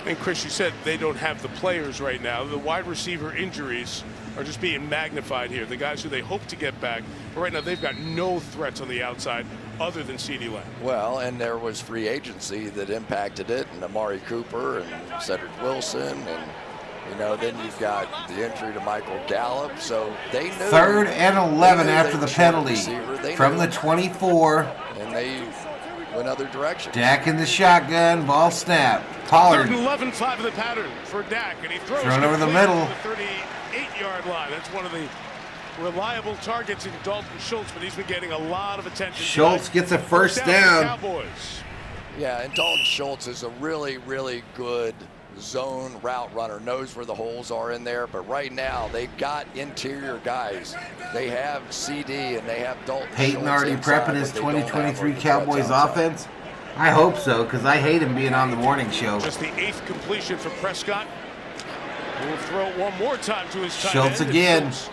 And Chris, you said they don't have the players right now. The wide receiver injuries are just being magnified here. The guys who they hope to get back. But right now, they've got no threats on the outside other than CeeDee Lamb. Well, and there was free agency that impacted it, and Amari Cooper and Cedric Wilson, and then you've got the injury to Michael Gallup. So they knew. 3rd and 11 after the penalty from the 24. And they went other direction. Dak in the shotgun, ball snap. Pollard. 3rd and 11, 5 of the pattern for Dak, and he throws thrown over the middle. The 38-yard line. That's one of the reliable targets in Dalton Schultz, but he's been getting a lot of attention. Schultz gets a first down. Cowboys. Yeah, and Dalton Schultz is a really, really good zone route runner, knows where the holes are in there, but right now they've got interior guys. They have CD and they have Dalton Peyton Schultz already inside, prepping his but they don't 2023 have Cowboys offense? I hope so, because I hate him being on the morning show. Just the 8th completion for Prescott. We'll throw it one more time to his tight Schultz end. again. Schultz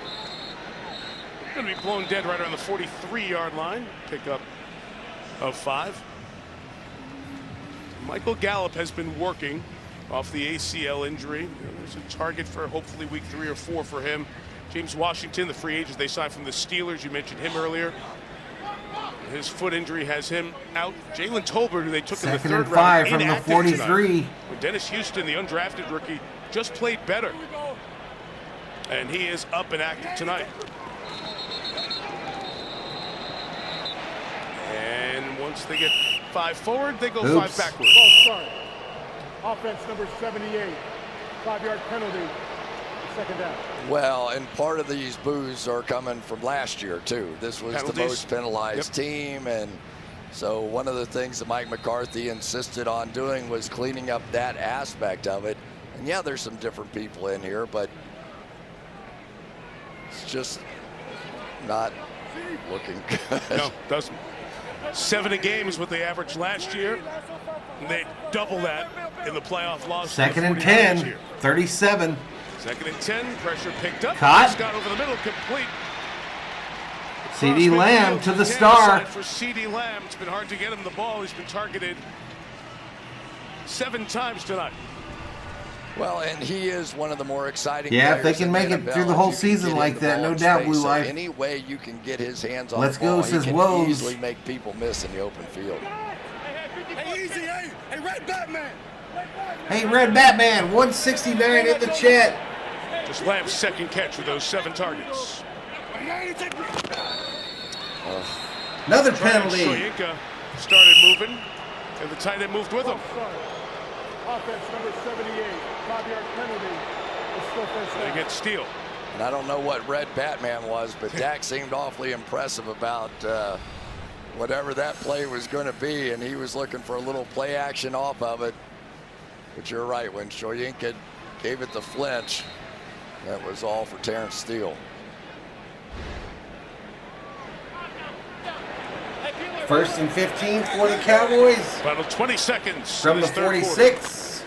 going to be blown dead right around the 43-yard line. Pickup of 5. Michael Gallup has been working off the ACL injury. There's a target for hopefully week 3 or 4 for him. James Washington, the free agent they signed from the Steelers. You mentioned him earlier. His foot injury has him out. Jalen Tolbert, who they took in the 3rd round, 2nd and 5 from the 43. Tonight. When Dennis Houston, the undrafted rookie, just played better. And he is up and active tonight. And once they get 5 forward, they go 5 backwards. False start. Offense number 78. 5-yard penalty. 2nd down. Well, and part of these boos are coming from last year, too. This was the most penalized team, and so one of the things that Mike McCarthy insisted on doing was cleaning up that aspect of it. And yeah, there's some different people in here, but it's just not looking good. No, doesn't. 7 a game is what they averaged last year. And they double that in the playoff loss. 2nd and 10, 37. 2nd and 10, pressure picked up. Caught. Scott over the middle, complete. CeeDee Lamb to the star. For CeeDee Lamb, it's been hard to get him the ball. He's been targeted 7 times tonight. Well, and he is one of the more exciting players. Yeah, if they can make it through the whole season like that, no doubt, Blue Life. So any way you can get his hands on Let's the ball, go, says he can Woes. easily make people miss in the open field. Hey, easy, hey, Red Batman. Hey, Red Batman, 169 in the chat. Just Lamb's second catch with those 7 targets. Another penalty. Shoyinka started moving, and the tight end moved with him. Offense number 78, 5-yard penalty. It's still first down. They get Steele. And I don't know what Red Batman was, but Dak seemed awfully impressive about whatever that play was going to be, and he was looking for a little play action off of it. But you're right, when Shoyinka gave it the flinch, that was all for Terrence Steele. First and 15 for the Cowboys. Final 20 seconds. From the 46.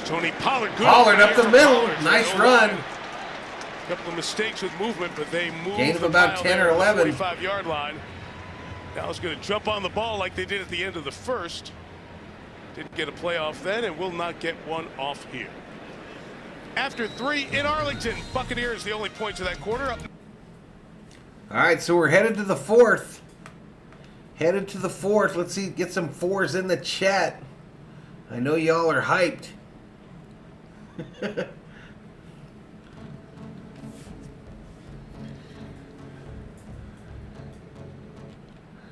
Tony Pollard. Pollard up the middle. Nice run. A couple of mistakes with movement, but they moved. Gain of about 10 or 11. 45-yard line. Dallas going to jump on the ball like they did at the end of the first. Didn't get a playoff then, and will not get one off here. After 3 in Arlington, Buccaneers the only points of that quarter. Up. All right, so we're headed to the 4th. Headed to the 4th. Let's see, get some 4s in the chat. I know y'all are hyped.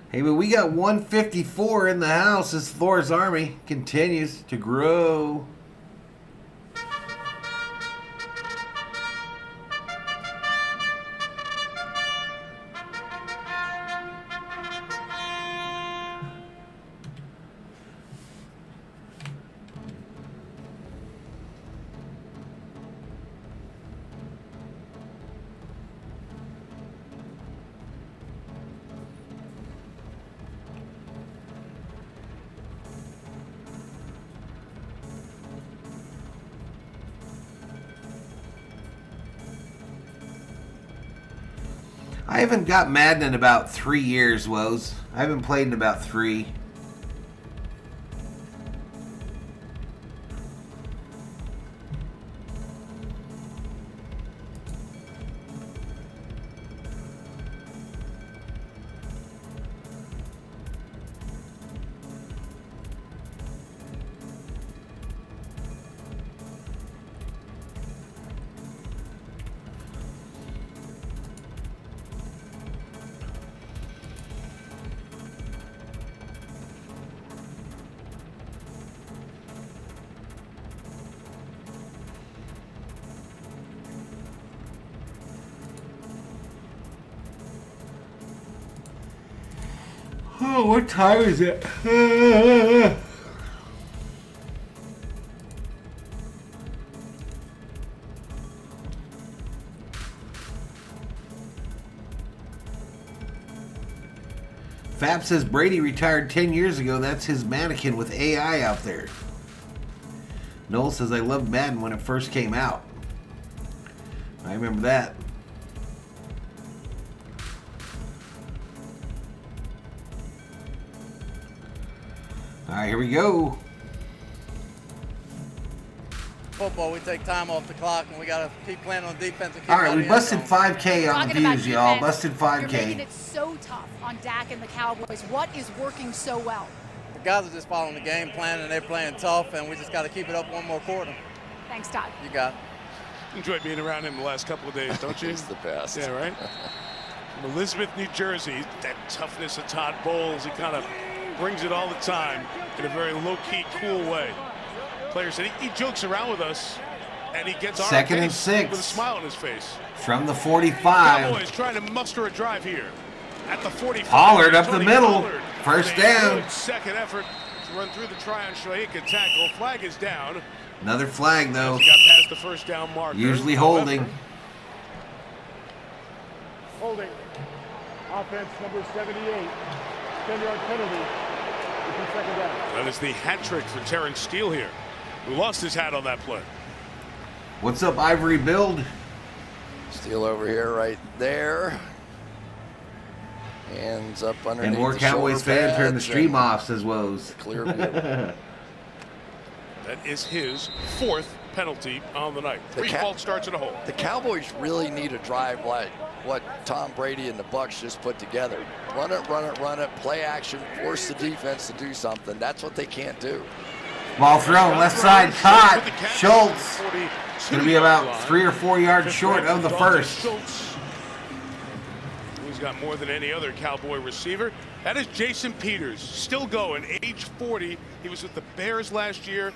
Hey, but we got 154 in the house as Thor's Army continues to grow. I haven't got Madden in about 3 years, Woes. I haven't played in about 3. Oh, what time is it? Fab says Brady retired 10 years ago. That's his mannequin with AI out there. Noel says, I loved Madden when it first came out. I remember that. All right, here we go. Football, we take time off the clock, and we got to keep playing on defense. And keep All right, we busted 5K on the views, y'all. Busted 5K. You're making it so tough on Dak and the Cowboys. What is working so well? The guys are just following the game plan, and they're playing tough, and we just got to keep it up one more quarter. Thanks, Todd. You got it. Enjoyed being around him the last couple of days, don't you? He's the best. Yeah, right? From Elizabeth, New Jersey, that toughness of Todd Bowles, he kind of brings it all the time in a very low-key, cool way. Players said he jokes around with us, and he gets second and 6 with a smile on his face. From the 45. Cowboys trying to muster a drive here at the 45. Pollard up the Tony middle. Pollard. First down. Good second effort to run through the try on Shoyinka tackle. Flag is down. Another flag, though. He got past the first down marker. Usually holding. Holding. Offense number 78. 10-yard penalty. Second down. That is the hat trick for Terrence Steele here, who lost his hat on that play. What's up, Ivory Build? Steele over here right there. Hands up underneath. And more the Cowboys fans turn the pads stream and off, says Woes. Clear view. That is his 4th penalty on the night. 3 false starts and a hole. The Cowboys really need a drive like what Tom Brady and the Bucs just put together. Run it, run it, run it, play action, force the defense to do something. That's what they can't do. Ball thrown, left side, caught. Schultz going to be about 3 or 4 yards short of the first. He's got more than any other Cowboy receiver. That is Jason Peters, still going, age 40. He was with the Bears last year.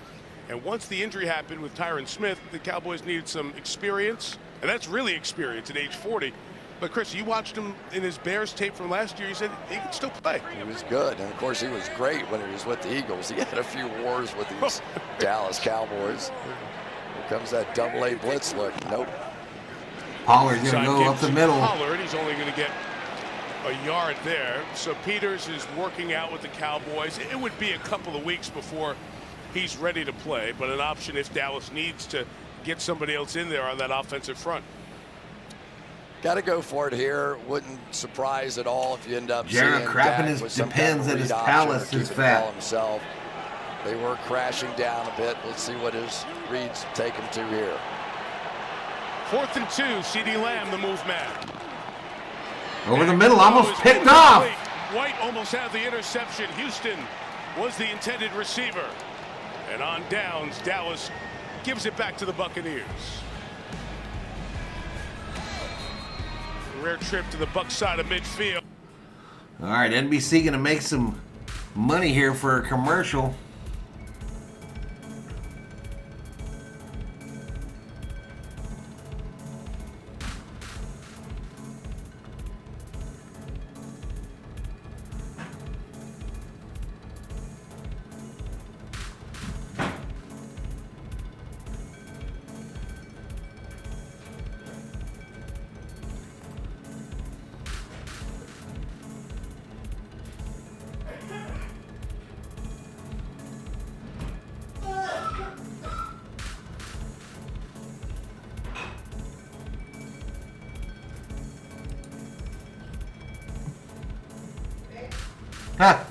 And once the injury happened with Tyron Smith, the Cowboys needed some experience. And that's really experience at age 40. But, Chris, you watched him in his Bears tape from last year. He said he could still play. He was good. And, of course, he was great when he was with the Eagles. He had a few wars with these Dallas Cowboys. Here comes that double-A blitz look. Nope. Pollard's going to go up the middle. Pollard, he's only going to get a yard there. So Peters is working out with the Cowboys. It would be a couple of weeks before he's ready to play, but an option if Dallas needs to get somebody else in there on that offensive front. Got to go for it here. Wouldn't surprise at all if you end up Jared seeing crapping Dak his with some depends kind at of his read palace option or is keeping the ball fat. himself. They were crashing down a bit. Let's see what his reads take him to here. 4th and 2, CeeDee Lamb, the move man. Over the middle, almost picked off. White almost had the interception. Houston was the intended receiver. And on downs, Dallas gives it back to the Buccaneers. Rare trip to the Bucs side of midfield. All right, NBC going to make some money here for a commercial. Huh.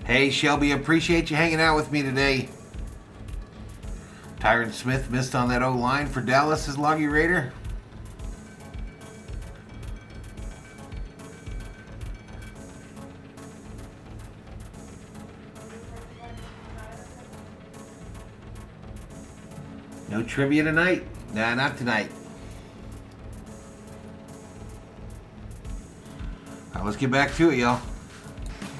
Hey, Shelby, appreciate you hanging out with me today. Tyron Smith missed on that O-line for Dallas, is Loggy Raider. No trivia tonight? Nah, not tonight. All right, let's get back to it, y'all.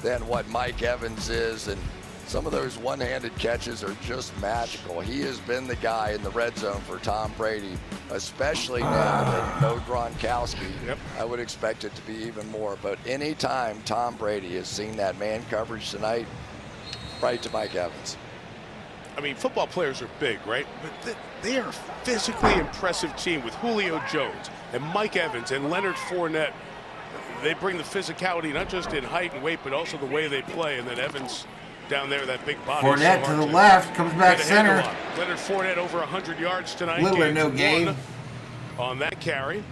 Than what Mike Evans is, and some of those one-handed catches are just magical. He has been the guy in the red zone for Tom Brady, especially now that no Gronkowski. Yep. I would expect it to be even more, but anytime Tom Brady has seen that man coverage tonight, right to Mike Evans. I mean, football players are big, right? But they are a physically impressive team with Julio Jones and Mike Evans and Leonard Fournette. They bring the physicality, not just in height and weight, but also the way they play. And then Evans down there, that big body. Fournette to the left, comes back center. Leonard Fournette over 100 yards tonight. Little or no gain on that carry.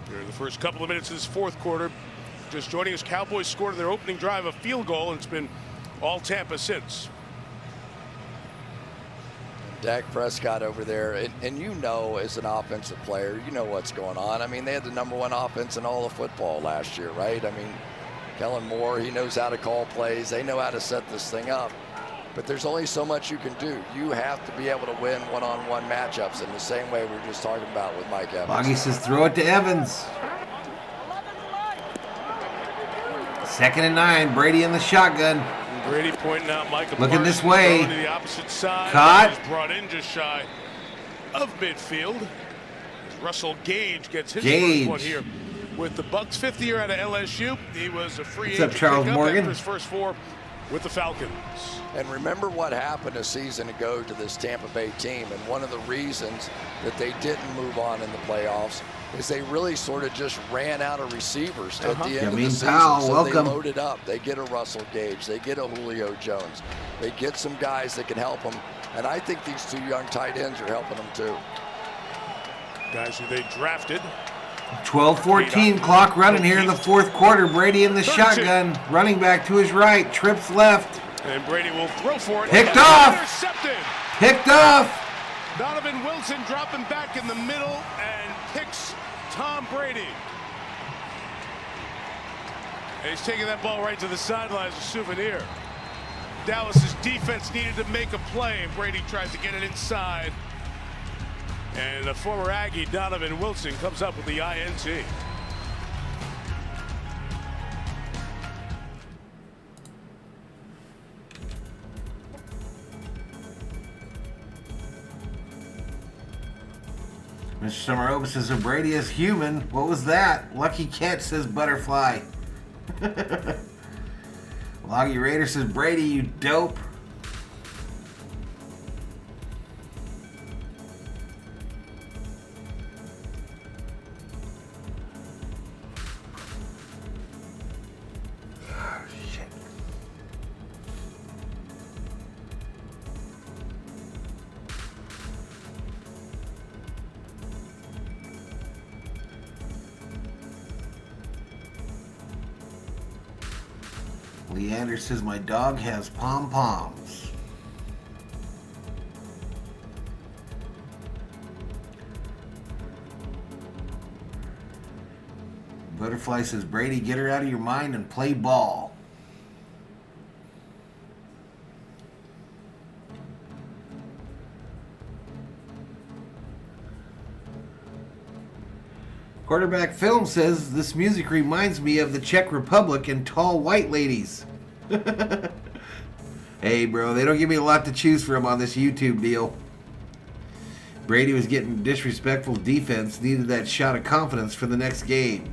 Here in the first couple of minutes of this fourth quarter, just joining us, Cowboys scored their opening drive a field goal, and it's been all Tampa since. Dak Prescott over there, and you know, as an offensive player, you know what's going on. I mean, they had the #1 offense in all of football last year, right? I mean, Kellen Moore, he knows how to call plays. They know how to set this thing up. But there's only so much you can do. You have to be able to win one-on-one matchups in the same way we were just talking about with Mike Evans. Boggy says throw it to Evans. 2nd and 9, Brady in the shotgun. Brady pointing out Michael looking Parsons this way. going to the opposite side. Caught. He's brought in just shy of midfield. Russell Gage gets his first one here with the Bucs. 5th year out of LSU. He was a free agent. What's up, Charles Morgan? After his first 4 with the Falcons. And remember what happened a season ago to this Tampa Bay team, and one of the reasons that they didn't move on in the playoffs is they really sort of just ran out of receivers at the end of the season. So welcome. They loaded up. They get a Russell Gage. They get a Julio Jones. They get some guys that can help them. And I think these 2 young tight ends are helping them too. Guys who they drafted. 12-14, clock running here in the 4th quarter. Brady in the shotgun. Running back to his right. Trips left. And Brady will throw for it. Picked off. Intercepted. Picked off. Donovan Wilson dropping back in the middle and picks Tom Brady. And he's taking that ball right to the sideline as a souvenir. Dallas's defense needed to make a play, and Brady tries to get it inside. And the former Aggie, Donovan Wilson, comes up with the INT. Mr. Summerova says Brady is human. What was that? Lucky Catch says butterfly. Loggy Raider says Brady, you dope. Leander says my dog has pom-poms. Butterfly says Brady, get her out of your mind and play ball. Quarterback Film says this music reminds me of the Czech Republic and tall white ladies. Hey, bro, they don't give me a lot to choose from on this YouTube deal. Brady was getting disrespectful defense, needed that shot of confidence for the next game.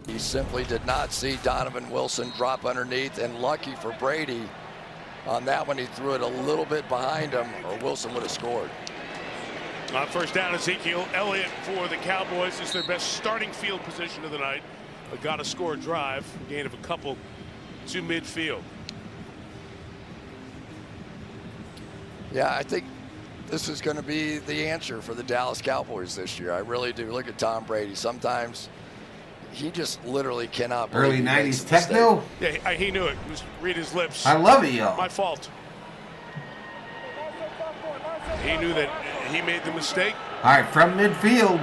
He simply did not see Donovan Wilson drop underneath, and lucky for Brady, on that one he threw it a little bit behind him, or Wilson would have scored. First down, Ezekiel Elliott for the Cowboys. It's their best starting field position of the night. Got to score a drive, a gain of a couple to midfield. Yeah, I think this is going to be the answer for the Dallas Cowboys this year. I really do. Look at Tom Brady. Sometimes he just literally cannot believe Early 90s techno? Yeah, he knew it. Just read his lips. I love it, yo. My fault. He knew that he made the mistake. All right, from midfield.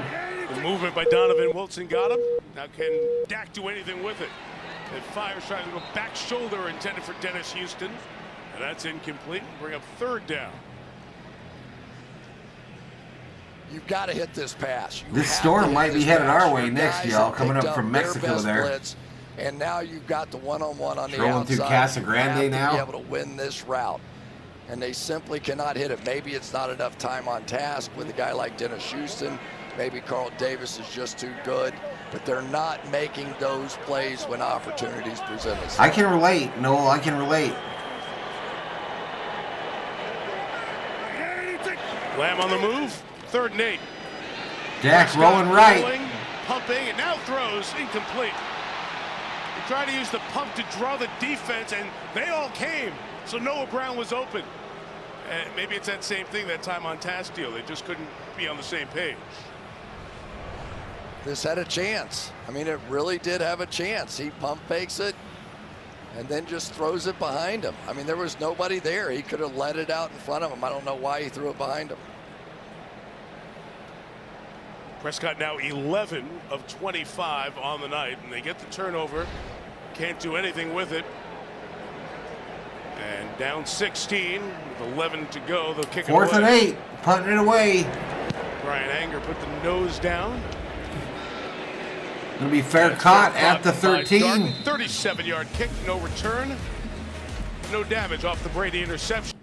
The movement by Donovan Wilson got him. Now can Dak do anything with it? It fires, trying to go back shoulder intended for Dennis Houston. And that's incomplete. Bring up 3rd down. You've got to hit this pass. This storm might be headed our way next, y'all, coming up from Mexico there. Blitz, and now you've got the one-on-one on the Rolling outside. through Casa Grande you have now. to be able to win this route. and they simply cannot hit it. Maybe it's not enough time on task with a guy like Dennis Houston. Maybe Carl Davis is just too good, but they're not making those plays when opportunities present themselves. I can relate, Noel. I can relate. Lamb on the move. 3rd and 8. Dak rolling right. Rolling, pumping, and now throws incomplete. He tried to use the pump to draw the defense, and they all came. So Noah Brown was open. And maybe it's that same thing, that time on task deal. They just couldn't be on the same page. This had a chance. I mean, it really did have a chance. He pump fakes it and then just throws it behind him. I mean, there was nobody there. He could have let it out in front of him. I don't know why he threw it behind him. Prescott now 11 of 25 on the night, and they get the turnover. Can't do anything with it. And down 16 with 11 to go. They'll kick it away. 4th and 8, punting it away. Brian Anger put the nose down. Gonna be fair caught at the 13. 37-yard kick, no return. No damage off the Brady interception.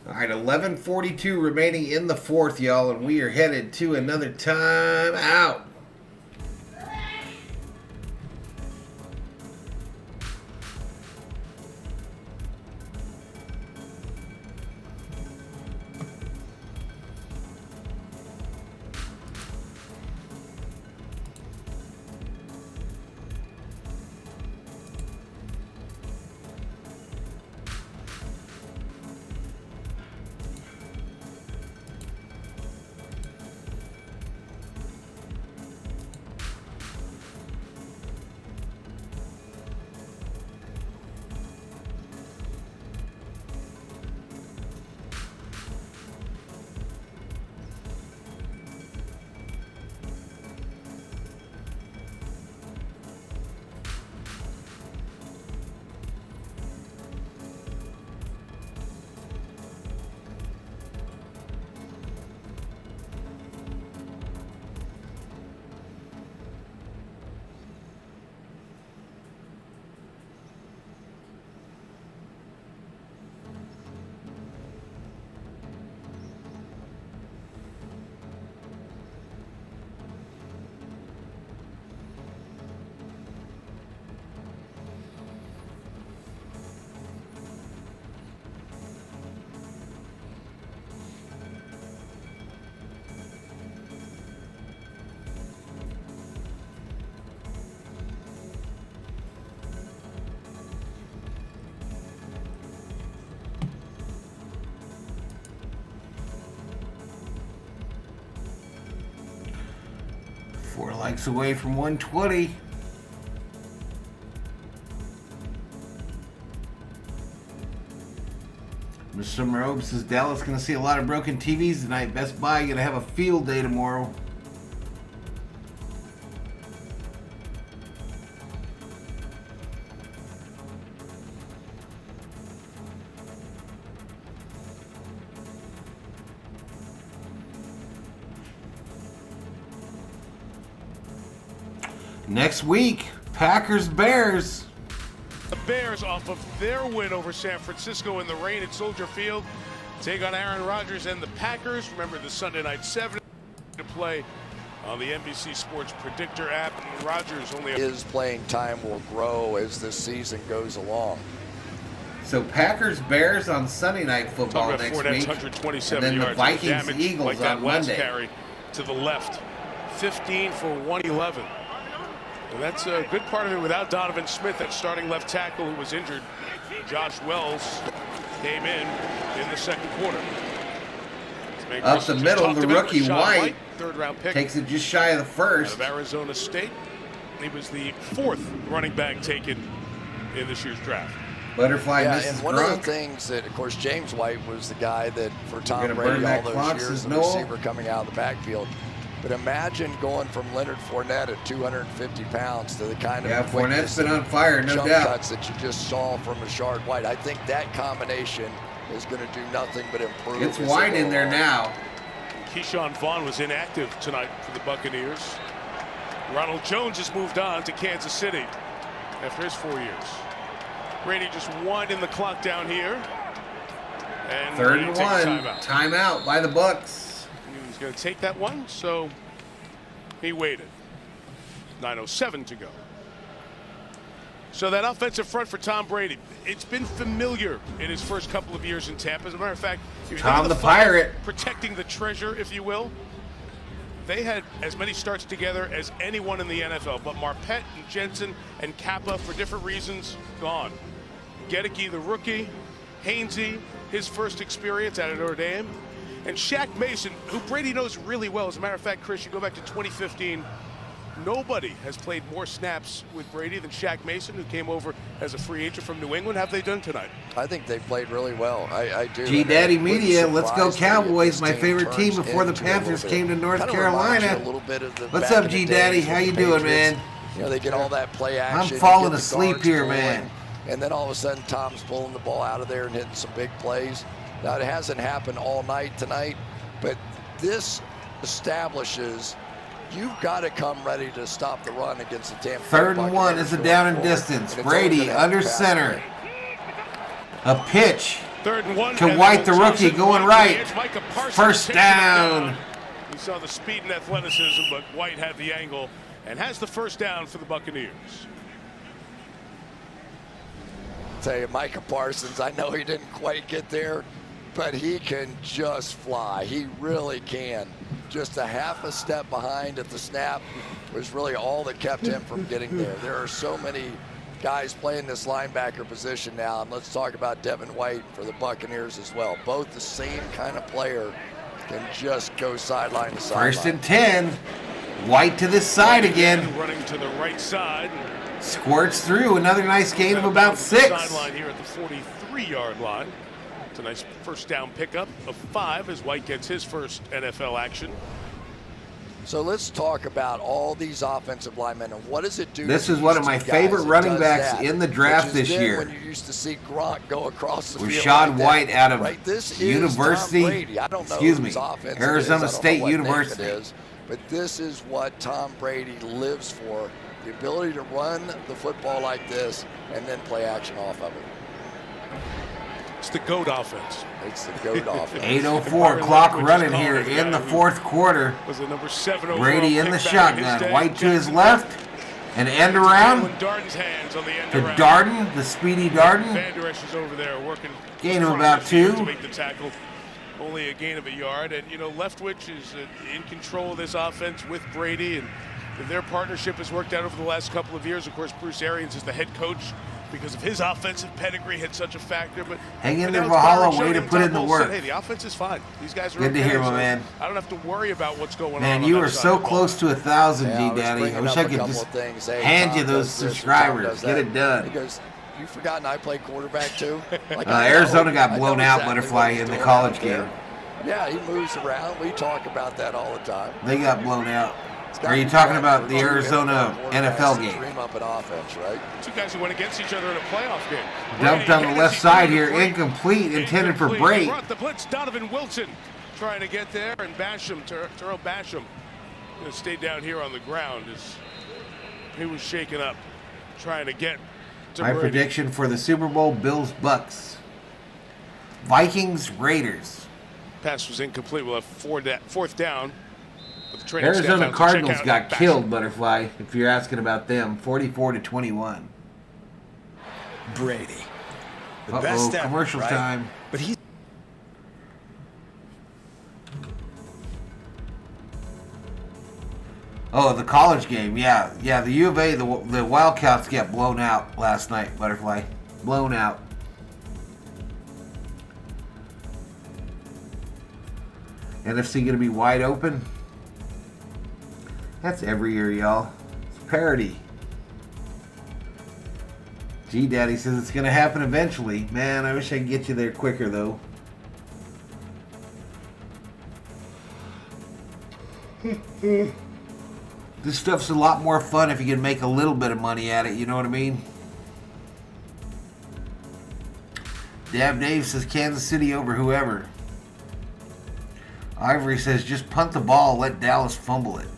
All right, 11:42 remaining in the 4th, y'all, and we are headed to another time out. Likes away from 120. Mr. Marobe says Dallas going to see a lot of broken TVs tonight. Best Buy going to have a field day tomorrow. Next week, Packers-Bears. The Bears, off of their win over San Francisco in the rain at Soldier Field, take on Aaron Rodgers and the Packers. Remember the Sunday night 7 to play on the NBC Sports Predictor app. And Rodgers only his playing time will grow as this season goes along. So Packers-Bears on Sunday Night Football next week, 127 and then the yards Vikings-Eagles like that on last Monday. Carry to the left, 15 for 111. And that's a good part of it without Donovan Smith, that starting left tackle who was injured. Josh Wells came in the second quarter. Up the middle, the rookie White third-round pick, takes it just shy of the first. out of Arizona State. He was the 4th running back taken in this year's draft. Butterfly yeah, misses and one Gronk. of the things that, of course, James White was the guy that for Tom Gonna Brady burn all that those clock, years, says the Noel. receiver coming out of the backfield. But imagine going from Leonard Fournette at 250 pounds to the kind of Fournette's been on fire, no jump doubt. cuts that you just saw from Rashard White. I think that combination is going to do nothing but improve. It's White in there now. Keyshawn Vaughn was inactive tonight for the Buccaneers. Ronald Jones has moved on to Kansas City after his 4 years. Brady just winding the clock down here. And 3rd and 1. Timeout. Timeout by the Bucs. He was going to take that one, so he waited. 9:07 to go. So that offensive front for Tom Brady, it's been familiar in his first couple of years in Tampa. As a matter of fact, if you Tom think of the Pirate protecting the treasure, if you will, they had as many starts together as anyone in the NFL. But Marpet and Jensen and Kappa, for different reasons, gone. Gedeke, the rookie, Hainsey, his first experience out of Notre Dame, and Shaq Mason, who Brady knows really well. As a matter of fact, Chris, you go back to 2015. Nobody has played more snaps with Brady than Shaq Mason, who came over as a free agent from New England. Have they done tonight? I think they played really well. I do. G-Daddy Media, let's go Cowboys, my favorite team before the Panthers came to North Carolina. What's up, G-Daddy? How you doing, man? You know, they get all that play action. I'm falling asleep here, man. And then all of a sudden, Tom's pulling the ball out of there and hitting some big plays. Now, it hasn't happened all night tonight, but this establishes you've got to come ready to stop the run against the Tampa Bay 3rd and 1 is a down and distance. Brady under center. A pitch 3rd and 1 to White, the rookie, going right. First down. We saw the speed and athleticism, but White had the angle and has the first down for the Buccaneers. Tell you, Micah Parsons, I know he didn't quite get there, but he can just fly. He really can. Just a half a step behind at the snap was really all that kept him from getting there. There are so many guys playing this linebacker position now, and let's talk about Devin White for the Buccaneers as well. Both the same kind of player, can just go sideline to sideline. 1st and 10. White to this side again. Running to the right side. Squirts through. Another nice gain of about 6. Sideline here at the 43-yard line. It's a nice first down pickup of 5 as White gets his first NFL action. So let's talk about all these offensive linemen and what does it do? This is one of my favorite running backs in the draft this year. When you used to see Gronk go across the field. Rashad White out of University, offense Arizona State University. Is, but this is what Tom Brady lives for. The ability to run the football like this and then play action off of it. It's the GOAT offense. It's the GOAT offense. 8:04 clock running here in the 4th quarter. Was the number 7 Brady in the shotgun. White to his left. An end around to Darden, the speedy Darden. Van Der Esch is over there working. Gain of about 2. To make the tackle. Only a gain of a yard. And, you know, Leftwich is in control of this offense with Brady. And their partnership has worked out over the last couple of years. Of course, Bruce Arians is the head coach because of his offensive pedigree had such a factor. But hang in there, Valhalla. Way to put in the work. Hey, the offense is fine. These guys are good to hear, my so man. I don't have to worry about what's going on. Man, you are so close to 1,000, G-Daddy. I wish I could just hand you those subscribers. Get it done. Because you've forgotten I played quarterback too. Like Arizona got blown out, Butterfly, in the college game. Yeah, he moves around. We talk about that all the time. They got blown out. Are you talking about the Arizona NFL game? Up an offense, right? 2 guys who went against each other in a playoff game. Dumped on the left side here, incomplete, intended for Brate. Brought the blitz, Donovan Wilson trying to get there, and Basham, Terrell Basham, going to stay down here on the ground as he was shaken up, trying to get to My Brady. prediction for the Super Bowl: Bills, Bucks, Vikings, Raiders. Pass was incomplete. We'll have 4th down. Arizona Cardinals got killed, Butterfly, if you're asking about them, 44-21. Brady. The best ever, commercial right? time. But he. Oh, the college game, yeah. The U of A, the Wildcats got blown out last night, Butterfly. Blown out. NFC going to be wide open. That's every year, y'all. It's parody. G-Daddy says it's going to happen eventually. Man, I wish I could get you there quicker, though. This stuff's a lot more fun if you can make a little bit of money at it, you know what I mean? Dab Dave says Kansas City over whoever. Ivory says just punt the ball, let Dallas fumble it.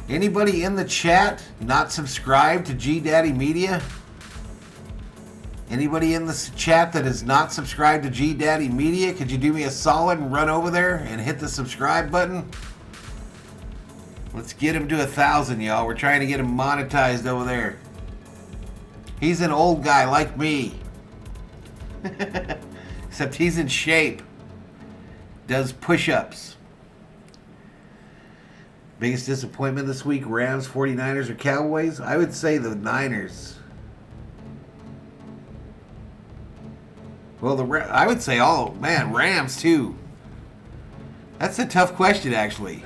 Anybody in the chat not subscribed to G Daddy Media? Anybody in the chat that is not subscribed to G Daddy Media, could you do me a solid and run over there and hit the subscribe button? Let's get him to 1,000, y'all. We're trying to get him monetized over there. He's an old guy like me. Except he's in shape. Does push-ups. Biggest disappointment this week, Rams, 49ers, or Cowboys? I would say the Niners. Well, I would say Rams too. That's a tough question, actually.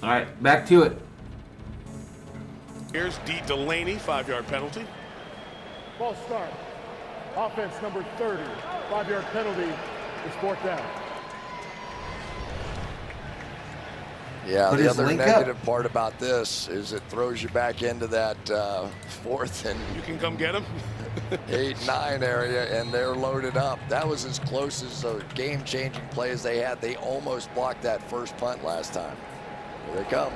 All right, back to it. Here's D. Delaney, 5-yard penalty. False start. Offense number 30. 5-yard penalty is fourth down. Yeah, Put the his other link negative up. part about this is it throws you back into that fourth and You can come get him. 8-9 area, and they're loaded up. That was as close as a game-changing play as they had. They almost blocked that first punt last time. Here they come.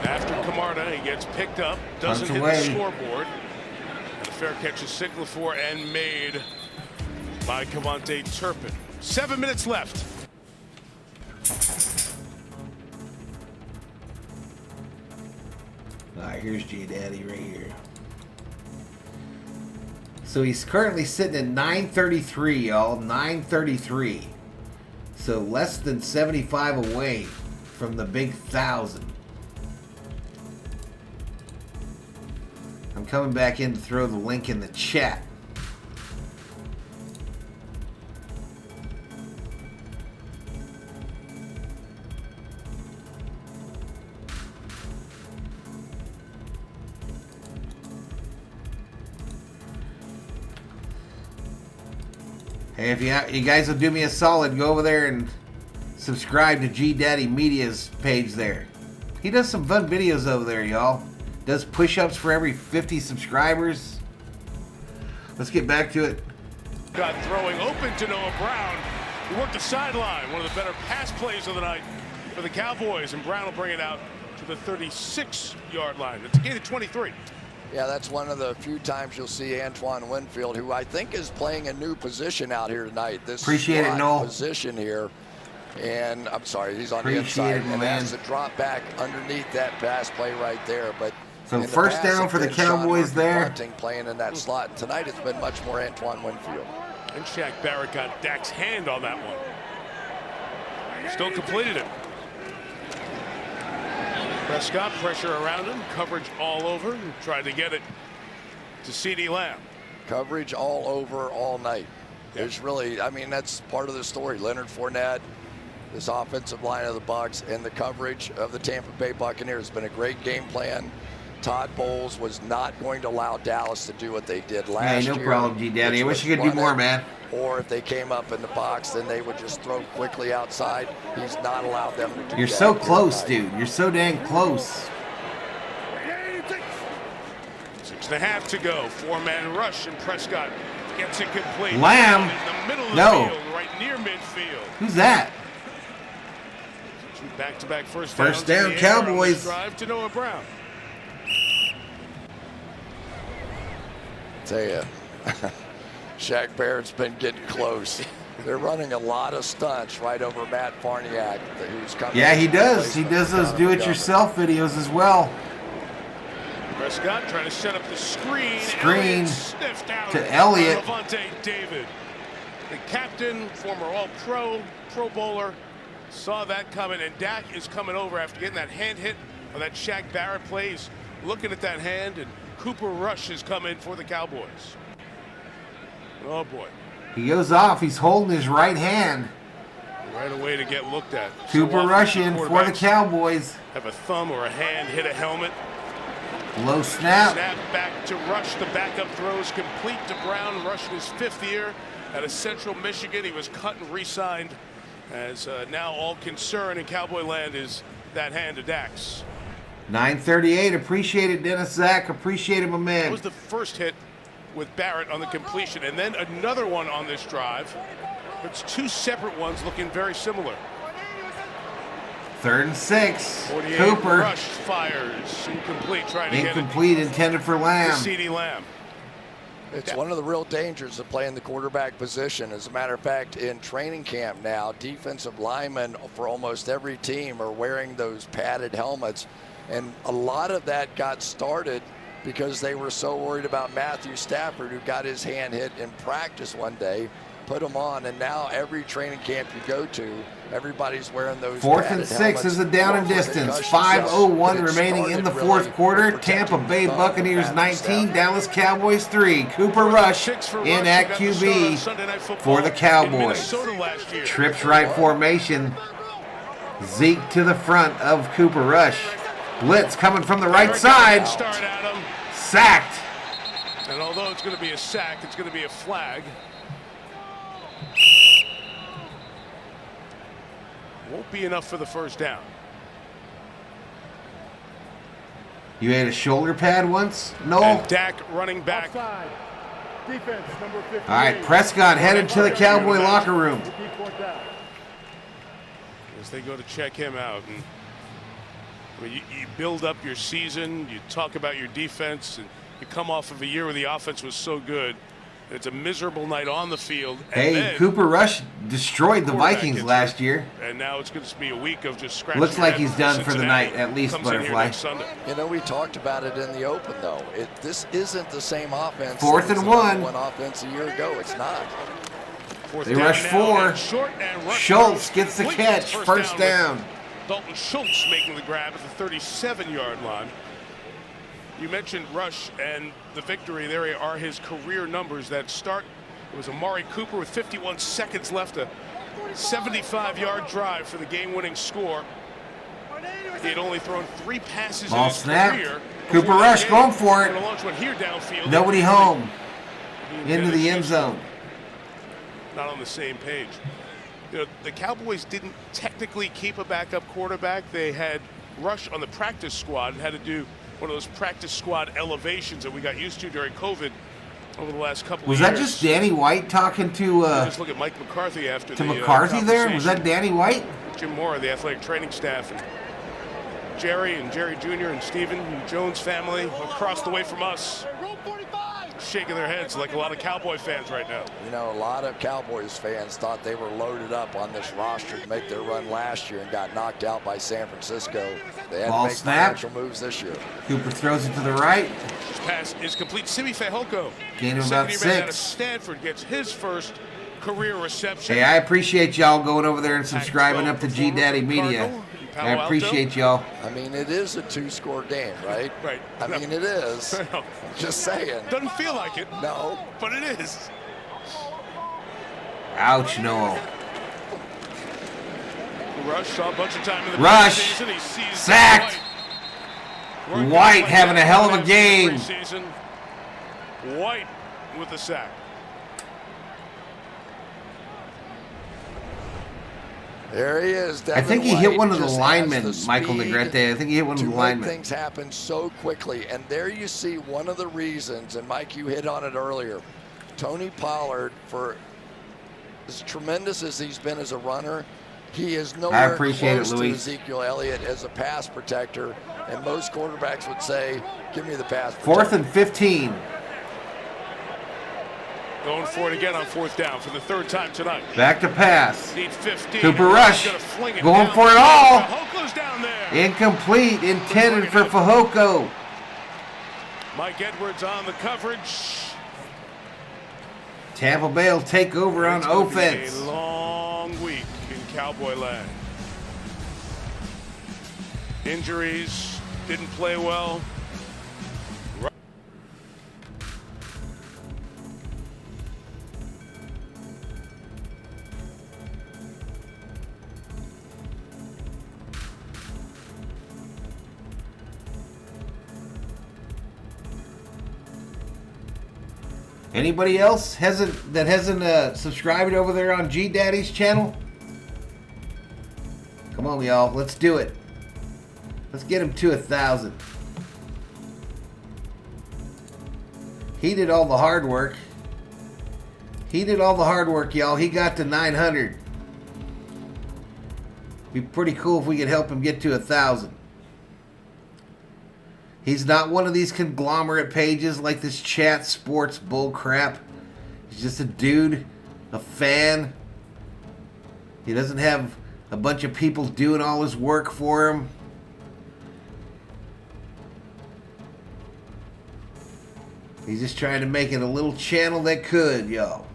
After Camarda, he gets picked up, doesn't hit the scoreboard. And a fair catch is signaled for and made by Cavante Turpin. 7 minutes left. All right, here's G Daddy right here. So he's currently sitting at 933, y'all. 933. So less than 75 away from the big 1,000. I'm coming back in to throw the link in the chat. Hey, if you guys will do me a solid, go over there and subscribe to G Daddy Media's page there. He does some fun videos over there, y'all. Does push-ups for every 50 subscribers. Let's get back to it. Got throwing open to Noah Brown, who worked the sideline. One of the better pass plays of the night for the Cowboys, and Brown will bring it out to the 36-yard line. It's a gain of 23. Yeah, that's one of the few times you'll see Antoine Winfield, who I think is playing a new position out here tonight. This Appreciate it, Noel. Position here. And I'm sorry, he's on Appreciate the inside. it, And man. has a drop back underneath that pass play right there. But So first down for the Cowboys there. Bunting playing in that slot. And tonight it's been much more Antoine Winfield. And Shaq Barrett got Dak's hand on that one. Still completed it. Prescott, pressure around him, coverage all over, and tried to get it to CeeDee Lamb. Coverage all over all night. There's really, I mean, that's part of the story. Leonard Fournette, this offensive line of the Bucs, and the coverage of the Tampa Bay Buccaneers has been a great game plan. Todd Bowles was not going to allow Dallas to do what they did last year. Hey, no problem, G Daddy. I wish you could do more, man. Or if they came up in the box, then they would just throw quickly outside. He's not allowed them to do that. You're so close, dude. You're so dang close. 6.5 to go. 4-man rush, and Prescott gets it complete. Lamb. In the middle of No. the field, right near midfield. Who's that? Two back-to-back first First downs down, in the air on this Cowboys. drive to Noah Brown. Tell you, Shaq Barrett's been getting close. They're running a lot of stunts right over Matt Farniak, who's coming. Yeah, he does. He does those do-it-yourself videos as well. Prescott trying to set up the screen. Screen sniffed out to Elliott. by Levante David. The captain, former All-Pro, Pro Bowler, saw that coming, and Dak is coming over after getting that hand hit on that Shaq Barrett play. He's looking at that hand, and Cooper Rush has come in for the Cowboys. Oh, boy. He goes off. He's holding his right hand. Right away to get looked at. Cooper often Rush in for the quarterbacks Cowboys. Have a thumb or a hand hit a helmet. Low snap. Snap back to Rush. The backup throws complete to Brown. Rush in his 5th year out of Central Michigan. He was cut and re-signed, as now all concern in Cowboy land is that hand to Dax. 938. Appreciate it, Dennis Zach. Appreciate it, my man. That was the first hit with Barrett on the completion, and then another one on this drive. It's two separate ones looking very similar. 3rd and 6. 48. Cooper. Rush fires. Incomplete. Trying to Incomplete, intended for Lamb. CeeDee Lamb. It's one of the real dangers of playing the quarterback position. As a matter of fact, in training camp now, defensive linemen for almost every team are wearing those padded helmets. And a lot of that got started because they were so worried about Matthew Stafford, who got his hand hit in practice one day, put him on, and now every training camp you go to, everybody's wearing those 4th and 6 is a down and distance. 5:01 remaining in the 4th quarter. Tampa Bay Buccaneers 19, Dallas Cowboys 3. Cooper Rush in at QB for the Cowboys. Trips right formation. Zeke to the front of Cooper Rush. Blitz coming from the right side. Sacked. And although it's going to be a sack, it's going to be a flag. Won't be enough for the first down. You had a shoulder pad once? No. And Dak running back. Offside. Defense, number 58. All right, Prescott headed to the Cowboy locker room. As they go to check him out. And you build up your season, you talk about your defense, and you come off of a year where the offense was so good. It's a miserable night on the field. And hey, Cooper Rush destroyed the Vikings last year. And now it's going to be a week of just scratching. Looks like he's done for the night, at least, Butterfly. You know, we talked about it in the open, though. This isn't the same offense. 4th and 1. One offense a year ago. It's not. They rush 4. Schultz gets the catch. First down. Dalton Schultz making the grab at the 37-yard line. You mentioned Rush and the victory. There are his career numbers that start. It was Amari Cooper with 51 seconds left, a 75-yard drive for the game-winning score. He had only thrown 3 passes Ball in his snapped. career. Cooper Rush going for it. Here downfield. Nobody home. Into the end zone. Not on the same page. You know, the Cowboys didn't technically keep a backup quarterback. They had Rush on the practice squad and had to do one of those practice squad elevations that we got used to during COVID over the last couple of years. Was that just Danny White talking to just look at Mike McCarthy after to the McCarthy there? Was that Danny White? Jim Moore, the athletic training staff, and Jerry Jr. and Steven and Jones family across the way from us, shaking their heads like a lot of Cowboy fans right now. You know, a lot of Cowboys fans thought they were loaded up on this roster to make their run last year and got knocked out by San Francisco. They had Ball to make snap. financial moves this year. Cooper throws it to the right. This pass is complete. Simi Fehoko, gain of about 6. Out of 6. Stanford, gets his first career reception. Hey, I appreciate y'all going over there and subscribing up to G Daddy Media. I appreciate y'all. I mean, it is a 2-score game, right? Right. I mean, it is. No. Just saying. Doesn't feel like it. No. But it is. Ouch, Noel. Rush saw a bunch of time in the Rush. season. He sees Sacked. White having a hell of a game. White with the sack. There he is. I think he hit one of the linemen, Michael Negrete. I think he hit one of the linemen. Things happen so quickly, and there you see one of the reasons. And Mike, you hit on it earlier. Tony Pollard, for as tremendous as he's been as a runner, he is nowhere close to Ezekiel Elliott as a pass protector. And most quarterbacks would say, "Give me the pass protector." 4th and 15. Going for it again on 4th down for the 3rd time tonight. Back to pass. Need 15. Cooper Rush going for it all. Fajoko's down there. Incomplete, intended for Fehoko. Mike Edwards on the coverage. Tampa Bay will take over on offense. A long week in Cowboy land. Injuries, didn't play well. Anybody else hasn't subscribed over there on G Daddy's channel? Come on, y'all. Let's do it. Let's get him to 1,000. He did all the hard work. He did all the hard work, y'all. He got to 900. Be pretty cool if we could help him get to 1,000. He's not one of these conglomerate pages like this chat sports bull crap. He's just a dude, a fan. He doesn't have a bunch of people doing all his work for him. He's just trying to make it a little channel that could, yo.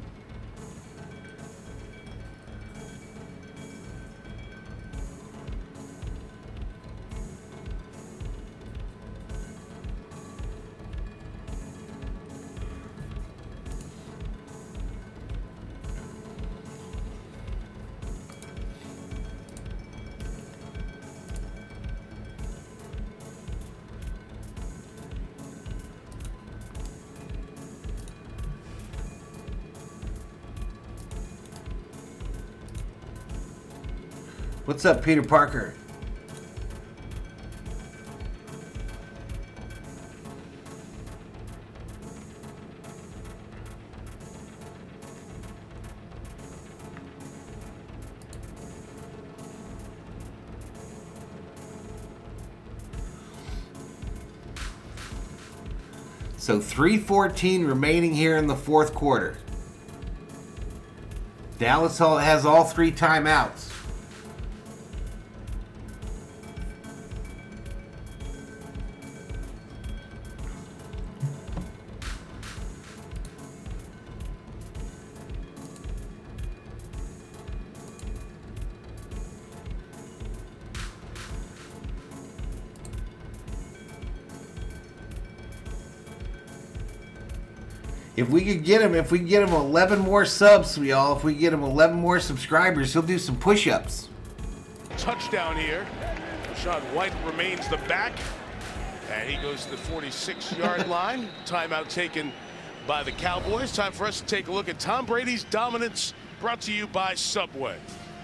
What's up, Peter Parker? So 3:14 remaining here in the fourth quarter. Dallas has all 3 timeouts. If we could get him 11 more subs, y'all, if we get him 11 more subscribers, he'll do some push-ups. Touchdown here. Rashad White remains the back. And he goes to the 46-yard line. Timeout taken by the Cowboys. Time for us to take a look at Tom Brady's dominance, brought to you by Subway.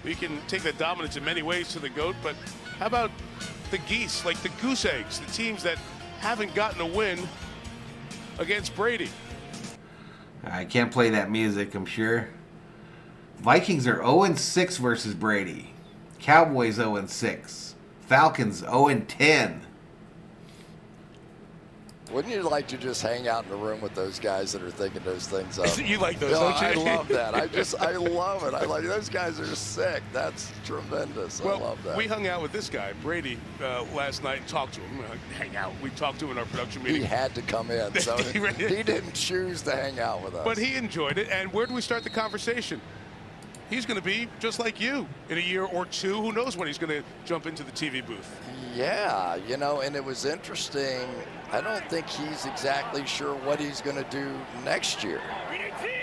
We can take that dominance in many ways to the GOAT, but how about the geese, like the goose eggs, the teams that haven't gotten a win against Brady? I can't play that music, I'm sure. Vikings are 0-6 versus Brady. Cowboys 0-6. Falcons 0-10. Wouldn't you like to just hang out in the room with those guys that are thinking those things up? You like those, don't you? I love that. I love it. I like those guys are sick. That's tremendous. Well, I love that. We hung out with this guy, Brady, last night and talked to him. Hang out. We talked to him in our production meeting. He had to come in, so he didn't choose to hang out with us. But he enjoyed it. And where do we start the conversation? He's going to be just like you in a year or two. Who knows when he's going to jump into the TV booth? Yeah, you know, and it was interesting. I don't think he's exactly sure what he's going to do next year.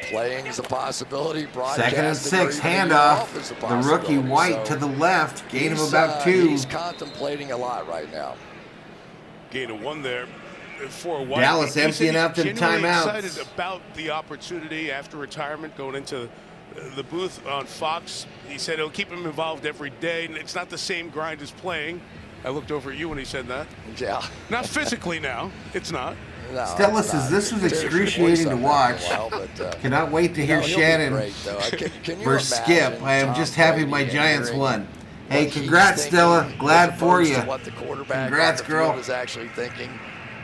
Playing is a possibility. Second and 6, handoff. The rookie White to the left. Gain of about 2. He's contemplating a lot right now. Gain of 1 there for White. Dallas emptying out the timeouts. Excited about the opportunity after retirement, going into the booth on Fox. He said it'll keep him involved every day. It's not the same grind as playing. I looked over at you when he said that. Yeah. Not physically now. It's not. No, Stella says this was excruciating to watch. Cannot wait to hear Shannon versus Skip. I am just happy my Giants won. Hey, congrats, Stella. Glad for you. What the quarterback Congrats, girl. is actually thinking.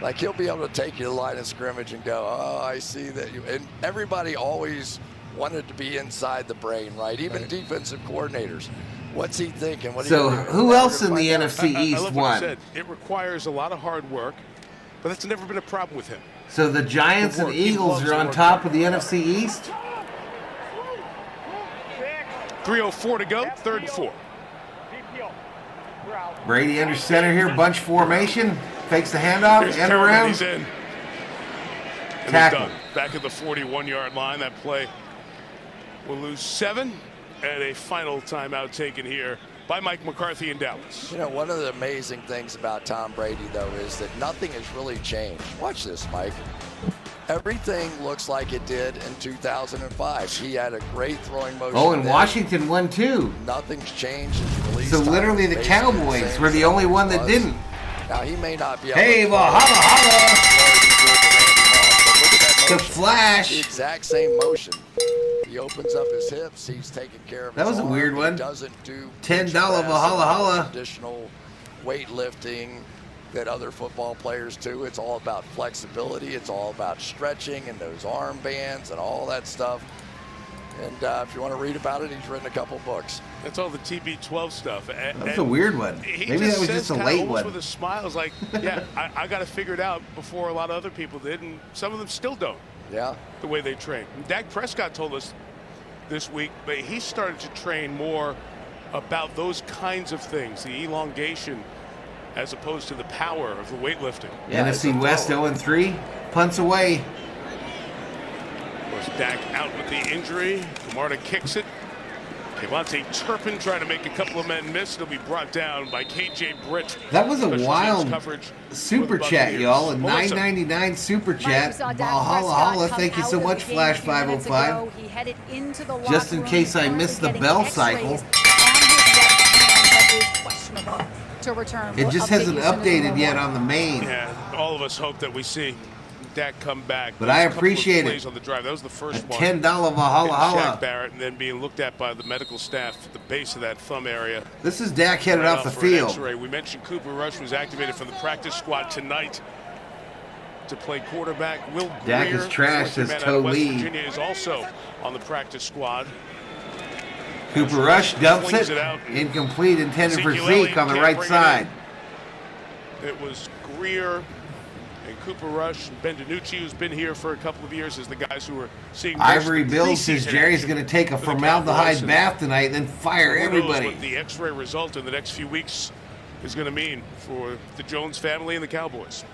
Like, he'll be able to take you to the line of scrimmage and go, oh, I see that you. And everybody always wanted to be inside the brain, right? Even defensive coordinators. What's he thinking? So who else in the NFC East won? It requires a lot of hard work, but that's never been a problem with him. So the Giants and Eagles are on top of the NFC East? 3:04 to go, 3rd and 4. Brady under center here, bunch formation, fakes the handoff, end around. He's in. And tackle. Back at the 41-yard line, that play will lose 7. And a final timeout taken here by Mike McCarthy in Dallas. You know, one of the amazing things about Tom Brady, though, is that nothing has really changed. Watch this, Mike. Everything looks like it did in 2005. He had a great throwing motion. Oh, and Washington won too. Nothing's changed. So literally the Cowboys were the only one that didn't. Now, he may not be able to Valhalla, holla. The Flash. The exact same motion. He opens up his hips. He's taking care of That his was a arm. weird one. He doesn't do $10 bench press Valhalla. and traditional weightlifting that other football players do. It's all about flexibility. It's all about stretching and those arm bands and all that stuff. And if you want to read about it, he's written a couple books. That's all the TB12 stuff. That was a weird one. Maybe that was just a late one. With a smile, like, yeah, I got to figure it out before a lot of other people did, and some of them still don't. Yeah. The way they train. Dak Prescott told us this week that he started to train more about those kinds of things, the elongation, as opposed to the power of the weightlifting. Yeah, NFC West 0-3, punts away. Of course, Dak out with the injury. Camarda kicks it. Devontae Turpin trying to make a couple of men miss. It'll be brought down by KJ Britt. That was a wild super chat, y'all. A $9.99 super chat. Valhalla. Thank you so much, Flash 505. Just in case I missed the bell cycle. It just hasn't updated yet on the main. Yeah, all of us hope that we see Dak come back. But I appreciate it. On the drive. That was the first one. $10 Valhalla. Shaq Barrett, and then being looked at by the medical staff at the base of that thumb area. This is Dak headed off the field. We mentioned Cooper Rush was activated from the practice squad tonight to play quarterback. Will Dak Greer, is trash, says Toe West Lee. Virginia, is also on the practice squad. Cooper Rush dumps it. Incomplete, intended for Zeke on the right side. It was Greer and Cooper Rush and Ben DiNucci, who's been here for a couple of years, as the guys who were seeing Ivory Bill says Jerry's going to take a formaldehyde bath tonight, then fire everybody. What the X-ray result in the next few weeks is going to mean for the Jones family and the Cowboys.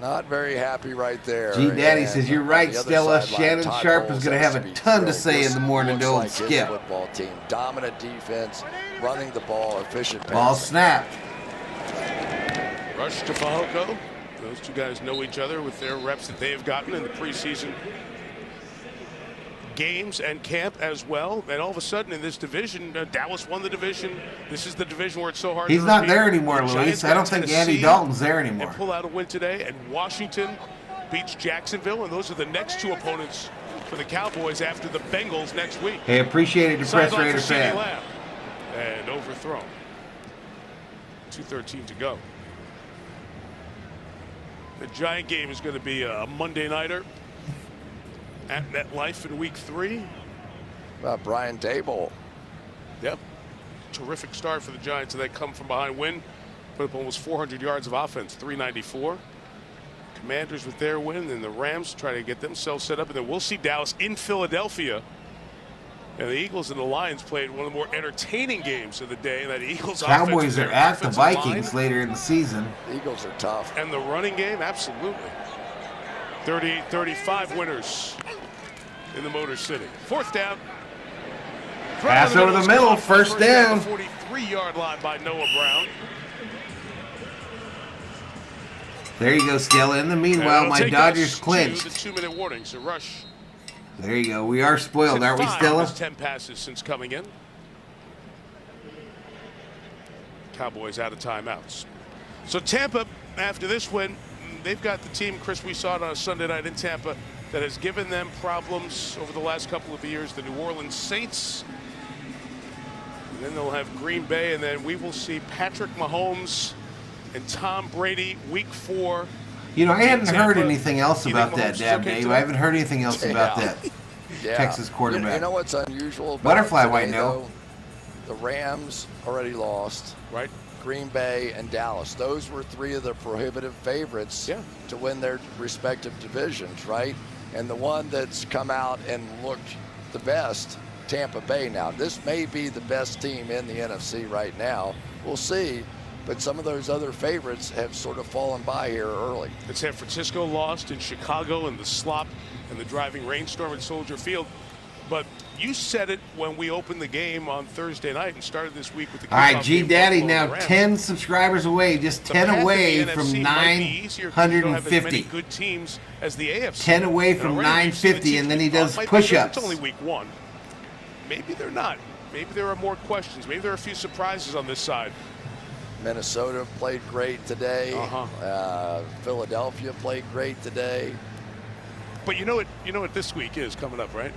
Not very happy right there. G Daddy says you're right, Stella. Shannon Sharp is going to have a ton to say in the morning to old Skip. Football team, dominant defense, running the ball, efficient. Ball snapped. Rush to Fehoko. Those two guys know each other with their reps that they have gotten in the preseason games and camp as well. And all of a sudden in this division, Dallas won the division. This is the division where it's so hard. He's to not there anymore, Luis. I don't think Andy Dalton's there anymore. And pull out a win today. And Washington beats Jacksonville. And those are the next two opponents for the Cowboys after the Bengals next week. Hey, appreciate it, Depressed Raider fan. And overthrown. 2:13 to go. The Giant game is going to be a Monday nighter at MetLife in Week 3. Brian Daboll. Yep. Terrific start for the Giants, and they come from behind win. Put up almost 400 yards of offense, 394. Commanders with their win, and the Rams try to get themselves set up. And then we'll see Dallas in Philadelphia. And the Eagles and the Lions played one of the more entertaining games of the day. And that Eagles Cowboys are at the Vikings later in the season. The Eagles are tough. And the running game, absolutely. 38-35 winners in the Motor City. Fourth down. Pass over the middle, first down. 43-yard line by Noah Brown. There you go, Stella. In the meanwhile, my Dodgers clinched. The 2-minute warning, so Rush. There you go. We are spoiled, aren't we, Stella? 10 passes since coming in. Cowboys out of timeouts. So Tampa, after this win, they've got the team, Chris, we saw it on a Sunday night in Tampa, that has given them problems over the last couple of years. The New Orleans Saints. And then they'll have Green Bay, and then we will see Patrick Mahomes and Tom Brady Week 4. You know, I hadn't heard anything else about that, Dab Dave. I haven't heard anything else about that Texas quarterback. You know what's unusual about Butterfly today, White, no. The Rams already lost. Right. Green Bay and Dallas. Those were three of the prohibitive favorites to win their respective divisions, right? And the one that's come out and looked the best, Tampa Bay now. This may be the best team in the NFC right now. We'll see. But some of those other favorites have sort of fallen by here early. And San Francisco lost in Chicago in the slop and the driving rainstorm at Soldier Field. But you said it when we opened the game on Thursday night and started this week with the all right, G Daddy now 10 subscribers away, just 10 away from 950. Good teams as the AFC. 10 away from 950, and then he does push-ups. It's only week 1. Maybe they're not. Maybe there are more questions. Maybe there are a few surprises on this side. Minnesota played great today. Philadelphia played great today. But you know what this week is coming up, right?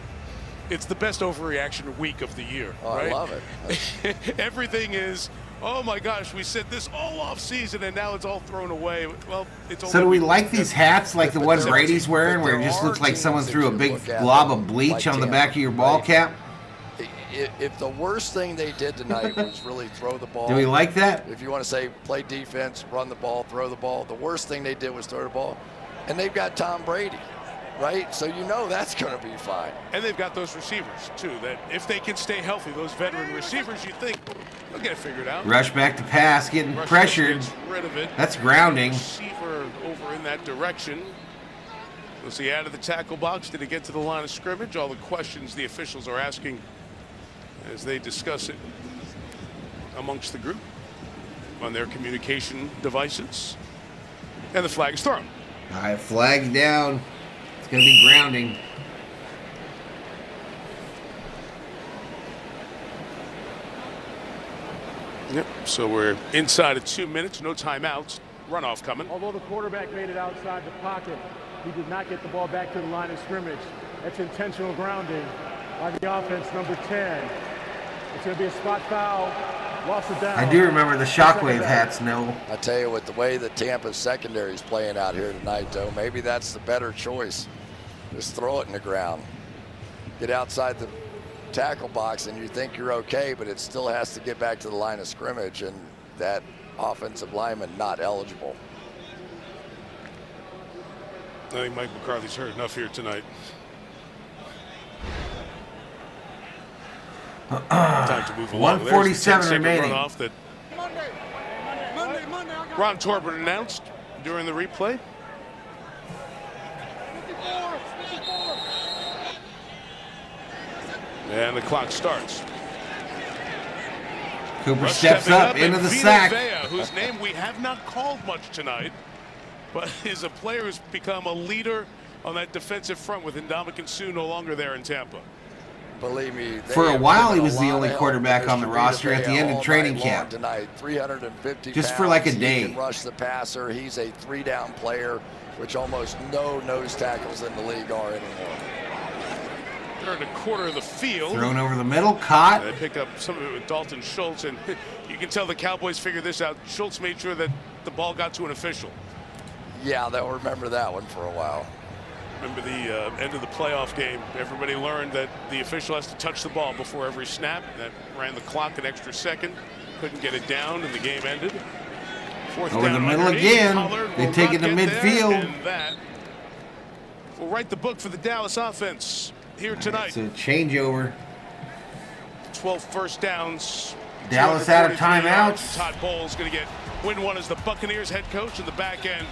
it's the best overreaction week of the year. Oh, right? I love it. Everything is, oh my gosh, we said this all off season and now it's all thrown away. Well, it's so do we like these hats like the one Brady's wearing where it just looks like someone threw a big glob of bleach on the back of your ball cap? If the worst thing they did tonight was really throw the ball. Do we like that? If you want to say play defense, run the ball, throw the ball, the worst thing they did was throw the ball. And they've got Tom Brady, right? So you know that's going to be fine. And they've got those receivers, too, that if they can stay healthy, those veteran receivers, you think they'll get it figured out. Rush back to pass, getting pressured. Rid of it. That's grounding. Receiver over in that direction. Was he out of the tackle box? Did he get to the line of scrimmage? All the questions the officials are asking as they discuss it amongst the group on their communication devices. And the flag is thrown. All right, flag down. It's going to be grounding. Yep, so we're inside of 2 minutes, no timeouts. Runoff coming. Although the quarterback made it outside the pocket, he did not get the ball back to the line of scrimmage. That's intentional grounding by the offense, number 10. It's going to be a spot foul. Loss of down. I do remember the Shockwave hats, no. I tell you what, the way the Tampa secondary is playing out here tonight, though, maybe that's the better choice. Just throw it in the ground. Get outside the tackle box and you think you're okay, but it still has to get back to the line of scrimmage, and that offensive lineman not eligible. I think Mike McCarthy's heard enough here tonight. Time to move along. 147 remaining. Runoff that Ron Torbert announced during the replay. And the clock starts. Cooper steps up into the sack. Vea, whose name we have not called much tonight, but is a player who's become a leader on that defensive front with Ndamukong Suh no longer there in Tampa. Believe me, for a while he was the only quarterback on the roster at the end of training camp. Tonight, 350 just pounds, for like a day. He can rush the passer. He's a 3-down player, which almost no nose tackles in the league are anymore. Third and a quarter of the field. Thrown over the middle, caught. They pick up some of it with Dalton Schultz, and you can tell the Cowboys figured this out. Schultz made sure that the ball got to an official. Yeah, they'll remember that one for a while. Remember the end of the playoff game, everybody learned that the official has to touch the ball before every snap. That ran the clock an extra second. Couldn't get it down, and the game ended. Fourth over down the middle again. They take it to midfield. And that will write the book for the Dallas offense here tonight. It's a changeover. 12 first downs. Dallas out of timeouts. Todd Bowles going to get win one as the Buccaneers head coach in the back end.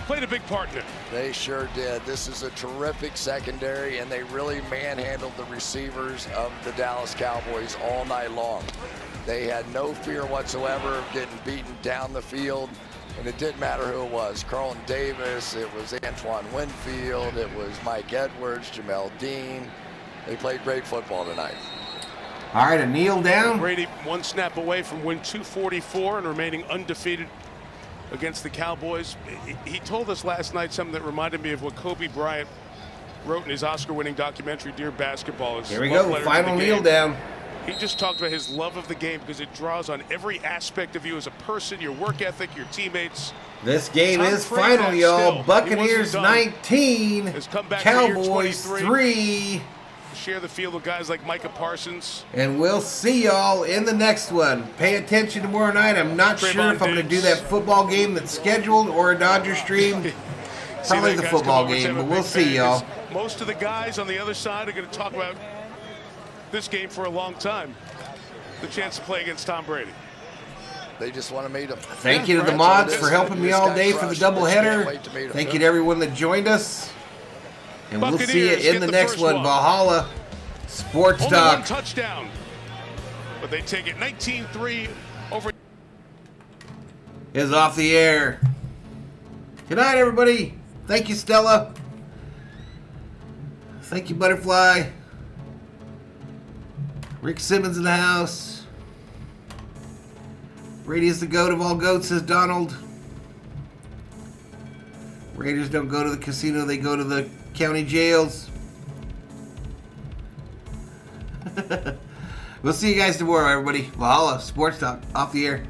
Played a big part in it. They sure did. This is a terrific secondary, and they really manhandled the receivers of the Dallas Cowboys all night long. They had no fear whatsoever of getting beaten down the field, and it didn't matter who it was. Carlton Davis, it was Antoine Winfield, it was Mike Edwards, Jamel Dean. They played great football tonight. All right, a kneel down. Brady one snap away from win 244 and remaining undefeated against the Cowboys. He told us last night something that reminded me of what Kobe Bryant wrote in his Oscar-winning documentary, Dear Basketball. Here we go, final kneel down. He just talked about his love of the game because it draws on every aspect of you as a person, your work ethic, your teammates. This game is final, y'all. Buccaneers 19, Cowboys 3. Share the field with guys like Micah Parsons. And we'll see y'all in the next one. Pay attention tomorrow night. I'm not sure if I'm going to do that football game that's scheduled or a Dodger stream. Probably the football game, but we'll see y'all. Most of the guys on the other side are going to talk about this game for a long time. The chance to play against Tom Brady. They just want to meet him. Thank you to the mods for helping me all day for the doubleheader. Thank you to everyone that joined us. And we'll see you in the next one. Valhalla Sports Talk. Only one touchdown, but they take it 19-3 over. Is off the air. Good night, everybody. Thank you, Stella. Thank you, Butterfly. Rick Simmons in the house. Brady is the goat of all goats, says Donald. Raiders don't go to the casino, they go to the county jails. We'll see you guys tomorrow, everybody. Valhalla Sports Talk, off the air.